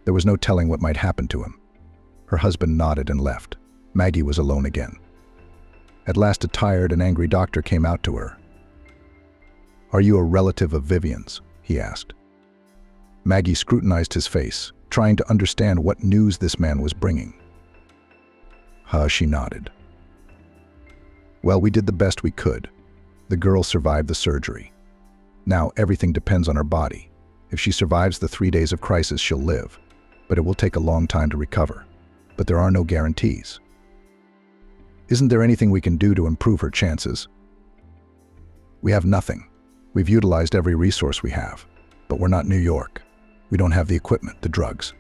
There was no telling what might happen to him. Her husband nodded and left. Maggie was alone again. At last, a tired and angry doctor came out to her. "Are you a relative of Vivian's?" he asked. Maggie scrutinized his face, trying to understand what news this man was bringing. She nodded. "Well, we did the best we could. The girl survived the surgery. Now, everything depends on her body. If she survives the 3 days of crisis, she'll live, but it will take a long time to recover. But there are no guarantees. Isn't there anything we can do to improve her chances?" "We have nothing. We've utilized every resource we have, but we're not New York. We don't have the equipment, the drugs.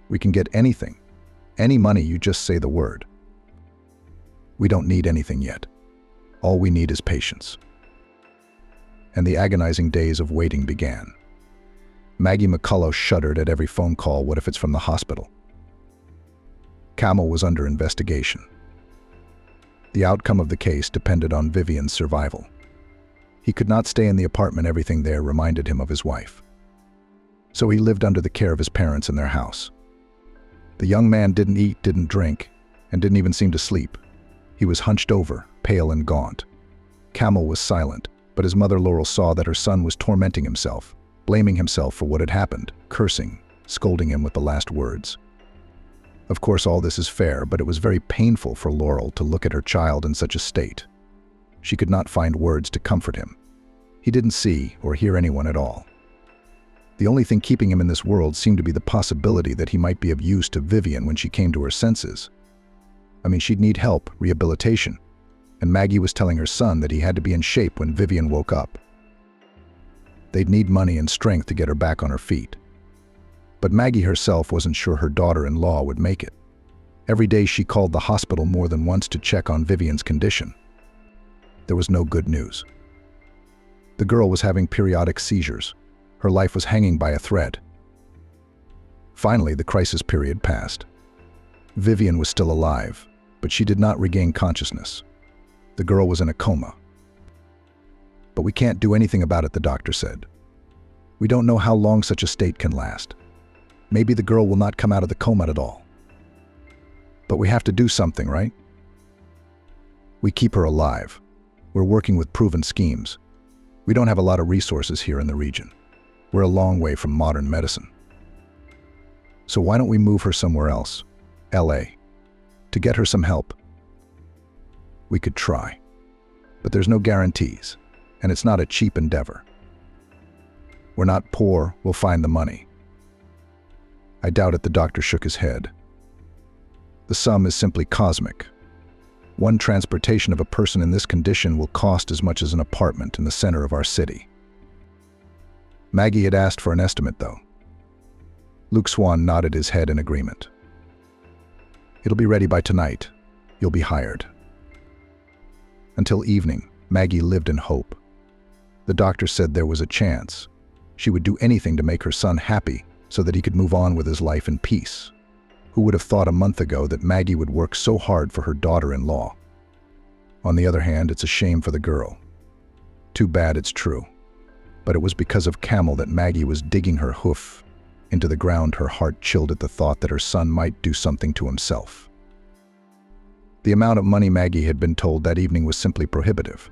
We can get anything, any money, you just say the word. We don't need anything yet. All we need is patience." And the agonizing days of waiting began. Maggie McCullough shuddered at every phone call. What if it's from the hospital? Camel was under investigation. The outcome of the case depended on Vivian's survival. He could not stay in the apartment. Everything there reminded him of his wife. So he lived under the care of his parents in their house. The young man didn't eat, didn't drink, and didn't even seem to sleep. He was hunched over, pale and gaunt. Camel was silent, but his mother Laurel saw that her son was tormenting himself, blaming himself for what had happened, cursing, scolding him with the last words. Of course, all this is fair, but it was very painful for Laurel to look at her child in such a state. She could not find words to comfort him. He didn't see or hear anyone at all. The only thing keeping him in this world seemed to be the possibility that he might be of use to Vivian when she came to her senses. I mean, she'd need help, rehabilitation, and Maggie was telling her son that he had to be in shape when Vivian woke up. They'd need money and strength to get her back on her feet. But Maggie herself wasn't sure her daughter-in-law would make it. Every day she called the hospital more than once to check on Vivian's condition. There was no good news. The girl was having periodic seizures. Her life was hanging by a thread. Finally, the crisis period passed. Vivian was still alive, but she did not regain consciousness. The girl was in a coma. "But we can't do anything about it," the doctor said. "We don't know how long such a state can last. Maybe the girl will not come out of the coma at all. But we have to do something, right? We keep her alive. We're working with proven schemes. We don't have a lot of resources here in the region. We're a long way from modern medicine. So why don't we move her somewhere else, LA, to get her some help?" "We could try, but there's no guarantees, and it's not a cheap endeavor. We're not poor, we'll find the money." "I doubt it," the doctor shook his head. "The sum is simply cosmic. One transportation of a person in this condition will cost as much as an apartment in the center of our city." Maggie had asked for an estimate, though. Luke Swan nodded his head in agreement. "It'll be ready by tonight. You'll be hired." Until evening, Maggie lived in hope. The doctor said there was a chance. She would do anything to make her son happy so that he could move on with his life in peace. Who would have thought a month ago that Maggie would work so hard for her daughter-in-law? On the other hand, it's a shame for the girl. Too bad it's true. But it was because of Camel that Maggie was digging her hoof into the ground. Her heart chilled at the thought that her son might do something to himself. The amount of money Maggie had been told that evening was simply prohibitive.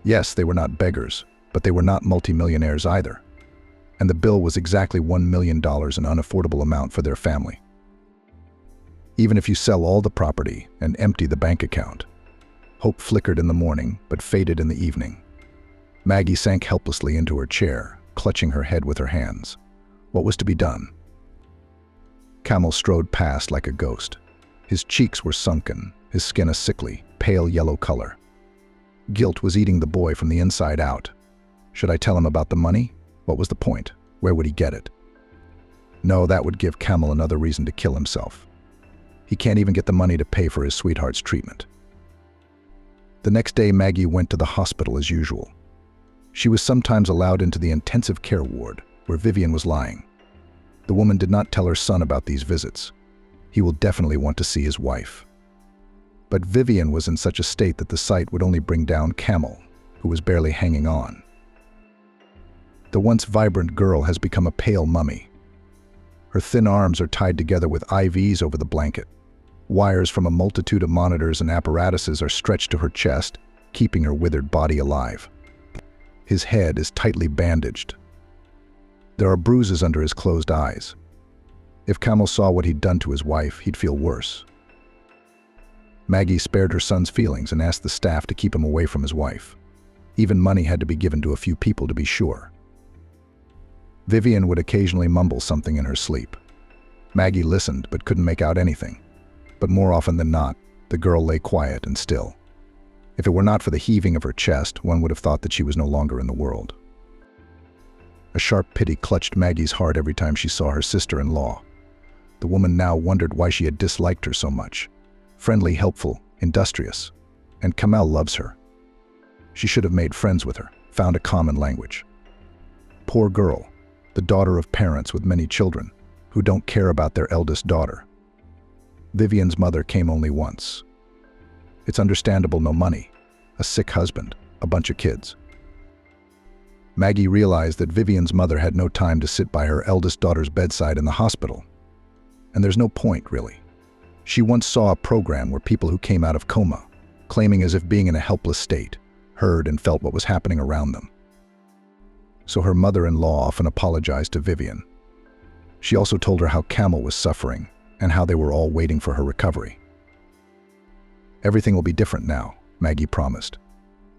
Yes, they were not beggars, but they were not multimillionaires either. And the bill was exactly $1 million, an unaffordable amount for their family. Even if you sell all the property and empty the bank account. Hope flickered in the morning, but faded in the evening. Maggie sank helplessly into her chair, clutching her head with her hands. What was to be done? Camel strode past like a ghost. His cheeks were sunken, his skin a sickly, pale yellow color. Guilt was eating the boy from the inside out. Should I tell him about the money? What was the point? Where would he get it? No, that would give Camel another reason to kill himself. He can't even get the money to pay for his sweetheart's treatment. The next day, Maggie went to the hospital as usual. She was sometimes allowed into the intensive care ward, where Vivian was lying. The woman did not tell her son about these visits. He will definitely want to see his wife. But Vivian was in such a state that the sight would only bring down Camel, who was barely hanging on. The once vibrant girl has become a pale mummy. Her thin arms are tied together with IVs over the blanket. Wires from a multitude of monitors and apparatuses are stretched to her chest, keeping her withered body alive. His head is tightly bandaged. There are bruises under his closed eyes. If Kamal saw what he'd done to his wife, he'd feel worse. Maggie spared her son's feelings and asked the staff to keep him away from his wife. Even money had to be given to a few people to be sure. Vivian would occasionally mumble something in her sleep. Maggie listened but couldn't make out anything. But more often than not, the girl lay quiet and still. If it were not for the heaving of her chest, one would have thought that she was no longer in the world. A sharp pity clutched Maggie's heart every time she saw her sister-in-law. The woman now wondered why she had disliked her so much. Friendly, helpful, industrious. And Kamal loves her. She should have made friends with her, found a common language. Poor girl, the daughter of parents with many children, who don't care about their eldest daughter. Vivian's mother came only once. It's understandable, no money, a sick husband, a bunch of kids. Maggie realized that Vivian's mother had no time to sit by her eldest daughter's bedside in the hospital. And there's no point, really. She once saw a program where people who came out of coma, claiming as if being in a helpless state, heard and felt what was happening around them. So her mother-in-law often apologized to Vivian. She also told her how Kamal was suffering and how they were all waiting for her recovery. Everything will be different now, Maggie promised.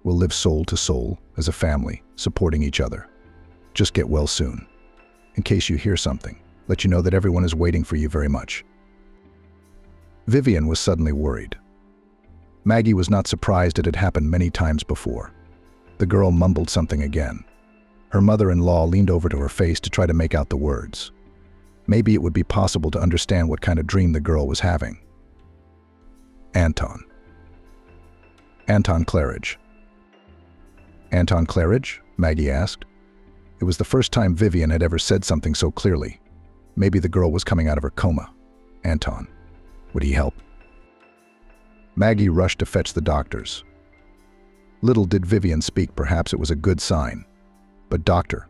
We'll live soul to soul, as a family, supporting each other. Just get well soon. In case you hear something, let you know that everyone is waiting for you very much. Vivian was suddenly worried. Maggie was not surprised it had happened many times before. The girl mumbled something again. Her mother-in-law leaned over to her face to try to make out the words. Maybe it would be possible to understand what kind of dream the girl was having. Anton Claridge. Anton Claridge? Maggie asked. It was the first time Vivian had ever said something so clearly. Maybe the girl was coming out of her coma. Anton. Would he help? Maggie rushed to fetch the doctors. Little did Vivian speak, perhaps it was a good sign. But Dr.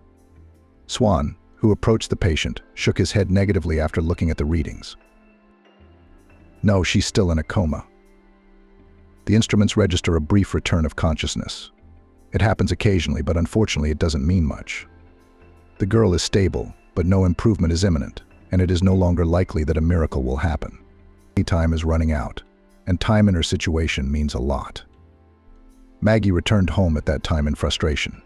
Swan, who approached the patient, shook his head negatively after looking at the readings. No, she's still in a coma. The instruments register a brief return of consciousness. It happens occasionally, but unfortunately it doesn't mean much. The girl is stable, but no improvement is imminent, and it is no longer likely that a miracle will happen. Time is running out, and time in her situation means a lot. Maggie returned home at that time in frustration.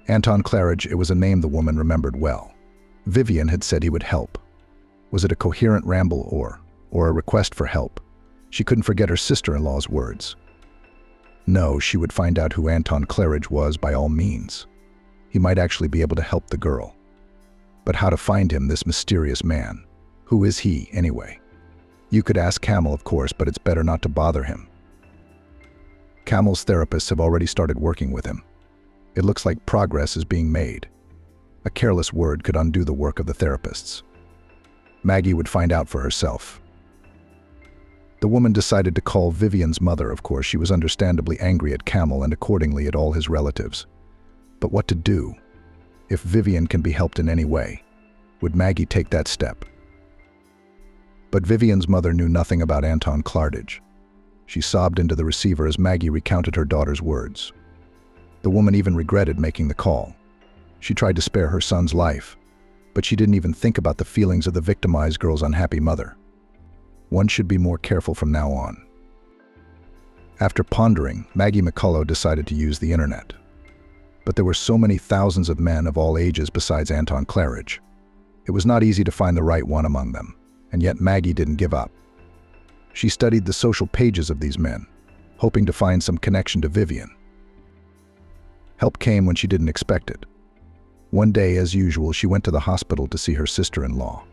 Anton Claridge, it was a name the woman remembered well. Vivian had said he would help. Was it a coherent ramble or a request for help? She couldn't forget her sister-in-law's words. No, she would find out who Anton Claridge was by all means. He might actually be able to help the girl. But how to find him, this mysterious man? Who is he, anyway? You could ask Kamal, of course, but it's better not to bother him. Kamal's therapists have already started working with him. It looks like progress is being made. A careless word could undo the work of the therapists. Maggie would find out for herself. The woman decided to call Vivian's mother. Of course, she was understandably angry at Kamal and accordingly at all his relatives. But what to do? If Vivian can be helped in any way, would Maggie take that step? But Vivian's mother knew nothing about Anton Claridge. She sobbed into the receiver as Maggie recounted her daughter's words. The woman even regretted making the call. She tried to spare her son's life, but she didn't even think about the feelings of the victimized girl's unhappy mother. One should be more careful from now on. After pondering, Maggie McCullough decided to use the internet. But there were so many thousands of men of all ages besides Anton Claridge. It was not easy to find the right one among them, and yet Maggie didn't give up. She studied the social pages of these men, hoping to find some connection to Vivian. Help came when she didn't expect it. One day, as usual, she went to the hospital to see her sister-in-law.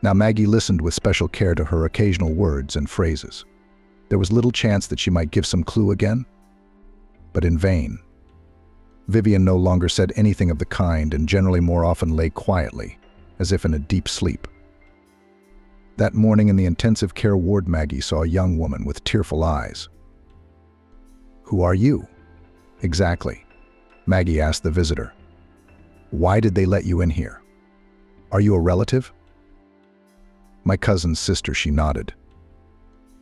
Now Maggie listened with special care to her occasional words and phrases. There was little chance that she might give some clue again, but in vain. Vivian no longer said anything of the kind and generally more often lay quietly, as if in a deep sleep. That morning in the intensive care ward, Maggie saw a young woman with tearful eyes. "Who are you?" "Exactly," Maggie asked the visitor. "Why did they let you in here? Are you a relative?" "My cousin's sister," she nodded.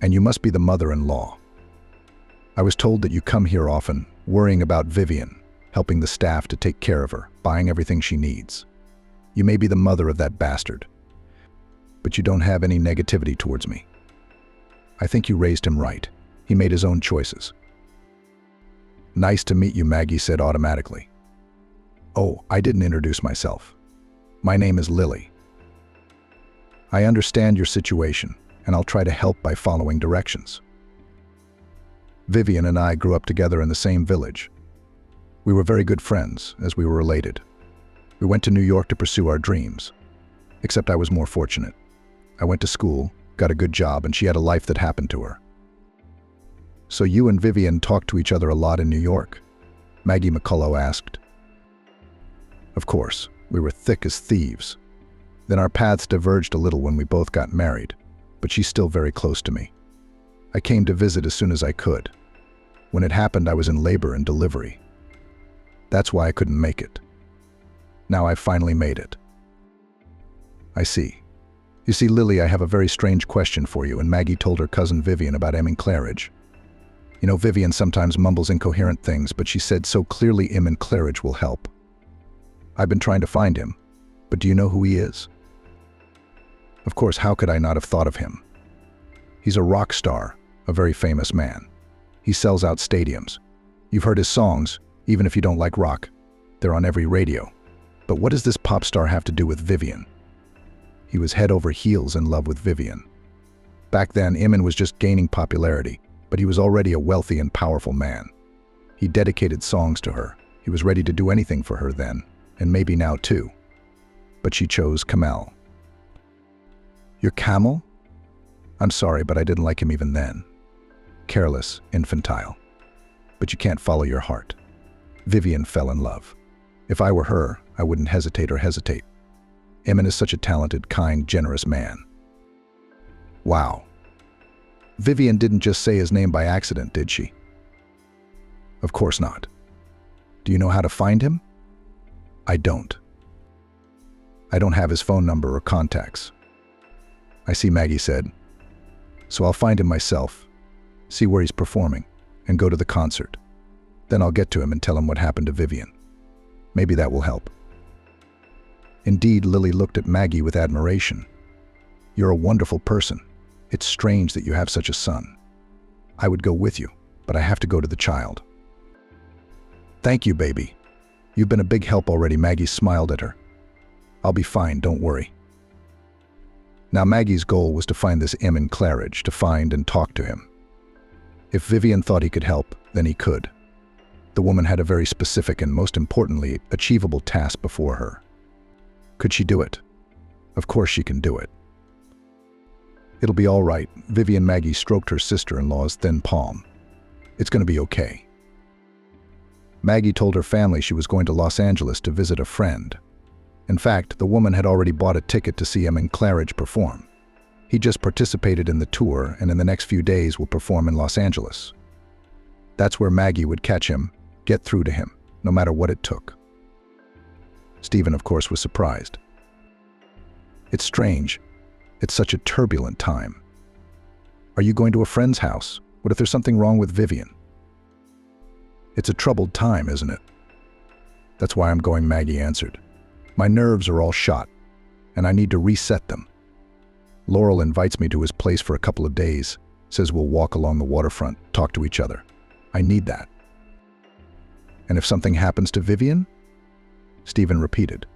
"And you must be the mother-in-law. I was told that you come here often, worrying about Vivian, helping the staff to take care of her, buying everything she needs. You may be the mother of that bastard, but you don't have any negativity towards me. I think you raised him right. He made his own choices. Nice to meet you, Maggie said automatically. Oh, I didn't introduce myself. My name is Lily. I understand your situation, and I'll try to help by following directions. Vivian and I grew up together in the same village. We were very good friends, as we were related. We went to New York to pursue our dreams. Except I was more fortunate. I went to school, got a good job, and she had a life that happened to her. So you and Vivian talked to each other a lot in New York? Maggie McCullough asked. Of course, we were thick as thieves. Then our paths diverged a little when we both got married, but she's still very close to me. I came to visit as soon as I could. When it happened, I was in labor and delivery. That's why I couldn't make it. Now I've finally made it. I see. You see, Lily, I have a very strange question for you, and Maggie told her cousin Vivian about Em and Claridge. You know, Vivian sometimes mumbles incoherent things, but she said so clearly Em and Claridge will help. I've been trying to find him, but do you know who he is? Of course, how could I not have thought of him? He's a rock star, a very famous man. He sells out stadiums. You've heard his songs, even if you don't like rock. They're on every radio. But what does this pop star have to do with Vivian? He was head over heels in love with Vivian. Back then, Emin was just gaining popularity, but he was already a wealthy and powerful man. He dedicated songs to her. He was ready to do anything for her then, and maybe now too. But she chose Kamel. Your Camel? I'm sorry, but I didn't like him even then. Careless, infantile. But you can't follow your heart. Vivian fell in love. If I were her, I wouldn't hesitate. Emin is such a talented, kind, generous man. Wow. Vivian didn't just say his name by accident, did she? Of course not. Do you know how to find him? I don't. I don't have his phone number or contacts. I see, Maggie said. So I'll find him myself, see where he's performing, and go to the concert. Then I'll get to him and tell him what happened to Vivian. Maybe that will help. Indeed, Lily looked at Maggie with admiration. You're a wonderful person. It's strange that you have such a son. I would go with you, but I have to go to the child. Thank you, baby. You've been a big help already. Maggie smiled at her. I'll be fine, don't worry. Now Maggie's goal was to find this Emin Claridge, to find and talk to him. If Vivian thought he could help, then he could. The woman had a very specific and, most importantly, achievable task before her. Could she do it? Of course she can do it. It'll be all right. Vivian Maggie stroked her sister-in-law's thin palm. It's going to be okay. Maggie told her family she was going to Los Angeles to visit a friend. In fact, the woman had already bought a ticket to see Emin Claridge perform. He just participated in the tour and in the next few days will perform in Los Angeles. That's where Maggie would catch him, get through to him, no matter what it took. Stephen, of course, was surprised. It's strange. It's such a turbulent time. Are you going to a friend's house? What if there's something wrong with Vivian? It's a troubled time, isn't it? That's why I'm going, Maggie answered. My nerves are all shot, and I need to reset them. Laurel invites me to his place for a couple of days, says we'll walk along the waterfront, talk to each other. I need that. And if something happens to Vivian? Stephen repeated.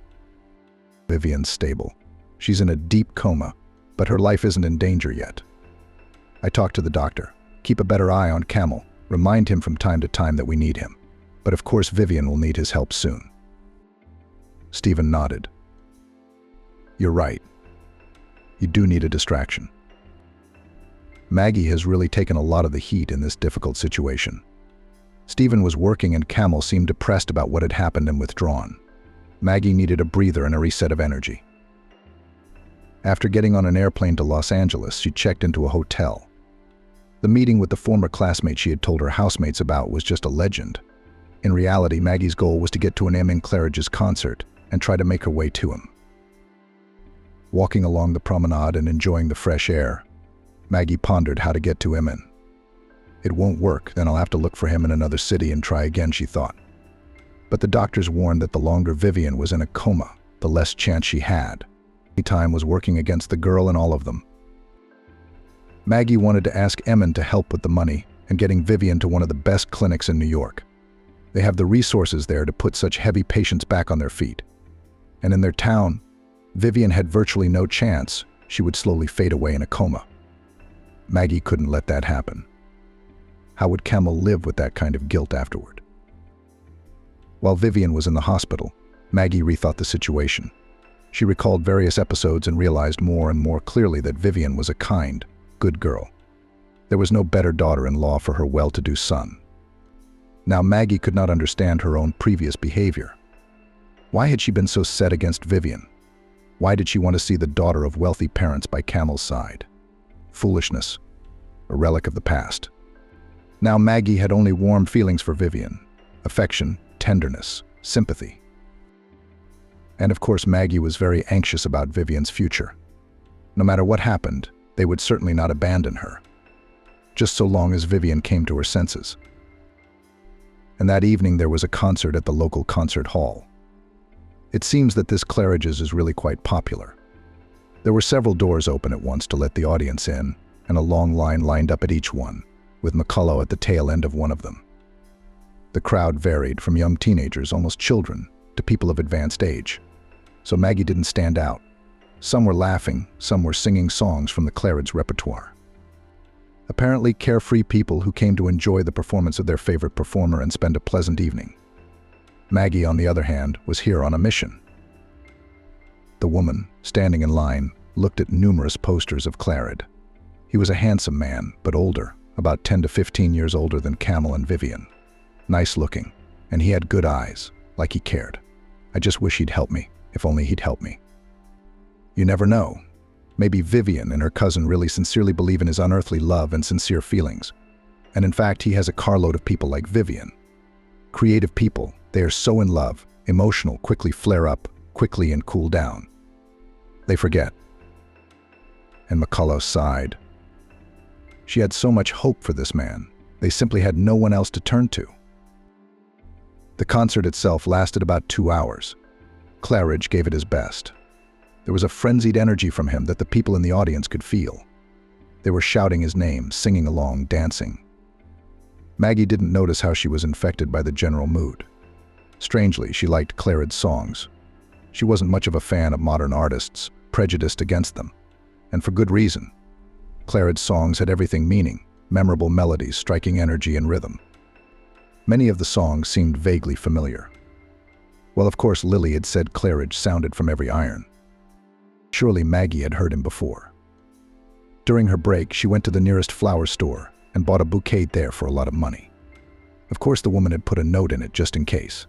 Vivian's stable. She's in a deep coma, but her life isn't in danger yet. I talked to the doctor. Keep a better eye on Camel. Remind him from time to time that we need him. But of course Vivian will need his help soon. Stephen nodded. You're right. You do need a distraction. Maggie has really taken a lot of the heat in this difficult situation. Stephen was working and Camel seemed depressed about what had happened and withdrawn. Maggie needed a breather and a reset of energy. After getting on an airplane to Los Angeles, she checked into a hotel. The meeting with the former classmate she had told her housemates about was just a legend. In reality, Maggie's goal was to get to an Emin Claridge's concert and try to make her way to him. Walking along the promenade and enjoying the fresh air, Maggie pondered how to get to Emin. It won't work, then I'll have to look for him in another city and try again, she thought. But the doctors warned that the longer Vivian was in a coma, the less chance she had. Time was working against the girl and all of them. Maggie wanted to ask Emmon to help with the money and getting Vivian to one of the best clinics in New York. They have the resources there to put such heavy patients back on their feet. And in their town, Vivian had virtually no chance. She would slowly fade away in a coma. Maggie couldn't let that happen. How would Camel live with that kind of guilt afterward? While Vivian was in the hospital, Maggie rethought the situation. She recalled various episodes and realized more and more clearly that Vivian was a kind, good girl. There was no better daughter-in-law for her well-to-do son. Now Maggie could not understand her own previous behavior. Why had she been so set against Vivian? Why did she want to see the daughter of wealthy parents by Camel's side? Foolishness, a relic of the past. Now Maggie had only warm feelings for Vivian, affection, tenderness, sympathy. And of course Maggie was very anxious about Vivian's future. No matter what happened, they would certainly not abandon her, just so long as Vivian came to her senses. And that evening there was a concert at the local concert hall. It seems that this Claridge's is really quite popular. There were several doors open at once to let the audience in, and a long line lined up at each one, with McCullough at the tail end of one of them. The crowd varied from young teenagers, almost children, to people of advanced age. So Maggie didn't stand out. Some were laughing, some were singing songs from the Claridge repertoire. Apparently carefree people who came to enjoy the performance of their favorite performer and spend a pleasant evening. Maggie, on the other hand, was here on a mission. The woman, standing in line, looked at numerous posters of Claridge. He was a handsome man, but older, about 10 to 15 years older than Camel and Vivian. Nice looking, and he had good eyes, like he cared. I just wish he'd help me, if only he'd help me. You never know. Maybe Vivian and her cousin really sincerely believe in his unearthly love and sincere feelings. And in fact, he has a carload of people like Vivian. Creative people, they are so in love, emotional, quickly flare up, quickly and cool down. They forget. And McCullough sighed. She had so much hope for this man. They simply had no one else to turn to. The concert itself lasted about 2 hours. Claridge gave it his best. There was a frenzied energy from him that the people in the audience could feel. They were shouting his name, singing along, dancing. Maggie didn't notice how she was infected by the general mood. Strangely, she liked Claridge's songs. She wasn't much of a fan of modern artists, prejudiced against them. And for good reason. Claridge's songs had everything meaning, memorable melodies, striking energy and rhythm. Many of the songs seemed vaguely familiar. Well, of course, Lily had said Claridge sounded from every iron. Surely Maggie had heard him before. During her break, she went to the nearest flower store and bought a bouquet there for a lot of money. Of course, the woman had put a note in it just in case.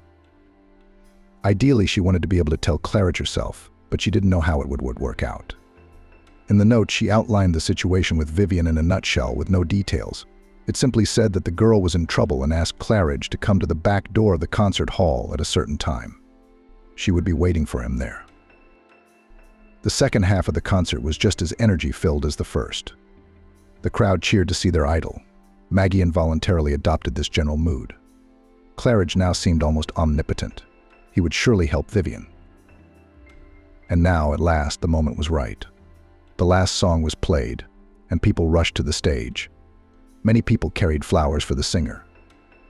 Ideally, she wanted to be able to tell Claridge herself, but she didn't know how it would work out. In the note, she outlined the situation with Vivian in a nutshell with no details. It simply said that the girl was in trouble and asked Claridge to come to the back door of the concert hall at a certain time. She would be waiting for him there. The second half of the concert was just as energy-filled as the first. The crowd cheered to see their idol. Maggie involuntarily adopted this general mood. Claridge now seemed almost omnipotent. He would surely help Vivian. And now, at last, the moment was right. The last song was played, and people rushed to the stage. Many people carried flowers for the singer.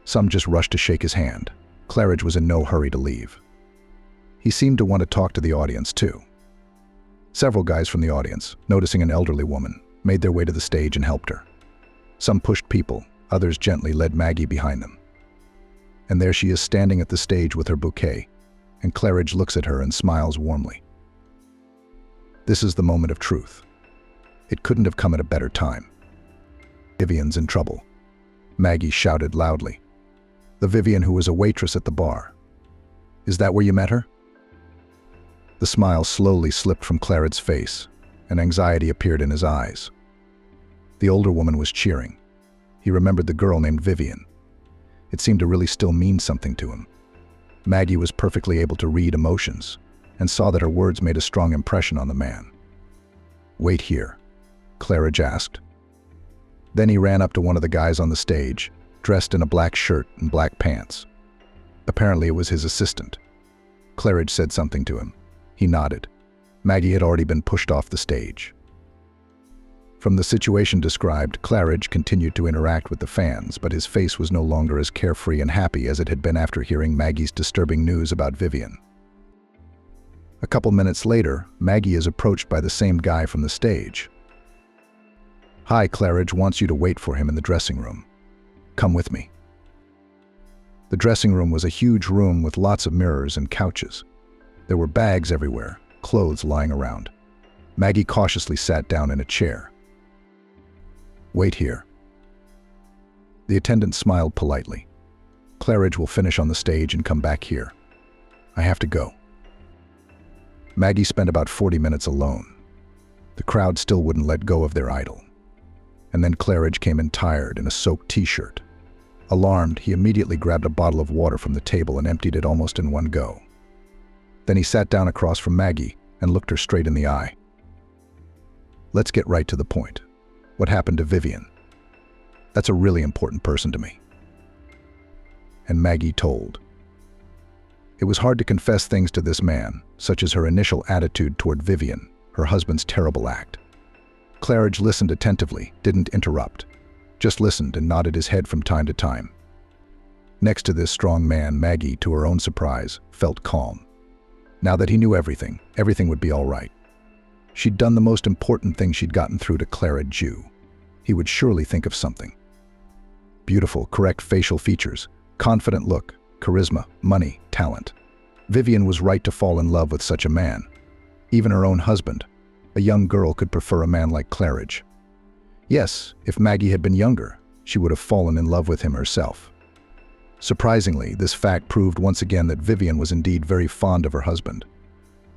Some just rushed to shake his hand. Claridge was in no hurry to leave. He seemed to want to talk to the audience, too. Several guys from the audience, noticing an elderly woman, made their way to the stage and helped her. Some pushed people, others gently led Maggie behind them. And there she is standing at the stage with her bouquet, and Claridge looks at her and smiles warmly. This is the moment of truth. It couldn't have come at a better time. Vivian's in trouble. Maggie shouted loudly. The Vivian who was a waitress at the bar. Is that where you met her? The smile slowly slipped from Claridge's face, and anxiety appeared in his eyes. The older woman was cheering. He remembered the girl named Vivian. It seemed to really still mean something to him. Maggie was perfectly able to read emotions, and saw that her words made a strong impression on the man. Wait here, Claridge asked. Then he ran up to one of the guys on the stage, dressed in a black shirt and black pants. Apparently it was his assistant. Claridge said something to him. He nodded. Maggie had already been pushed off the stage. From the situation described, Claridge continued to interact with the fans, but his face was no longer as carefree and happy as it had been after hearing Maggie's disturbing news about Vivian. A couple minutes later, Maggie is approached by the same guy from the stage. "Hi, Claridge wants you to wait for him in the dressing room. Come with me." The dressing room was a huge room with lots of mirrors and couches. There were bags everywhere, clothes lying around. Maggie cautiously sat down in a chair. "Wait here." The attendant smiled politely. "Claridge will finish on the stage and come back here. I have to go." Maggie spent about 40 minutes alone. The crowd still wouldn't let go of their idol. And then Claridge came in tired in a soaked t-shirt. Alarmed, he immediately grabbed a bottle of water from the table and emptied it almost in one go. Then he sat down across from Maggie and looked her straight in the eye. "Let's get right to the point. What happened to Vivian? That's a really important person to me." And Maggie told. It was hard to confess things to this man, such as her initial attitude toward Vivian, her husband's terrible act. Claridge listened attentively, didn't interrupt, just listened and nodded his head from time to time. Next to this strong man, Maggie, to her own surprise, felt calm. Now that he knew everything, everything would be all right. She'd done the most important thing she'd gotten through to Claridge. He would surely think of something. Beautiful, correct facial features, confident look, charisma, money, talent. Vivian was right to fall in love with such a man. Even her own husband, a young girl, could prefer a man like Claridge. Yes, if Maggie had been younger, she would have fallen in love with him herself. Surprisingly, this fact proved once again that Vivian was indeed very fond of her husband.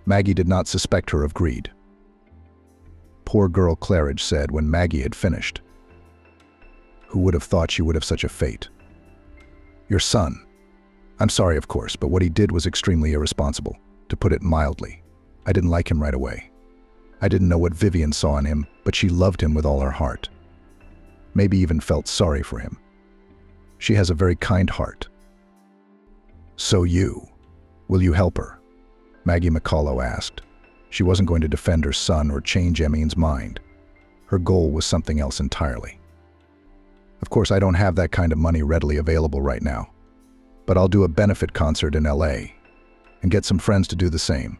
Maggie did not suspect her of greed. "Poor girl," Claridge said when Maggie had finished. "Who would have thought she would have such a fate? Your son. I'm sorry, of course, but what he did was extremely irresponsible, to put it mildly. I didn't like him right away. I didn't know what Vivian saw in him, but she loved him with all her heart. Maybe even felt sorry for him. She has a very kind heart." "So will you help her?" Maggie McCullough asked. She wasn't going to defend her son or change Emmeen's mind. Her goal was something else entirely. "Of course, I don't have that kind of money readily available right now, but I'll do a benefit concert in LA and get some friends to do the same.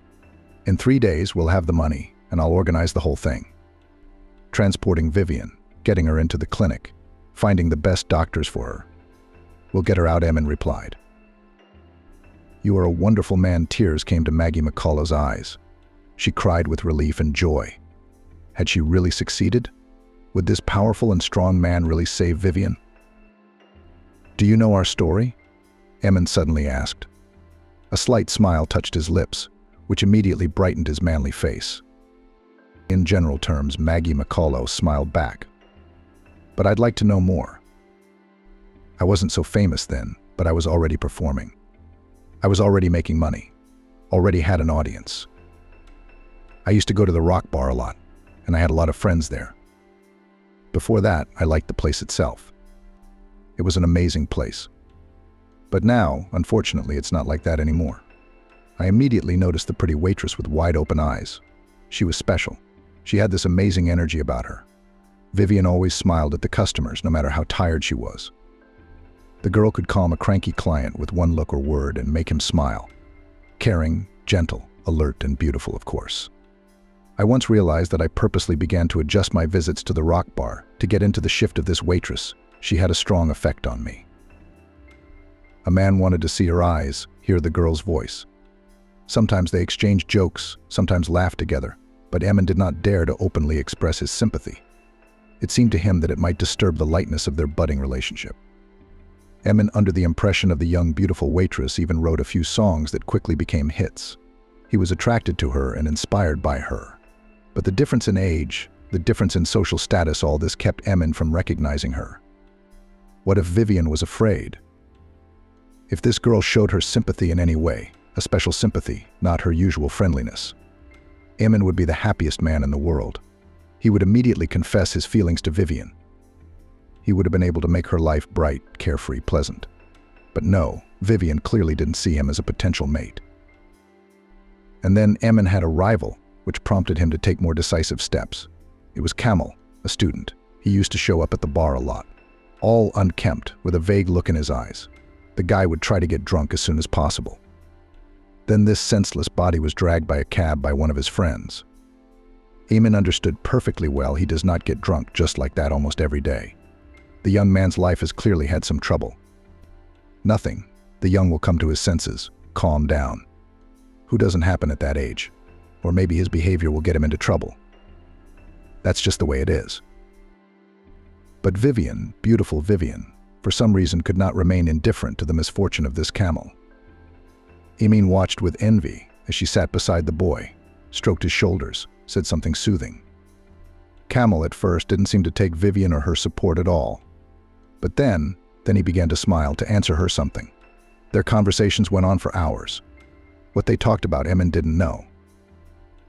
In 3 days, we'll have the money, and I'll organize the whole thing. Transporting Vivian, getting her into the clinic, finding the best doctors for her. We'll get her out," Emmon replied. "You are a wonderful man." Tears came to Maggie McCullough's eyes. She cried with relief and joy. Had she really succeeded? Would this powerful and strong man really save Vivian? "Do you know our story?" Emmon suddenly asked. A slight smile touched his lips, which immediately brightened his manly face. In general terms, Maggie McCullough smiled back. "But I'd like to know more. I wasn't so famous then, but I was already performing. I was already making money, already had an audience. I used to go to the Rock Bar a lot, and I had a lot of friends there. Before that, I liked the place itself. It was an amazing place. But now, unfortunately, it's not like that anymore. I immediately noticed the pretty waitress with wide open eyes. She was special. She had this amazing energy about her. Vivian always smiled at the customers, no matter how tired she was. The girl could calm a cranky client with one look or word and make him smile. Caring, gentle, alert, and beautiful, of course. I once realized that I purposely began to adjust my visits to the Rock Bar to get into the shift of this waitress. She had a strong effect on me. A man wanted to see her eyes, hear the girl's voice. Sometimes they exchanged jokes, sometimes laughed together, but Emmon did not dare to openly express his sympathy. It seemed to him that it might disturb the lightness of their budding relationship. Emmon, under the impression of the young, beautiful waitress, even wrote a few songs that quickly became hits. He was attracted to her and inspired by her. But the difference in age, the difference in social status, all this kept Emmon from recognizing her. What if Vivian was afraid? If this girl showed her sympathy in any way, a special sympathy, not her usual friendliness, Emmon would be the happiest man in the world. He would immediately confess his feelings to Vivian. He would have been able to make her life bright, carefree, pleasant. But no, Vivian clearly didn't see him as a potential mate. And then Emin had a rival, which prompted him to take more decisive steps. It was Camel, a student. He used to show up at the bar a lot, all unkempt, with a vague look in his eyes. The guy would try to get drunk as soon as possible. Then this senseless body was dragged by a cab by one of his friends. Eamon understood perfectly well he does not get drunk just like that almost every day. The young man's life has clearly had some trouble. Nothing. The young will come to his senses, calm down. Who doesn't happen at that age? Or maybe his behavior will get him into trouble. That's just the way it is. But Vivian, beautiful Vivian, for some reason could not remain indifferent to the misfortune of this camel. Eamon watched with envy as she sat beside the boy, stroked his shoulders, said something soothing. Camel at first didn't seem to take Vivian or her support at all. But then he began to smile, to answer her something. Their conversations went on for hours. What they talked about, Emin didn't know,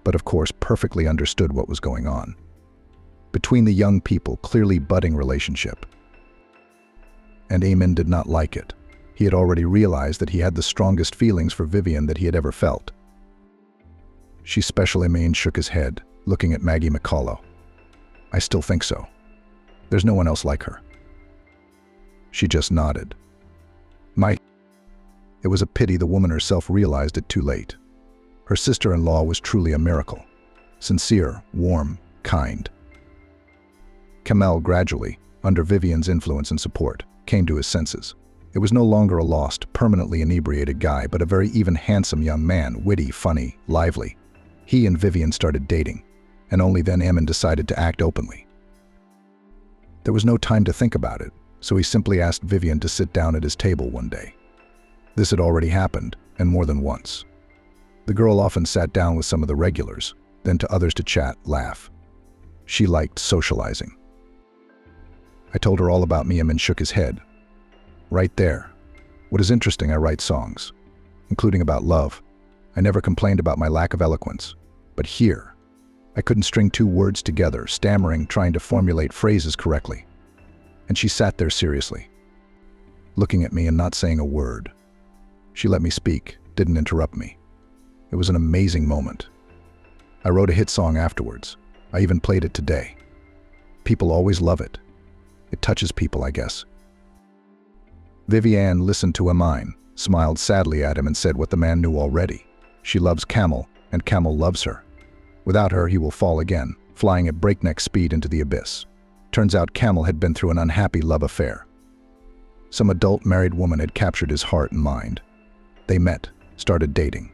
but of course perfectly understood what was going on. Between the young people, clearly budding relationship. And Eamon did not like it. He had already realized that he had the strongest feelings for Vivian that he had ever felt. She special Eamon shook his head, looking at Maggie McCullough. I still think so. There's no one else like her. She just nodded. It was a pity the woman herself realized it too late. Her sister-in-law was truly a miracle. Sincere, warm, kind. Kamel gradually, under Vivian's influence and support, came to his senses. It was no longer a lost, permanently inebriated guy, but a very even handsome young man, witty, funny, lively. He and Vivian started dating, and only then Emin decided to act openly. There was no time to think about it, so he simply asked Vivian to sit down at his table one day. This had already happened, and more than once. The girl often sat down with some of the regulars, then to others to chat, laugh. She liked socializing. I told her all about me, and shook his head. Right there. What is interesting, I write songs, including about love. I never complained about my lack of eloquence. But here, I couldn't string two words together, stammering, trying to formulate phrases correctly. And she sat there seriously, looking at me and not saying a word. She let me speak, didn't interrupt me. It was an amazing moment. I wrote a hit song afterwards. I even played it today. People always love it. It touches people, I guess. Vivian listened to Emin, smiled sadly at him and said what the man knew already. She loves Camel, and Camel loves her. Without her, he will fall again, flying at breakneck speed into the abyss. Turns out Camel had been through an unhappy love affair. Some adult married woman had captured his heart and mind. They met, started dating.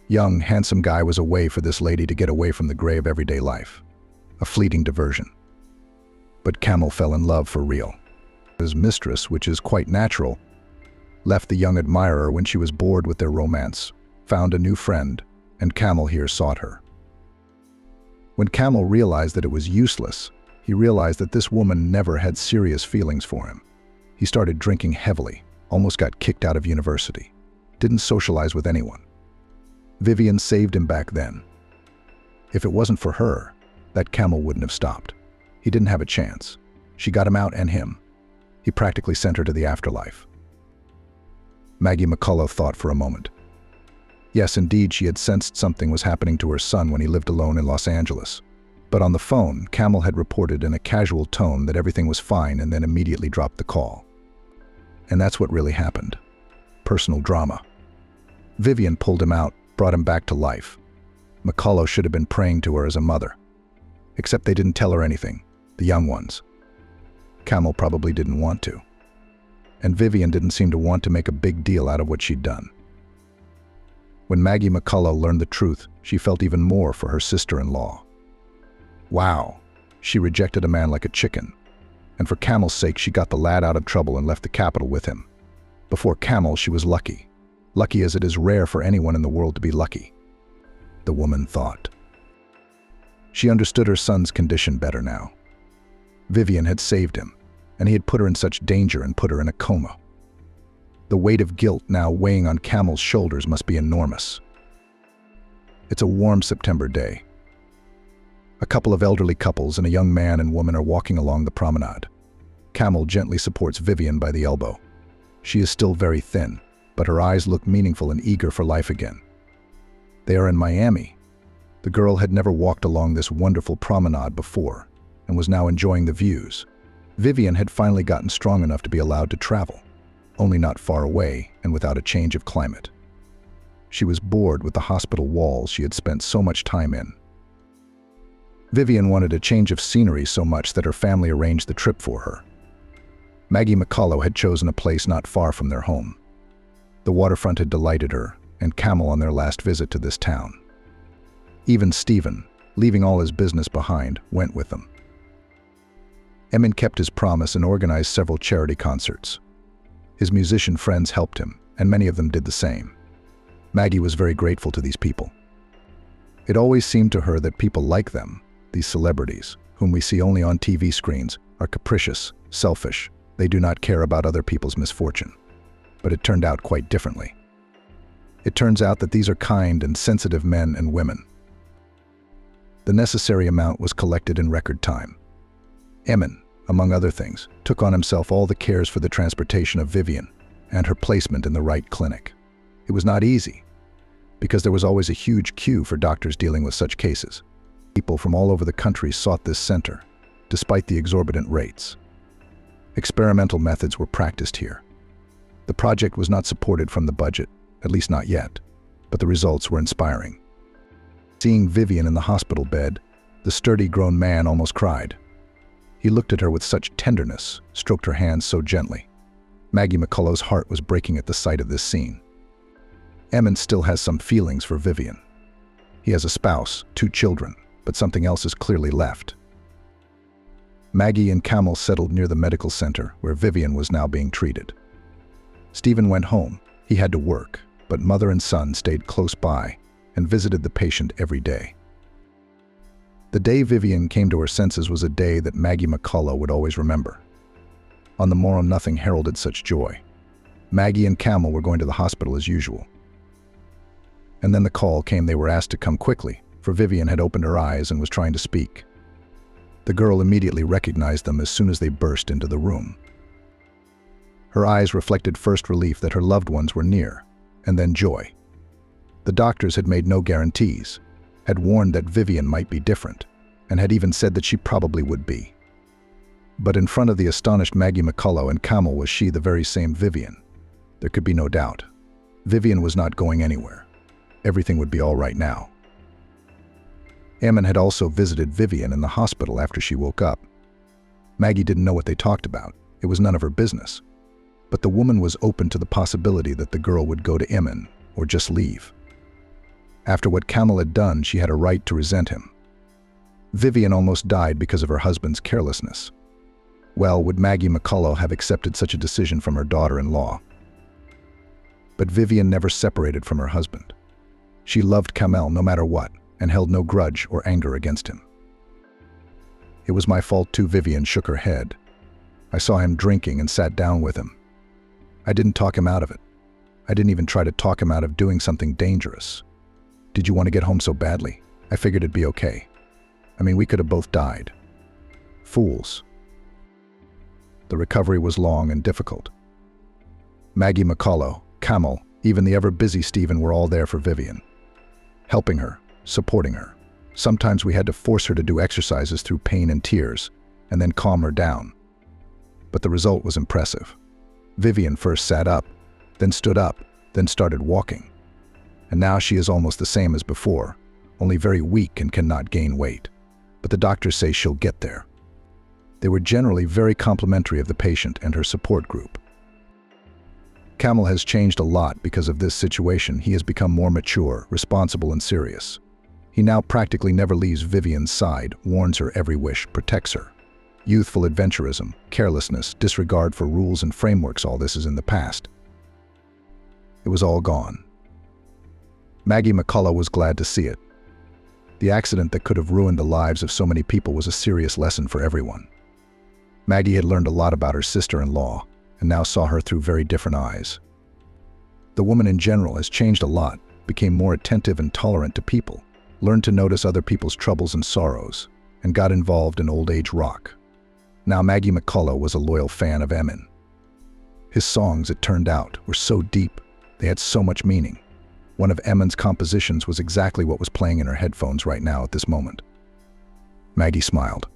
Young, handsome guy was a way for this lady to get away from the gray of everyday life. A fleeting diversion. But Camel fell in love for real. His mistress, which is quite natural, left the young admirer when she was bored with their romance, found a new friend, and Camel here sought her. When Camel realized that it was useless, he realized that this woman never had serious feelings for him. He started drinking heavily, almost got kicked out of university. Didn't socialize with anyone. Vivian saved him back then. If it wasn't for her, that Camel wouldn't have stopped. He didn't have a chance. She got him out and him. He practically sent her to the afterlife. Maggie McCullough thought for a moment. Yes, indeed, she had sensed something was happening to her son when he lived alone in Los Angeles. But on the phone, Camel had reported in a casual tone that everything was fine and then immediately dropped the call. And that's what really happened. Personal drama. Vivian pulled him out, brought him back to life. McCullough should have been praying to her as a mother. Except they didn't tell her anything, the young ones. Camel probably didn't want to. And Vivian didn't seem to want to make a big deal out of what she'd done. When Maggie McCullough learned the truth, she felt even more for her sister-in-law. Wow, she rejected a man like a chicken. And for Camel's sake, she got the lad out of trouble and left the capital with him. Before Camel, she was lucky. Lucky as it is rare for anyone in the world to be lucky. The woman thought. She understood her son's condition better now. Vivian had saved him, and he had put her in such danger and put her in a coma. The weight of guilt now weighing on Camel's shoulders must be enormous. It's a warm September day. A couple of elderly couples and a young man and woman are walking along the promenade. Camel gently supports Vivian by the elbow. She is still very thin, but her eyes looked meaningful and eager for life again. They are in Miami. The girl had never walked along this wonderful promenade before and was now enjoying the views. Vivian had finally gotten strong enough to be allowed to travel, only not far away and without a change of climate. She was bored with the hospital walls she had spent so much time in. Vivian wanted a change of scenery so much that her family arranged the trip for her. Maggie McCullough had chosen a place not far from their home. The waterfront had delighted her, and Camel on their last visit to this town. Even Stephen, leaving all his business behind, went with them. Emin kept his promise and organized several charity concerts. His musician friends helped him, and many of them did the same. Maggie was very grateful to these people. It always seemed to her that people like them, these celebrities, whom we see only on TV screens, are capricious, selfish. They do not care about other people's misfortune. But it turned out quite differently. It turns out that these are kind and sensitive men and women. The necessary amount was collected in record time. Emin, among other things, took on himself all the cares for the transportation of Vivian and her placement in the right clinic. It was not easy, because there was always a huge queue for doctors dealing with such cases. People from all over the country sought this center, despite the exorbitant rates. Experimental methods were practiced here. The project was not supported from the budget, at least not yet, but the results were inspiring. Seeing Vivian in the hospital bed, the sturdy grown man almost cried. He looked at her with such tenderness, stroked her hands so gently. Maggie McCullough's heart was breaking at the sight of this scene. Emin still has some feelings for Vivian. He has a spouse, 2 children, but something else is clearly left. Maggie and Camel settled near the medical center where Vivian was now being treated. Stephen went home. He had to work, but mother and son stayed close by and visited the patient every day. The day Vivian came to her senses was a day that Maggie McCullough would always remember. On the morrow, nothing heralded such joy. Maggie and Camel were going to the hospital as usual. And then the call came. They were asked to come quickly, for Vivian had opened her eyes and was trying to speak. The girl immediately recognized them as soon as they burst into the room. Her eyes reflected first relief that her loved ones were near, and then joy. The doctors had made no guarantees, had warned that Vivian might be different, and had even said that she probably would be. But in front of the astonished Maggie McCullough and Camel was she the very same Vivian. There could be no doubt. Vivian was not going anywhere. Everything would be all right now. Emin had also visited Vivian in the hospital after she woke up. Maggie didn't know what they talked about. It was none of her business. But the woman was open to the possibility that the girl would go to Emin or just leave. After what Camel had done, she had a right to resent him. Vivian almost died because of her husband's carelessness. Well, would Maggie McCullough have accepted such a decision from her daughter-in-law? But Vivian never separated from her husband. She loved Camel no matter what, and held no grudge or anger against him. It was my fault too. Vivian shook her head. I saw him drinking and sat down with him. I didn't talk him out of it. I didn't even try to talk him out of doing something dangerous. Did you want to get home so badly? I figured it'd be okay. I mean, we could have both died. Fools. The recovery was long and difficult. Maggie McCullough, Camel, even the ever-busy Stephen were all there for Vivian, helping her, supporting her. Sometimes we had to force her to do exercises through pain and tears, and then calm her down. But the result was impressive. Vivian first sat up, then stood up, then started walking. And now she is almost the same as before, only very weak and cannot gain weight. But the doctors say she'll get there. They were generally very complimentary of the patient and her support group. Camel has changed a lot because of this situation. He has become more mature, responsible, and serious. He now practically never leaves Vivian's side, warns her every wish, protects her. Youthful adventurism, carelessness, disregard for rules and frameworks, all this is in the past. It was all gone. Maggie McCullough was glad to see it. The accident that could have ruined the lives of so many people was a serious lesson for everyone. Maggie had learned a lot about her sister-in-law, and now saw her through very different eyes. The woman in general has changed a lot, became more attentive and tolerant to people, learned to notice other people's troubles and sorrows, and got involved in old age rock. Now Maggie McCullough was a loyal fan of Emin. His songs, it turned out, were so deep, They had so much meaning. One of Emma's compositions was exactly what was playing in her headphones right now at this moment. Maggie smiled.